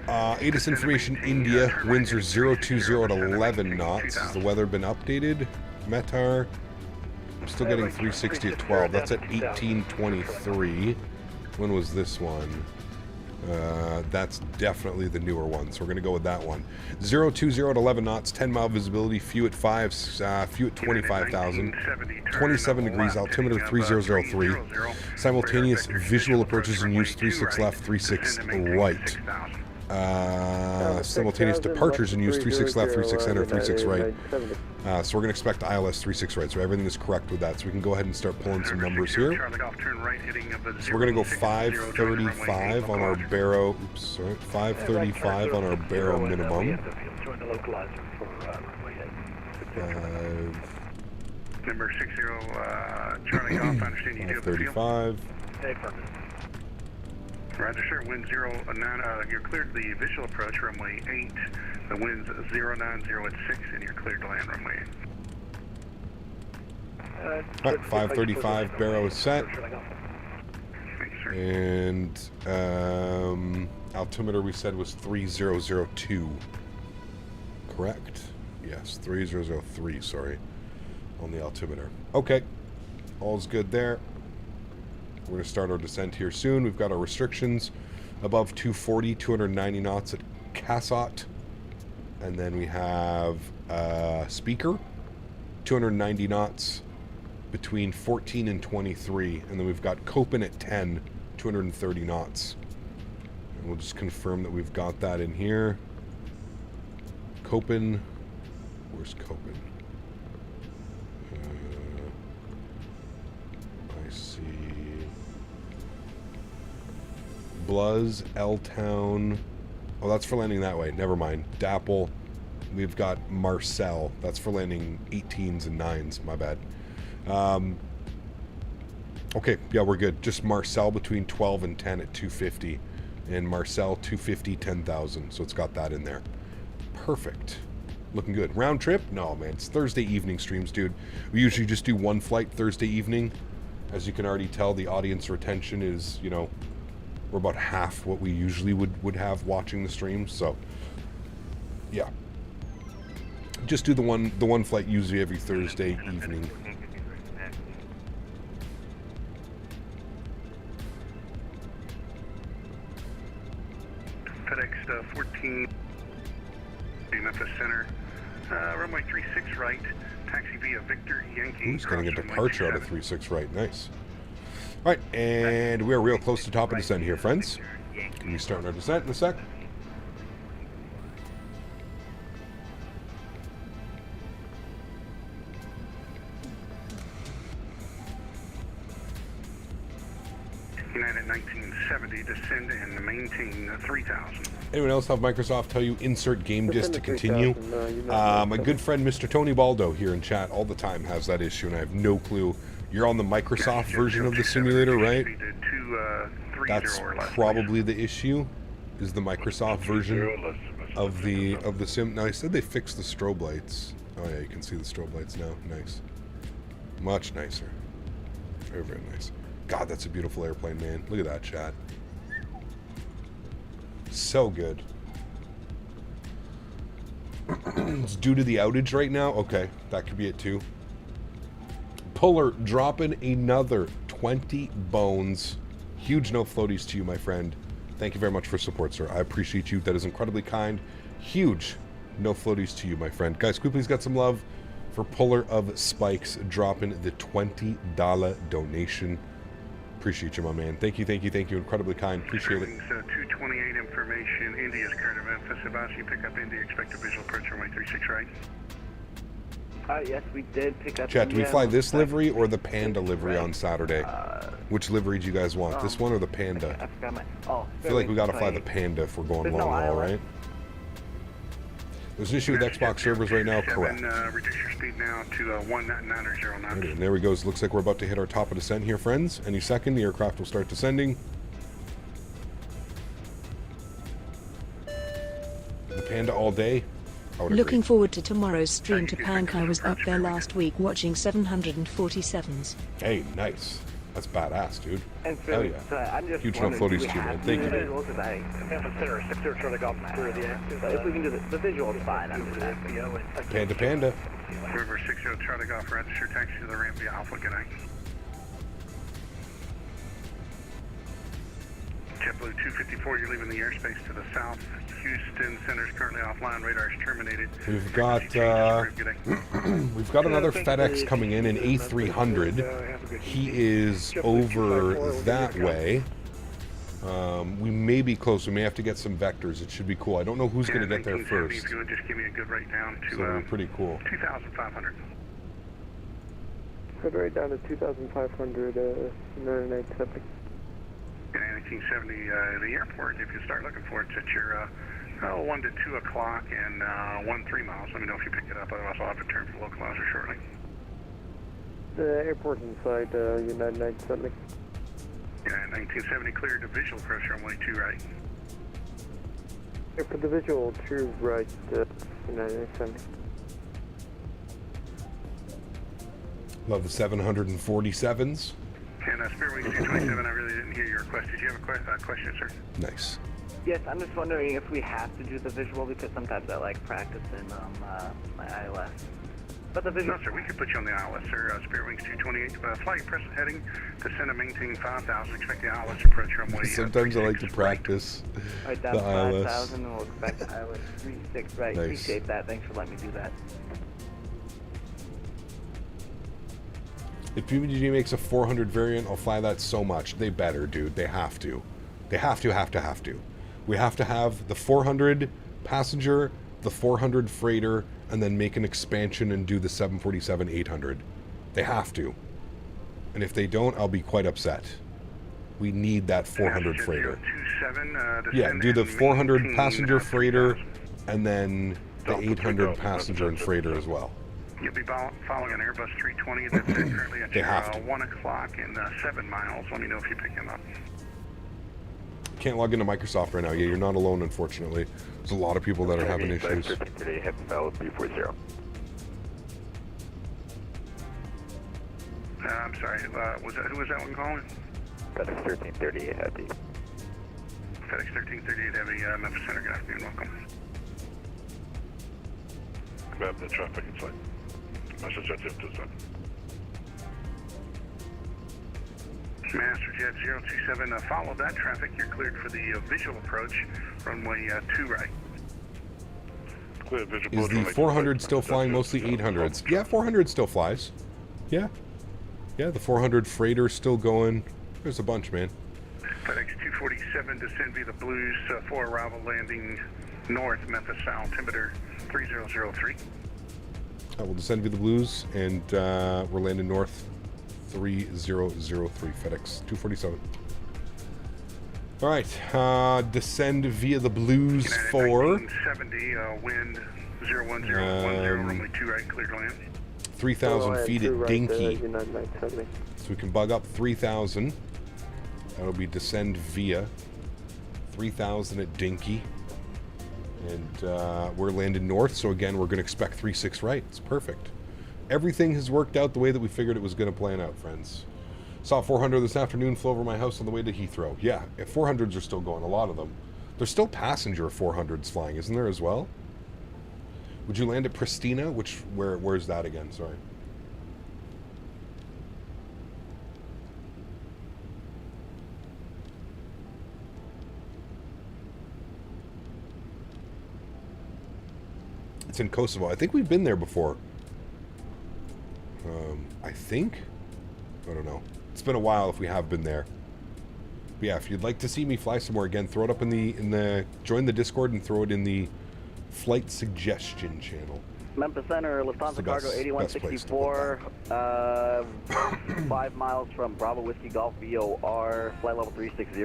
ATIS information India, winds are 020 at 11 knots. Has the weather been updated? METAR, I'm still getting 360 at 12. That's at 1823. When was this one? That's definitely the newer one, so we're going to go with that one. 020 at 11 knots, 10-mile visibility, few at 5, few at 25,000, 27 degrees, altimeter 3003, simultaneous visual approaches in use 36 left, 36 right. Simultaneous departures in use 36 left, 36 center, 36 right. So we're going to expect ILS 36 right, so everything is correct with that. So we can go ahead and start pulling some numbers here. So we're going to go 535 on our Barrow, oops, sorry, 535 on our Barrow minimum.
Number 60, Charlie Golf, I understand you do have the field.
535.
Roger, sir. Wind 09. You're cleared the visual approach, runway 8. The wind's 090 at 6, and you're cleared to land runway 8.
Alright, 535 Barrow is set. And altimeter we said was 3002. Correct? Yes, 3003, sorry. On the altimeter. Okay. All's good there. We're going to start our descent here soon. We've got our restrictions above 240, 290 knots at Cassot. And then we have Speaker, 290 knots between 14 and 23. And then we've got Copen at 10, 230 knots. And we'll just confirm that we've got that in here. Copen, where's Copen? I see. Bluz, L-Town. Oh, that's for landing that way. Never mind. Dapple. We've got Marcel. That's for landing 18s and 9s. My bad. Okay, yeah, we're good. Just Marcel between 12 and 10 at 250. And Marcel 250, 10,000. So it's got that in there. Perfect. Looking good. Round trip? No, man. It's Thursday evening streams, dude. We usually just do one flight Thursday evening. As you can already tell, the audience retention is, you know, we're about half what we usually would have watching the streams. So, yeah. Just do the one flight usually every Thursday evening.
Fedex 14, Memphis Center, runway 36 right, taxi via Victor Yankee.
Who's getting a departure out of 36 right? Nice. All right, and we are real close to top of descent here, friends. Can we start our descent in a sec?
United 1970, descend and maintain 3000.
Anyone else have Microsoft tell you insert game disk to continue? My good friend Mr. Tony Baldo here in chat all the time has that issue, and I have no clue. You're on the Microsoft version of the simulator, right? That's probably the issue, is the Microsoft version of the sim. Now, I said they fixed the strobe lights. Oh yeah, you can see the strobe lights now. Nice. Much nicer. Very, very nice. God, that's a beautiful airplane, man. Look at that, chat. So good. It's due to the outage right now? Okay, that could be it too. Puller dropping another 20 bones. Huge no floaties to you, my friend. Thank you very much for support, sir. I appreciate you. That is incredibly kind. Huge no floaties to you, my friend. Guys, could we please get some love for Puller of Spikes dropping the $20 donation. Appreciate you, my man. Thank you, thank you, thank you. Incredibly kind. Appreciate it.
228 information. Indy is clear to Memphis. About you pick up Indy. Expect a visual approach runway 36 right.
Yes, we did pick up.
Chat, do we fly this livery or the Panda livery on Saturday? Which livery do you guys want? This one or the Panda?
I forgot my. Oh,
I feel like we gotta fly the Panda if we're going long haul, right? There's an issue with Xbox servers right now, correct.
Reduce your speed now to 1909.
And there we go. Looks like we're about to hit our top of descent here, friends. Any second, the aircraft will start descending. The Panda all day.
Looking forward to tomorrow's stream to Pank. I was up there last week watching 747s.
Hey, nice. That's badass, dude.
And so,
hell yeah.
I'm just
huge no floaties too, man. Thank you.
If we can do the visual is fine. I'm just
Panda, Panda.
River 60 Charlie Golf, register taxi to the ramp via Alpha. Good night. JetBlue 254, you're leaving the airspace to the south. Houston Center is currently offline. Radar is terminated.
We've got we've got another FedEx coming in an A300. He is over that way. We may be close. We may have to get some vectors. It should be cool. I don't know who's going to get there first.
Just give me a good rate down to
so it'll be pretty cool.
2,500.
Good rate down to 2,500. 970.
And 1970, the airport, if you start looking for it, it's at your 1 to 2 o'clock and 1-3 miles. Let me know if you pick it up. Otherwise, I'll have to turn for localizer shortly.
The airport's inside United 970.
Yeah, 1970 cleared to visual approach runway 2 right.
Yeah, for the visual 2 right, United 970.
Love the 747s.
And Spirit Wings 227, I really didn't hear your request. Did you have a question, sir?
Nice.
Yes, I'm just wondering if we have to do the visual because sometimes I like practicing my ILS. But the visual...
No, sir, we could put you on the ILS, sir. Spirit Wings 228, fly your present heading, descend and maintain 5,000. Expect the ILS approach runway.
Sometimes I like to practice
right down
the ILS.
5,000 and we'll expect the ILS 36, right?
Nice.
Appreciate that. Thanks for letting me do that.
If PBGG makes a 400 variant, I'll fly that so much. They better, dude. They have to. They have to. We have to have the 400 passenger, the 400 freighter, and then make an expansion and do the 747-800. They have to. And if they don't, I'll be quite upset. We need that 400 freighter. Yeah, do the 400 passenger freighter, and then the 800 passenger and freighter as well.
You'll be following an Airbus 320 that's currently at your 1 o'clock and 7 miles. Let me know if you pick him up.
Can't log into Microsoft right now. Yeah, you're not alone, unfortunately. There's a lot of people that are having issues.
Today, heading valid 340.
I'm sorry, who was that one calling?
FedEx 1338 Heavy.
FedEx 1338 Heavy, Memphis Center, good afternoon, welcome.
Grab the traffic inside. Message at 027.
Masterjet 027, follow that traffic. You're cleared for the visual approach, runway 2 right.
Clear visual
Is the 400 still flying mostly 800s? Yeah, 400 still flies. Yeah. Yeah, the 400 freighter still going. There's a bunch, man.
FedEx 247, descend via the Blues for arrival landing north, Memphis, altimeter 3003.
We'll descend via the Blues, and we're landing north 3003, FedEx 247. All right, descend via the Blues 4.
70, wind 01010, runway 2 right, clear to land.
3,000 feet at Dinky.
United 970.
So we can bug up 3,000. That'll be descend via 3,000 at Dinky. And we're landing north, so again, we're going to expect 36 right. It's perfect. Everything has worked out the way that we figured it was going to plan out, friends. Saw 400 this afternoon, flew over my house on the way to Heathrow. Yeah, 400s are still going, a lot of them. There's still passenger 400s flying, isn't there as well? Would you land at Pristina? Where's that again? Sorry. It's in Kosovo. I think we've been there before. I think? I don't know. It's been a while if we have been there. But yeah, if you'd like to see me fly somewhere again, throw it up in the join the Discord and throw it in the flight suggestion channel.
Memphis Center, Lufthansa Cargo 8164, 5 miles from Bravo Whiskey Golf VOR, flight level 360.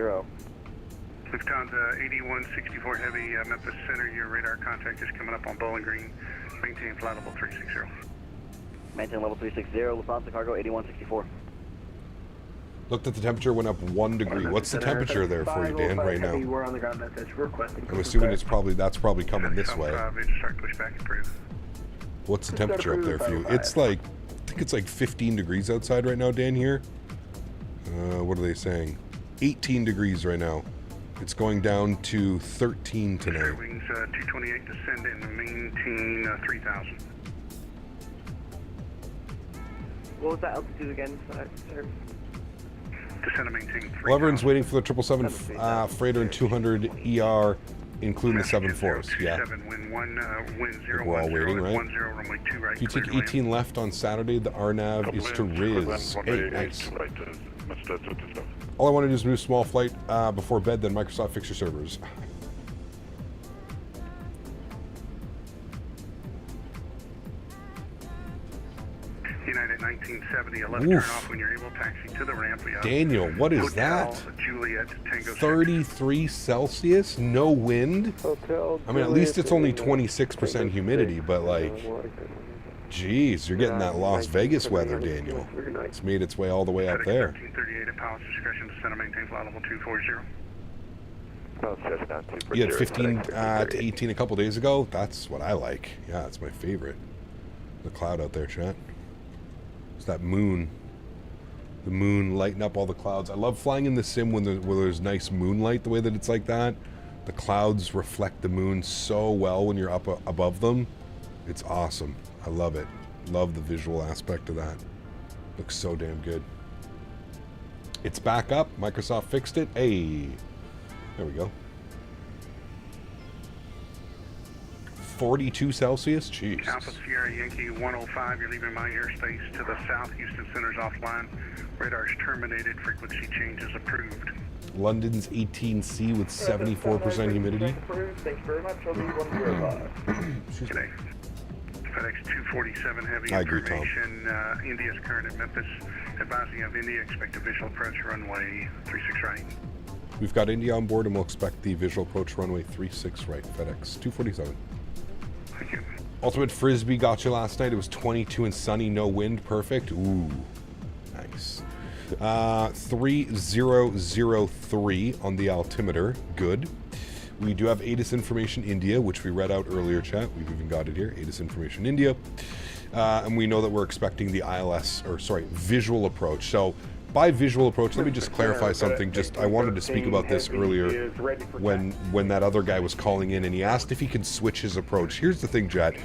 Lufthansa 8164 Heavy, Memphis Center, your radar contact is coming up on Bowling Green. Maintain flight level 360.
Maintain level 360, Lufthansa Cargo 8164.
Looked at the temperature, went up 1 degree. What's the temperature there for you, Dan, right now?
We're on the ground message requesting.
I'm assuming that's probably coming this way.
Start push back and prove.
What's the temperature up there for you? It's like, I think it's like 15 degrees outside right now, Dan, here. What are they saying? 18 degrees right now. It's going down to 13 tonight.
Wings 228, descend and maintain 3,000.
What was that altitude again, sir?
Descend and maintain 3,000.
Well, everyone's waiting for the 777 freighter and 200 ER, including the 74s. Yeah. We're all waiting, right? If you take 18 left on Saturday, the RNAV is to Riz. Hey, nice. All I want to do is move small flight before bed, then Microsoft fix your servers.
United 1970, 11 turn off when you're able, taxi to the ramp.
Daniel, what is that?
Juliet, Tango
33 Celsius, no wind? I mean, at least it's only 26% humidity, but like, geez, you're getting that Las Vegas weather, Daniel. It's made its way all the way up there.
1338 at Palace discretion, descend and maintain flight level 240.
You had 15 to 18 a couple days ago. That's what I like. Yeah, that's my favorite. The cloud out there, chat. It's that moon. The moon lighting up all the clouds. I love flying in the sim when there's nice moonlight, the way that it's like that. The clouds reflect the moon so well when you're up above them. It's awesome. I love it. Love the visual aspect of that. Looks so damn good. It's back up. Microsoft fixed it. Hey. There we go. 42 Celsius? Jeez.
Alpha Sierra Yankee 105, you're leaving my airspace to the south. Houston Center's offline. Radar's terminated. Frequency changes approved.
London's 18C with 74% humidity.
Thanks very much. I'll be 105.
Excuse me.
FedEx 247 Heavy
I agree, Tom.
information. India's current at Memphis. Advising of India, expect a visual approach runway 36 right.
We've got India on board and we'll expect the visual approach runway 36 right. FedEx 247.
Thank you.
Ultimate Frisbee got you last night. It was 22 and sunny, no wind. Perfect. Ooh, nice. 3003 on the altimeter. Good. We do have ATIS information India, which we read out earlier, chat. We've even got it here. ATIS information India. And we know that we're expecting the visual approach. So by visual approach, let me just clarify something. I wanted to speak about this earlier when that other guy was calling in and he asked if he could switch his approach. Here's the thing, Jet.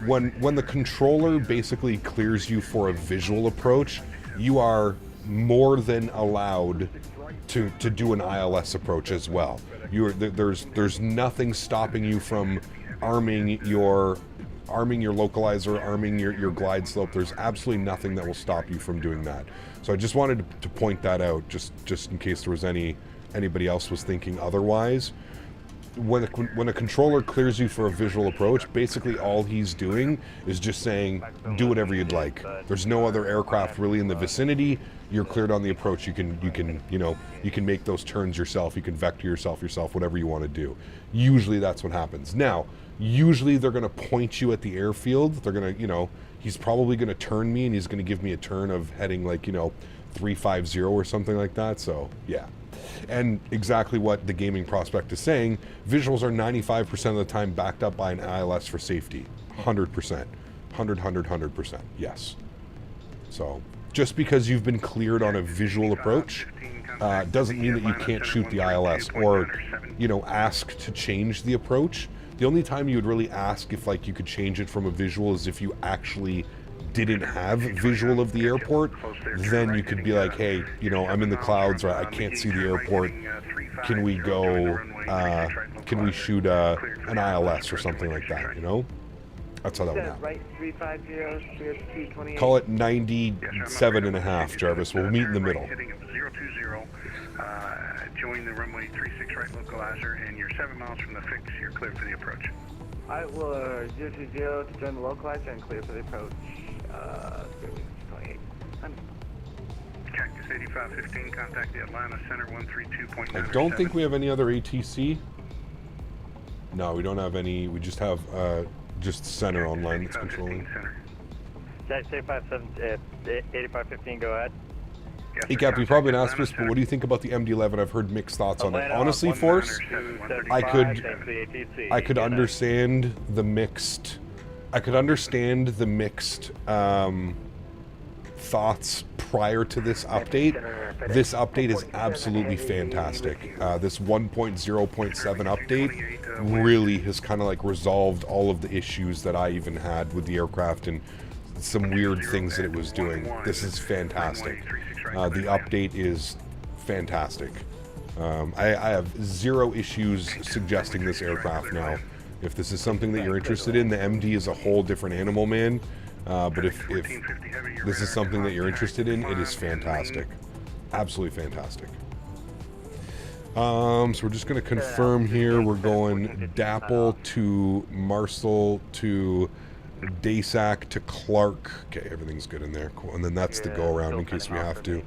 When the controller basically clears you for a visual approach, you are more than allowed to do an ILS approach as well. There's nothing stopping you from arming your localizer, arming your glide slope. There's absolutely nothing that will stop you from doing that. So I just wanted to point that out, just in case there was anybody else was thinking otherwise. when a controller clears you for a visual approach, basically all he's doing is just saying, do whatever you'd like. There's no other aircraft really in the vicinity. You're cleared on the approach. You can make those turns yourself. You can vector yourself, whatever you want to do. Usually that's what happens. Now, usually they're going to point you at the airfield. They're going to, he's probably going to turn me and he's going to give me a turn of heading like, 350 or something like that. So yeah. And exactly what the gaming prospect is saying, visuals are 95% of the time backed up by an ILS for safety. 100%. 100%. Yes. So just because you've been cleared on a visual approach doesn't mean that you can't shoot the ILS or, ask to change the approach. The only time you would really ask if you could change it from a visual is if you actually didn't have visual of the airport. Then you could be like, hey, I'm in the clouds or I can't see the airport. Can we go, can we shoot an ILS or something like that, That's how that would happen.
Right 350,
Call it 97.5, Jarvis. We'll meet in the middle.
Join the runway 36 right localizer, and you're 7 miles from the fix. You're clear for the approach.
I will 020 to join the localizer and clear for the approach. 28.
Cactus 8515, contact the Atlanta Center 132.9.
I don't think we have any other ATC. No, we don't have any. We just have just center online that's controlling.
Say 8515, go ahead.
Hey Cap, you probably didn't ask this, but what do you think about the MD-11? I've heard mixed thoughts on it. Honestly, Force, I could understand the mixed. I could understand the mixed thoughts prior to this update. This update is absolutely fantastic. This 1.0.7 update really has kind of resolved all of the issues that I even had with the aircraft and some weird things that it was doing. This is fantastic. The update is fantastic. I have zero issues suggesting this aircraft now. If this is something that you're interested in, the MD is a whole different animal, man. But if this is something that you're interested in, it is fantastic. Absolutely fantastic. So we're just going to confirm here. We're going Dapple to Marcel to Dasac to Clark. Okay, everything's good in there. Cool. And then that's the go around in case we have to.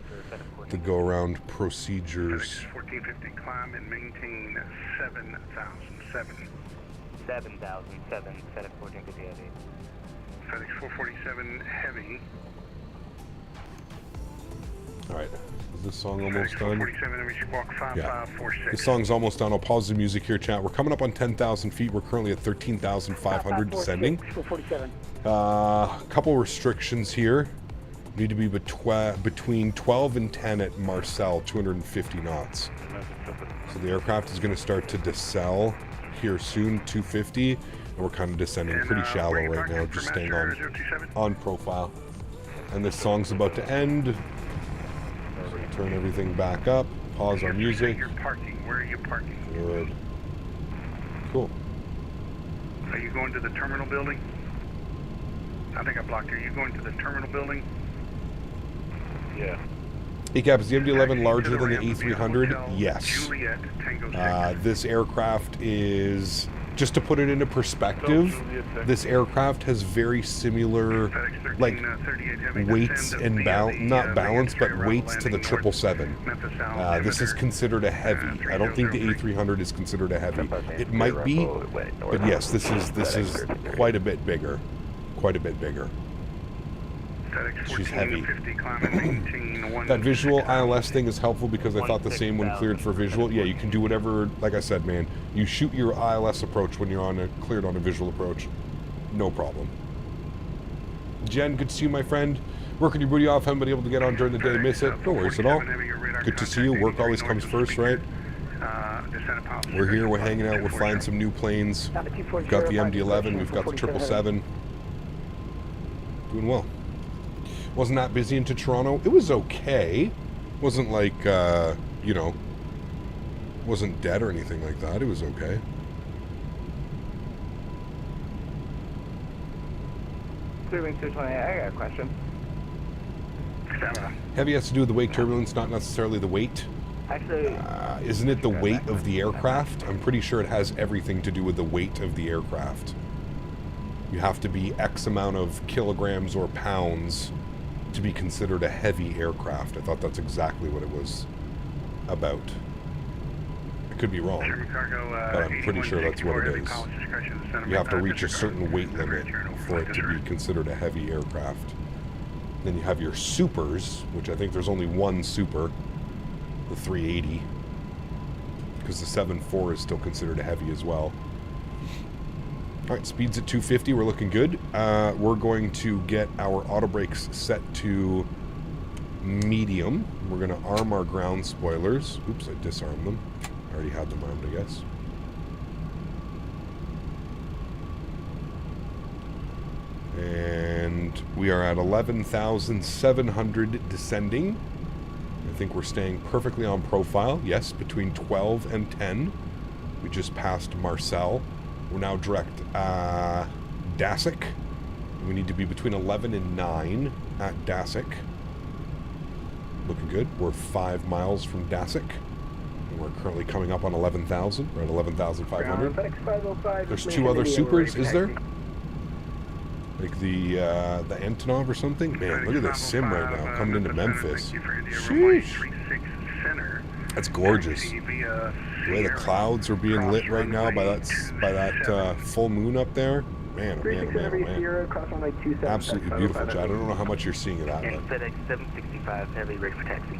The go around procedures.
1450 climb and maintain 7,007.
7,007, set at 1450 heavy.
Fedex 447 heavy.
Alright, is this song almost done?
447, we should walk 5546.
This song's almost done. I'll pause the music here, chat. We're coming up on 10,000 feet. We're currently at 13,500 descending. Couple restrictions here. Need to be between 12 and 10 at Marcel, 250 knots. So the aircraft is going to start to decel here soon, 250, and we're kind of descending pretty shallow right now, just staying on profile. And this song's about to end. So turn everything back up, pause our music.
Where are you parking?
Good. Cool.
Are you going to the terminal building? I think I blocked you. Are you going to the terminal building?
Yeah.
Hey Cap, is the MD-11 larger than the A300? Yes. This aircraft is, just to put it into perspective, this aircraft has very similar, weights and not balance, but weights to the 777. This is considered a heavy. I don't think the A300 is considered a heavy. It might be, but yes, this is quite a bit bigger. Quite a bit bigger. She's heavy. That visual ILS thing is helpful because I thought the same when cleared for visual. Yeah, you can do whatever, like I said, man. You shoot your ILS approach when you're cleared on a visual approach. No problem. Jen, good to see you, my friend. Working your booty off, haven't been able to get on during the day, miss it. No worries at all. Good to see you. Work always comes first, right? We're here, we're hanging out, we're flying some new planes. We've got the MD-11, we've got the 777. Doing well. Wasn't that busy into Toronto? It was okay. Wasn't like, wasn't dead or anything like that. It was okay.
Clearing 220, I got a question.
Heavy has to do with the wake turbulence, not necessarily the weight.
Actually,
isn't it the weight of the aircraft? I'm pretty sure it has everything to do with the weight of the aircraft. You have to be X amount of kilograms or pounds to be considered a heavy aircraft. I thought that's exactly what it was about. I could be wrong, but I'm pretty sure that's what it is. You have to reach a certain weight limit for it to be considered a heavy aircraft. Then you have your supers, which I think there's only one super, the 380, because the 7.4 is still considered a heavy as well. Alright, speed's at 250, we're looking good. We're going to get our auto brakes set to medium. We're going to arm our ground spoilers. Oops, I disarmed them. I already had them armed, I guess. And we are at 11,700 descending. I think we're staying perfectly on profile. Yes, between 12 and 10. We just passed Marcel. We're now direct Dassic. We need to be between 11 and 9 at Dassic. Looking good. We're 5 miles from Dassic. And we're currently coming up on 11,000. We're at 11,500. There's 2 other supers, is there? Like the Antonov or something? Man, look at this sim right now, coming into Memphis. Sheesh. That's gorgeous. The way the clouds are being lit right now by that full moon up there. Man, oh man, oh man, oh man. Absolutely beautiful, Chad. I don't know how much you're seeing of that.
FedEx 765, heavy ready for taxi.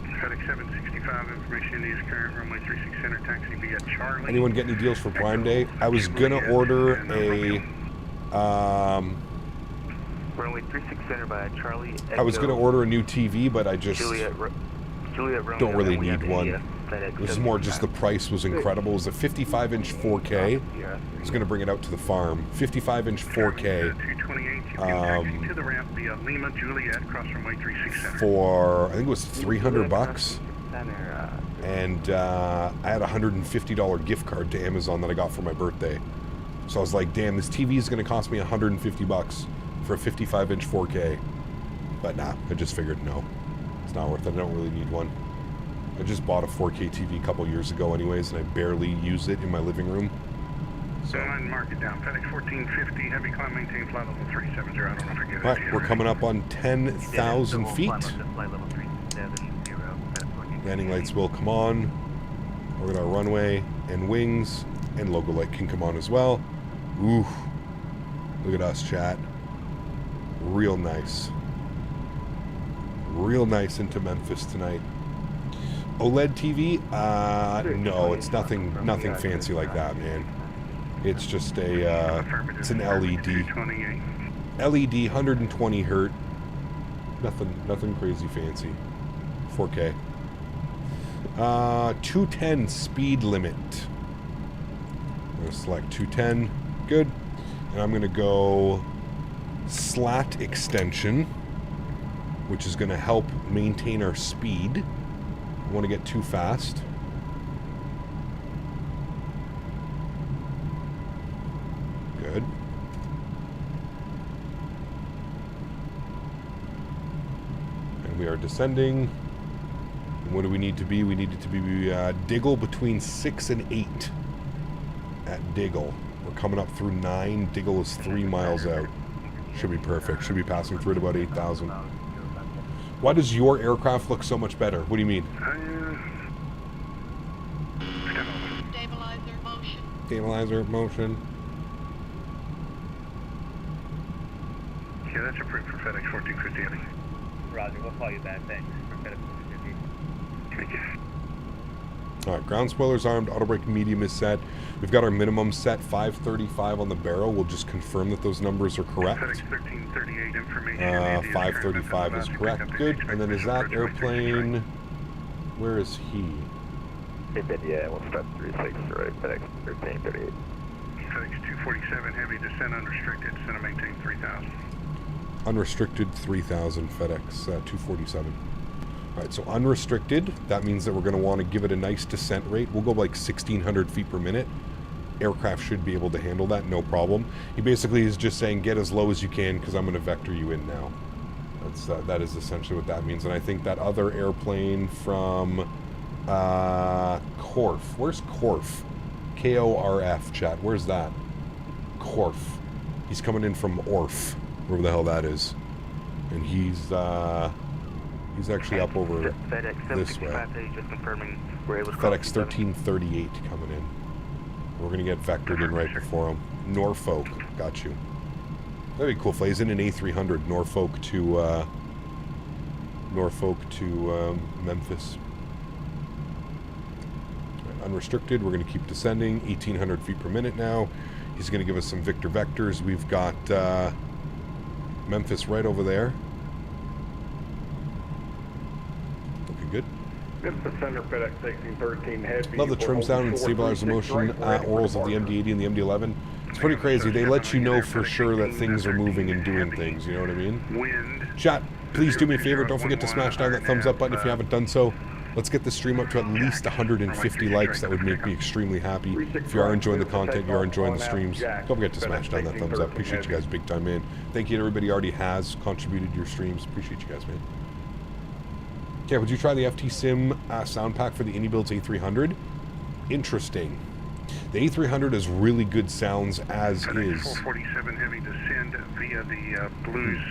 FedEx 765, information is current runway 36 center, taxi via Charlie.
Anyone get any deals for Prime Day? I was gonna order a
runway 36 center by Charlie.
I was gonna order a new TV, but I just don't really need one. It was more just the price was incredible. It was a 55-inch 4K. I was gonna bring it out to the farm. 55-inch 4K. For I think it was $300. And I had a $150 gift card to Amazon that I got for my birthday. So I was like, damn, this TV is going to cost me $150 for a 55-inch 4K. But nah, I just figured no. It's not worth it. I don't really need one. I just bought a 4K TV a couple years ago anyways, and I barely use it in my living room.
So mark it down. FedEx 1450, heavy climb, maintain flight level 370. I don't know if I get it.
All right, we're coming up on 10,000 feet. Landing lights will come on. We're at our runway and wings, and logo light can come on as well. Ooh, look at us, chat. Real nice. Real nice into Memphis tonight. OLED TV? No, it's nothing fancy like that, man. It's just a, it's an LED. LED, 120 hertz. Nothing crazy fancy. 4K. 210 speed limit. I'm going to select 210. Good. And I'm going to go slat extension, which is going to help maintain our speed. I don't want to get too fast. Good. And we are descending. And what do we need to be? We need it to be Diggle between 6 and 8 at Diggle. We're coming up through 9. Diggle is 3 miles out. Should be perfect. Should be passing through at about 8,000. Why does your aircraft look so much better? What do you mean?
Stabilizer motion.
Stabilizer motion.
Yeah, that's approved for FedEx 1450.
Roger, we'll call you back. Thanks for FedEx 1450.
Thank you.
Alright, ground spoilers armed, auto brake medium is set. We've got our minimum set, 535 on the barrel. We'll just confirm that those numbers are correct.
1338 information.
535 is correct. Good. And then is that airplane... Where is he?
Yeah, we'll start 36, right, FedEx 1338.
FedEx 247, heavy descent unrestricted, descent and maintain 3,000.
Unrestricted 3,000, FedEx 247. Alright, so unrestricted, that means that we're going to want to give it a nice descent rate. We'll go like 1,600 feet per minute. Aircraft should be able to handle that, no problem. He basically is just saying get as low as you can because I'm going to vector you in now. That is essentially what that means. And I think that other airplane from Korf. Where's Korf? K-O-R-F, chat. Where's that? Korf. He's coming in from Orf, wherever the hell that is. And he's actually up over this way.
Just confirming we're able to
FedEx 1338 coming in. We're going to get vectored in right before him. Norfolk, got you. That'd be cool. Flies in an A300, Norfolk to Memphis. Right, unrestricted, we're going to keep descending. 1,800 feet per minute now. He's going to give us some Victor vectors. We've got Memphis right over there. Looking good.
Memphis Center, FedEx 1613 Heavy.
Love the trim sound and stabilizer motion orals of the MD-80 and the MD-11. It's pretty crazy. They let you know for sure that things are moving and doing things, you know what I mean? Chat, please do me a favor. Don't forget to smash down that thumbs up button if you haven't done so. Let's get the stream up to at least 150 likes. That would make me extremely happy. If you are enjoying the content, you are enjoying the streams, don't forget to smash down that thumbs up. Appreciate you guys big time, man. Thank you to everybody who already has contributed to your streams. Appreciate you guys, man. Okay, would you try the FT Sim sound pack for the Indybuilds A300? Interesting. The A300 has really good sounds as is.
447 Heavy descend via the Blues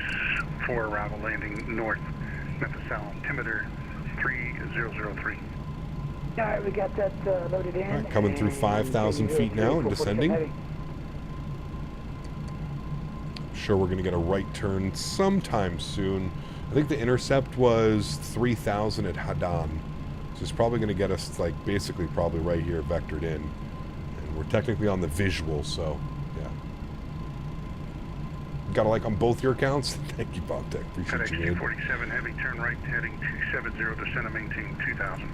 4 arrival landing north. Memphis altimeter 3003.
Alright, we got that loaded in.
Right, coming through 5,000 feet now and descending. Sure, we're going to get a right turn sometime soon. I think the intercept was 3,000 at Hadan. So it's probably going to get us, like, basically probably right here vectored in. And we're technically on the visual, so, yeah. Got a like on both your accounts? Thank you, Bob Tech. Appreciate you, man.
247 Heavy, turn right, heading 270, descend and maintain 2,000.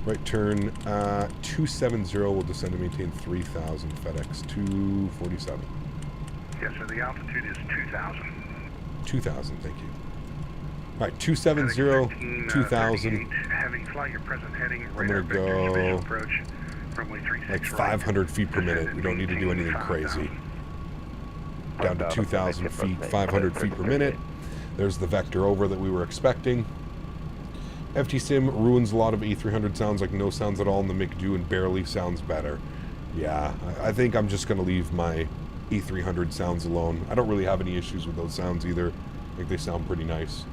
Right turn, 270 will descend and maintain 3,000, FedEx 247.
Yes, sir, the altitude is 2,000.
2,000, thank you. All right, 270, 2,000.
Heavy, fly your present heading.
I'm going to go like 500 feet per minute. We don't need to do anything crazy. Down to 2,000 feet, 500 feet per minute. There's the vector over that we were expecting. FT Sim ruins a lot of A300 sounds, like no sounds at all, and the McDo and barely sounds better. Yeah, I think I'm just going to leave my A300 sounds alone. I don't really have any issues with those sounds either. I think they sound pretty nice.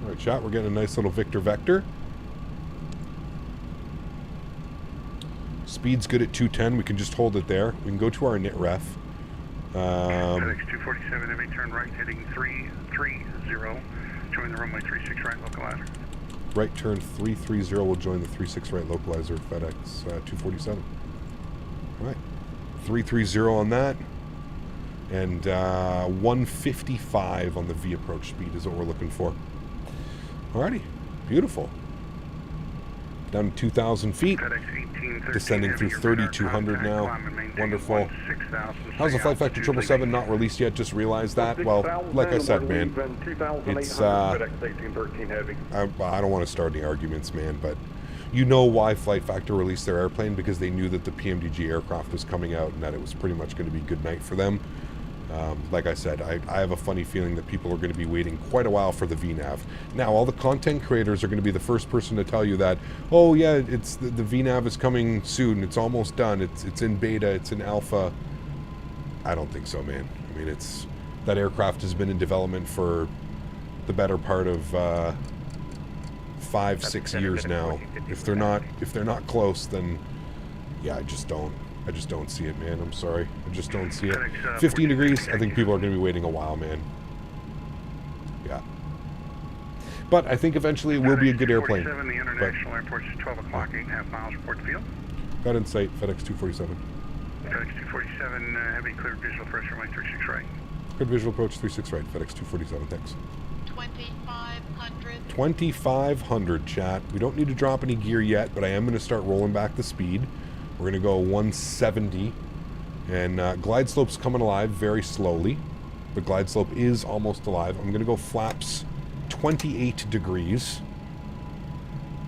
Alright, chat, we're getting a nice little Victor vector. Speed's good at 210. We can just hold it there. We can go to our init ref.
FedEx 247 Heavy, turn right, heading 330. Join the runway 36 right, localizer.
Right turn 330 will join the 36 right localizer, FedEx 247. All right, 330 on that, and 155 on the V approach speed is what we're looking for. Alrighty, beautiful. Down to 2,000 feet, descending through 3,200 now. Wonderful. How's the Flight Factor 777 not released yet? Just realized that. Well, like I said, man, it's I don't want to start any arguments, man, but you know why Flight Factor released their airplane, because they knew that the PMDG aircraft was coming out and that it was pretty much going to be good night for them. Like I said, I have a funny feeling that people are going to be waiting quite a while for the VNAV. Now, all the content creators are going to be the first person to tell you that, oh yeah, it's the VNAV is coming soon. It's almost done. It's in beta. It's in alpha. I don't think so, man. I mean, that aircraft has been in development for the better part of 5-6 years now. If they're not close, then yeah, I just don't see it, man. I'm sorry. I just don't see it. 15 degrees, I think people are going to be waiting a while, man. Yeah. But I think eventually it will be a good airplane.
The international airport is 12 o'clock, 8.5 miles, report to field.
Got in sight, FedEx 247.
FedEx 247, heavy, clear visual approach, runway 36 right.
Good visual approach, 36 right, FedEx 247, thanks.
2,500.
2,500, chat. We don't need to drop any gear yet, but I am going to start rolling back the speed. We're going to go 170, and glide slope's coming alive very slowly, but glide slope is almost alive. I'm going to go flaps 28 degrees.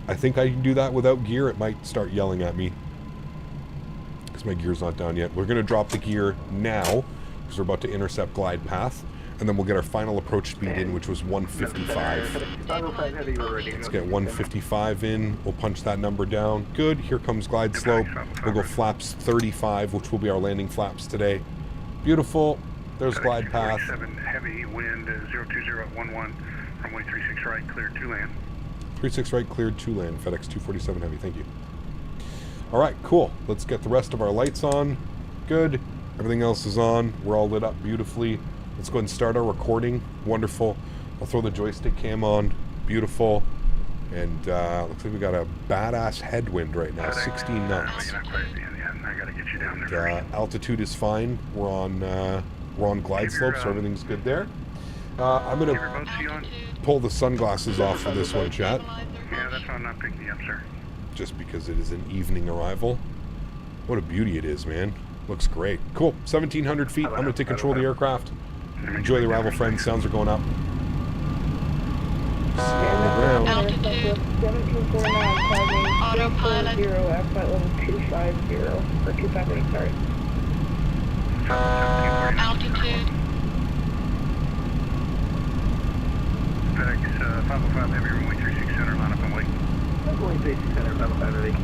I think I can do that without gear. It might start yelling at me. My gear's not down yet. We're going to drop the gear now because we're about to intercept glide path. And then we'll get our final approach speed in, which was 155. Let's get 155 in. We'll punch that number down. Good. Here comes glide slope. We'll go flaps 35, which will be our landing flaps today. Beautiful. There's glide path.
Heavy wind 02011, runway 36 right, cleared to land.
36 right, cleared to land. FedEx 247 Heavy. Thank you. All right, cool. Let's get the rest of our lights on. Good. Everything else is on. We're all lit up beautifully. Let's go ahead and start our recording. Wonderful. I'll throw the joystick cam on. Beautiful. And looks like we got a badass headwind right now, 16 knots. Altitude is fine. We're on glide slope, so everything's good there. I'm gonna pull the sunglasses off for this one, chat.
Yeah, that's why I'm not picking you up, sir.
Just because it is an evening arrival. What a beauty it is, man. Looks great. Cool. 1,700 feet. I'm going to take control of the aircraft. Enjoy the arrival, friends. Sounds are going up.
Altitude 1749, climbing
Autopilot
340 at flight level 250, or 258, sorry.
altitude
FedEx 505 Heavy, runway 36 center, line up and wait.
Runway 36 center, 505 Heavy.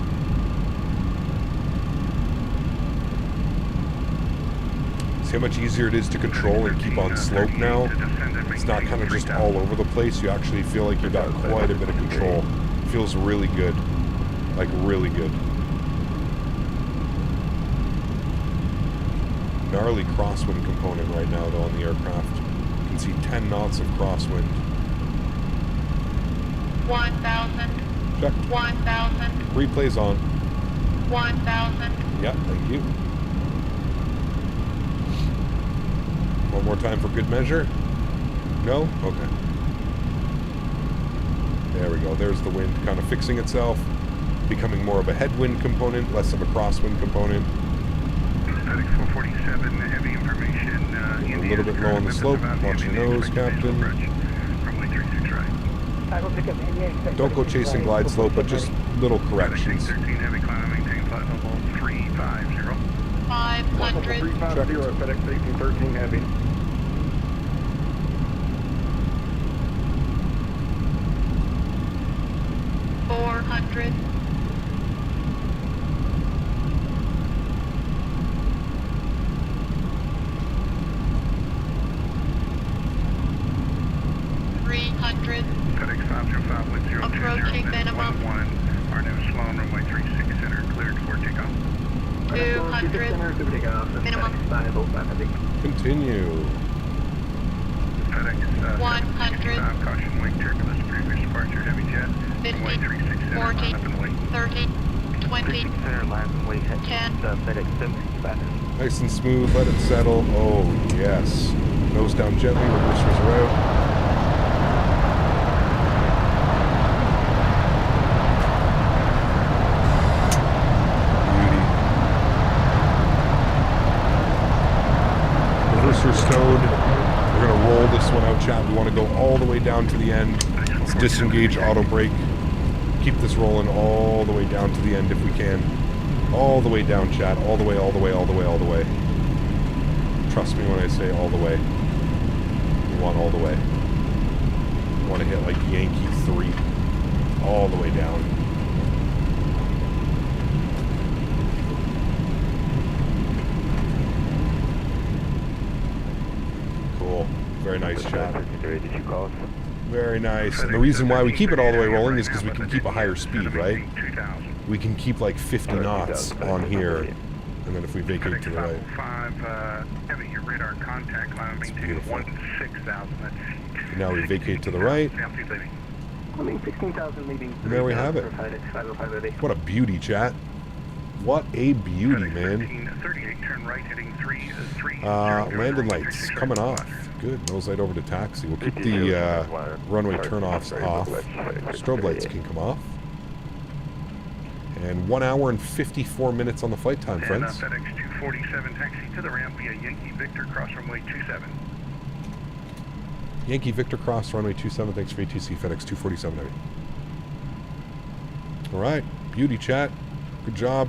See how much easier it is to control and keep on slope now? It's not kind of just all over the place. You actually feel like you've got quite a bit of control. It feels really good. Like, really good. Gnarly crosswind component right now, though, on the aircraft. You can see 10 knots of crosswind.
1,000.
Check.
1,000.
Replay's on.
1,000.
Yeah, thank you. One more time for good measure. No? Okay. There we go. There's the wind kind of fixing itself. Becoming more of a headwind component, less of a crosswind component.
FedEx 447, heavy information.
A little bit low on the slope. Watch your nose, Captain.
Runway 36 right.
Don't go chasing glide slope, but just little corrections.
13 heavy, climb, maintain flight level 350.
500.
350, FedEx 1813 heavy.
$400. 300.
FedEx 505 with 020.
Approaching minimum.
11, RNAV slow, runway 36 center, cleared for takeoff.
200. Minimum.
Continue.
FedEx
100.
Caution, wake turbulence, previous departure, heavy jet.
50. 40. 30. 20. 10.
Nice and smooth. Let it settle. Oh, yes. Nose down gently. Reversers are out. Reverser stowed. We're going to roll this one out, chat. We want to go all the way down to the end. Let's disengage auto brake. Keep this rolling all the way down to the end if we can. All the way down, chat. All the way, all the way, all the way, all the way. Trust me when I say all the way. We want all the way. We want to hit like Yankee 3. All the way down. Cool. Very nice, chat. Very nice. And the reason why we keep it all the way rolling is because we can keep a higher speed, right? We can keep like 50 knots on here. And then if we vacate to the right.
5, heavy, your radar contact climb, maintain 16,000.
Now we vacate to the right.
Climbing 16,000, leaving.
And there we have it. What a beauty, chat. What a beauty, man.
38, turn right, heading 3.
Landing lights coming off. Good. Nose light over to taxi. We'll keep the runway turnoffs off. Strobe lights can come off. And 1 hour and 54 minutes on the flight time, friends.
FedEx 247, taxi to the ramp via Yankee Victor, cross runway 27.
Yankee Victor, cross runway 27. Thanks for ATC, FedEx 247 heavy. All right. Beauty, chat. Good job.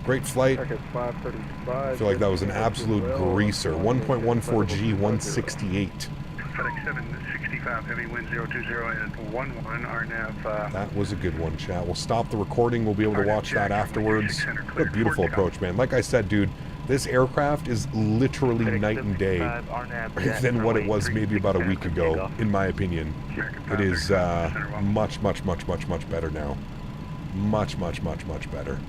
Great flight.
Target 535.
I feel like that was an absolute greaser. 1.14G, 168.
FedEx 765, heavy wind 020 and 11, RNAV.
That was a good one, chat. We'll stop the recording. We'll be able to watch that afterwards. What a beautiful approach, man. Like I said, dude, this aircraft is literally night and day than what it was maybe about a week ago, in my opinion. It is much better now. Much better.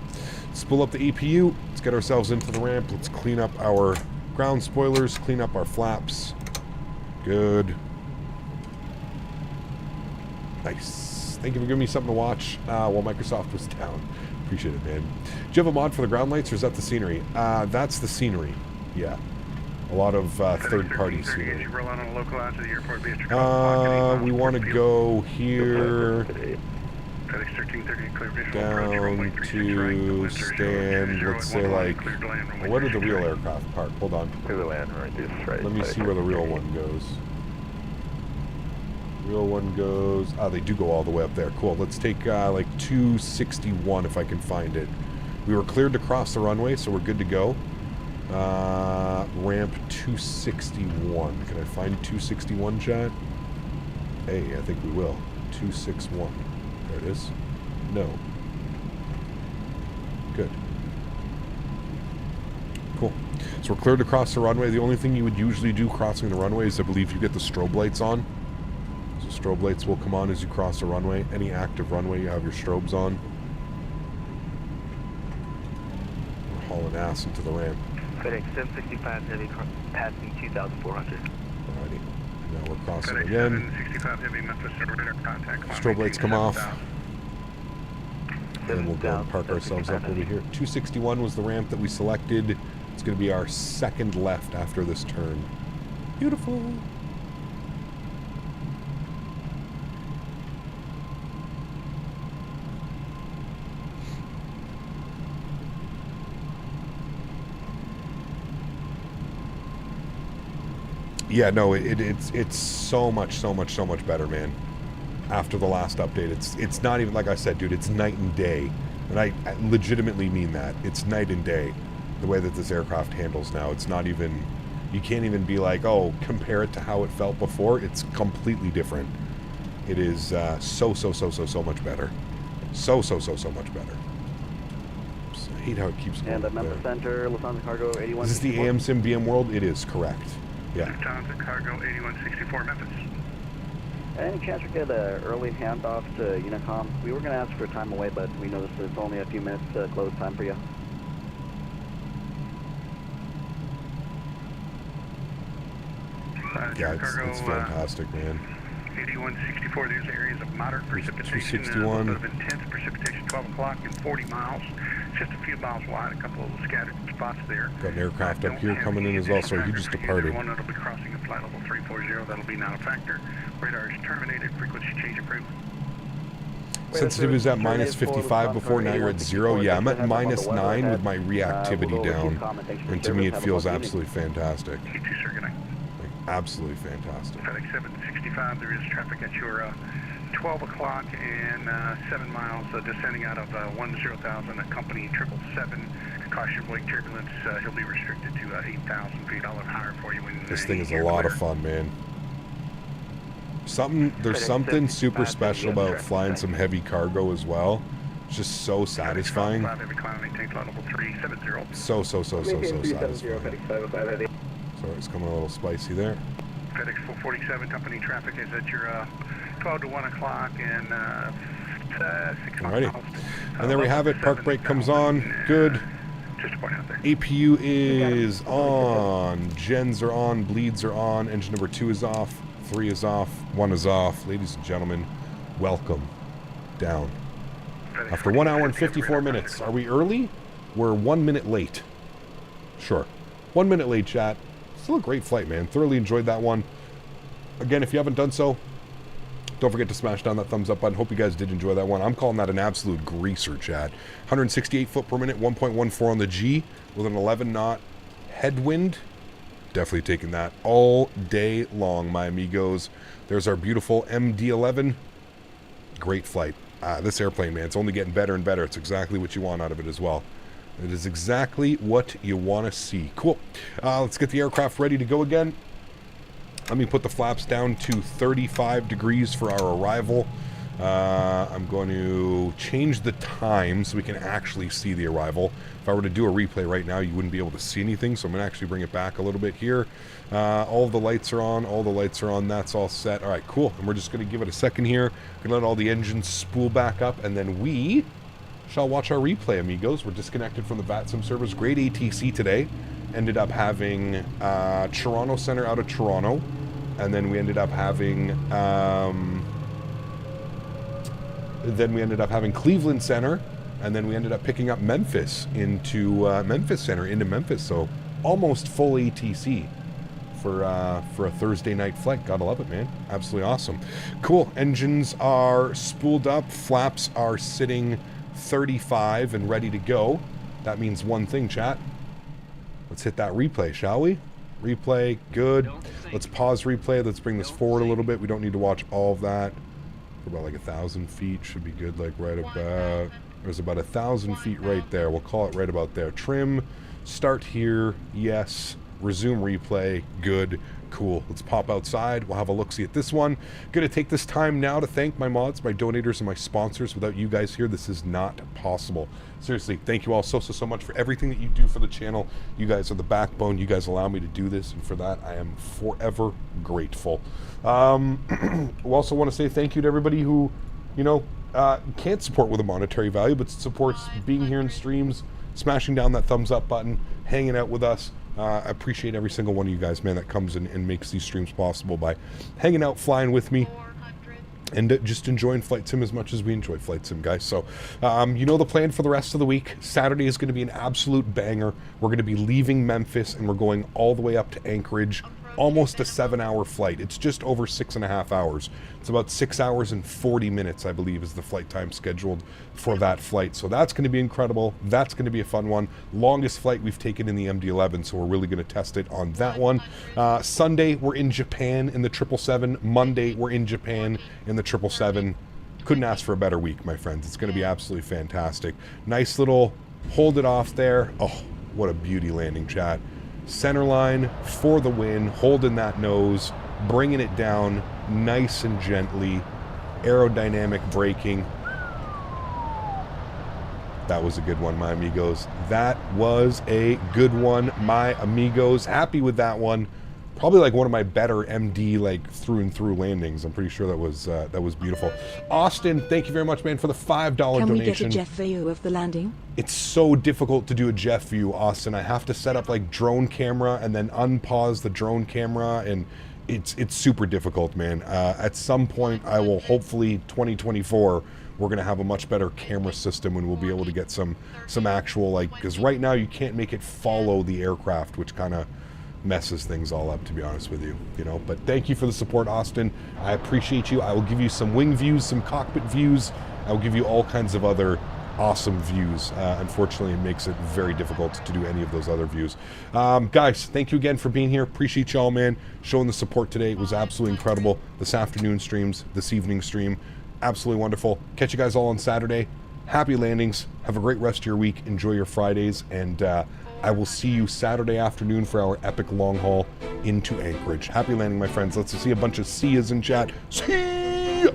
Let's pull up the EPU. Let's get ourselves into the ramp. Let's clean up our ground spoilers, clean up our flaps. Good. Nice. Thank you for giving me something to watch while Microsoft was down. Appreciate it, man. Do you have a mod for the ground lights, or is that the scenery? That's the scenery. Yeah. A lot of third-party scenery. We want to go here down to stand, let's say, like, where did the real aircraft park? Hold on. Let me see where the real one goes. Real one goes, they do go all the way up there. Cool. Let's take like 261 if I can find it. We were cleared to cross the runway, so we're good to go. Ramp 261. Can I find 261, chat? Hey, I think we will. 261. There it is. No. Good. Cool. So we're cleared to cross the runway. The only thing you would usually do crossing the runway is, I believe, you get the strobe lights on. So strobe lights will come on as you cross the runway. Any active runway, you have your strobes on. We're hauling ass into the ramp.
FedEx 765 heavy passing 2,400.
Alrighty. Now we're crossing again.
765 heavy Memphis radar contact.
Strobe lights come off. And we'll go and park ourselves up over here. 261 was the ramp that we selected. It's going to be our second left after this turn. Beautiful. Yeah, no, it's so much better, man. After the last update, it's not even, like I said, dude, it's night and day, and I legitimately mean that. It's night and day, the way that this aircraft handles now. It's not even, you can't even be like, oh, compare it to how it felt before. It's completely different. It is so much better. So much better. I hate how it keeps going.
And the Memphis Center, Lufthansa Cargo 81.
Is this the AMSIM VM World? It is, correct. Yeah.
Lufthansa Cargo 8164 Memphis.
Any chance we get an early handoff to Unicom? We were going to ask for time away, but we noticed it's only a few minutes close time for you.
Yeah, it's fantastic, man.
8164, there's areas of moderate precipitation, a little bit of intense precipitation, 12 o'clock and 40 miles. Just a few miles wide, a couple of scattered spots there.
Got an aircraft up here coming in as well, so he just departed.
One that'll be crossing at flight level 340, that'll be not a factor. Radar is terminated, frequency change approved.
Sensitivity is at minus 55 before, now you're at 0. Yeah, I'm at minus 9 with my reactivity down, and to me it feels absolutely fantastic.
You too, sir, good night.
Like, absolutely fantastic.
FedEx 765, there is traffic at your 12 o'clock and 7 miles descending out of 10,000, a company 777. Caution wake turbulence, he'll be restricted to 8,000 feet. I'll have higher for you when
this thing is a lot of fun, man. There's something super special about flying some heavy cargo as well. It's just so satisfying. So satisfying. Sorry, it's coming a little spicy there.
FedEx 447 company traffic is at your 12 to 1 o'clock and 6 miles.
Alrighty. And there we have it. Park brake comes on. Good.
Just to point out there.
APU is on. Gens are on. Bleeds are on. Engine number 2 is off. 3 is off. 1 is off. Ladies and gentlemen, welcome down. After 1 hour and 54 minutes. Are we early? We're 1 minute late. Sure. 1 minute late, chat. Still a great flight, man. Thoroughly enjoyed that one. Again, if you haven't done so, don't forget to smash down that thumbs up button. Hope you guys did enjoy that one. I'm calling that an absolute greaser, chat. 168 foot per minute, 1.14 on the G with an 11 knot headwind. Definitely taking that all day long, my amigos. There's our beautiful MD-11. Great flight. This airplane, man, it's only getting better and better. It's exactly what you want out of it as well. It is exactly what you want to see. Cool. Let's get the aircraft ready to go again. Let me put the flaps down to 35 degrees for our arrival. I'm going to change the time so we can actually see the arrival. If I were to do a replay right now, you wouldn't be able to see anything, so I'm going to actually bring it back a little bit here. All the lights are on. All the lights are on. That's all set. All right, cool. And we're just going to give it a second here. Going to let all the engines spool back up, and then we shall watch our replay, amigos. We're disconnected from the VATSIM servers. Great ATC today. Ended up having Toronto Center out of Toronto, and then we ended up having Cleveland Center, and then we ended up picking up Memphis into Memphis Center into Memphis. So almost full ATC for a Thursday night flight. Gotta love it, man. Absolutely awesome. Cool. Engines are spooled up. Flaps are sitting 35 and ready to go. That means one thing, chat. Let's hit that replay, shall we? Replay, good. Let's pause replay. Let's bring this forward a little bit. We don't need to watch all of that. We're about like 1,000 feet. Should be good, like right about... There's about 1,000 feet right there. We'll call it right about there. Trim, start here, yes. Resume replay, good. Cool. Let's pop outside. We'll have a look-see at this one. Gonna take this time now to thank my mods, my donators, and my sponsors. Without you guys here, this is not possible. Seriously, thank you all so much for everything that you do for the channel. You guys are the backbone. You guys allow me to do this, and for that, I am forever grateful. We also want to say thank you to everybody who, you know, can't support with a monetary value, but supports being here in streams, smashing down that thumbs up button, hanging out with us. I appreciate every single one of you guys, man, that comes in and makes these streams possible by hanging out, flying with me, and just enjoying Flight Sim as much as we enjoy Flight Sim, guys. So, you know the plan for the rest of the week. Saturday is going to be an absolute banger. We're going to be leaving Memphis, and we're going all the way up to Anchorage. Almost a 7-hour flight. It's just over 6.5 hours. It's about 6 hours and 40 minutes, I believe, is the flight time scheduled for that flight. So that's going to be incredible. That's going to be a fun one. Longest flight we've taken in the MD-11, so we're really going to test it on that one. Sunday, we're in Japan in the 777. Monday, we're in Japan in the 777. Couldn't ask for a better week, my friends. It's going to be absolutely fantastic. Nice little hold it off there. Oh, what a beauty landing, chat. Center line for the win, holding that nose, bringing it down nice and gently, aerodynamic braking. That was a good one, my amigos. That was a good one, my amigos. Happy with that one. Probably like one of my better MD like through and through landings. I'm pretty sure that was beautiful. Austin, thank you very much, man, for the $5 donation.
Can we get a jet view of the landing?
It's so difficult to do a jet view, Austin. I have to set up like drone camera and then unpause the drone camera, and it's super difficult, man. At some point, I will hopefully 2024. We're gonna have a much better camera system, and we'll be able to get some actual like, because right now you can't make it follow the aircraft, which kind of messes things all up, to be honest with you, you know. But thank you for the support, Austin. I appreciate you. I will give you some wing views, some cockpit views. I will give you all kinds of other awesome views. Unfortunately, it makes it very difficult to do any of those other views. Guys, thank you again for being here. Appreciate y'all, man. Showing the support today. It was absolutely incredible. This afternoon streams, this evening stream, absolutely wonderful. Catch you guys all on Saturday. Happy landings. Have a great rest of your week. Enjoy your Fridays, and I will see you Saturday afternoon for our epic long haul into Anchorage. Happy landing, my friends. Let's see a bunch of see-yas in chat. See ya!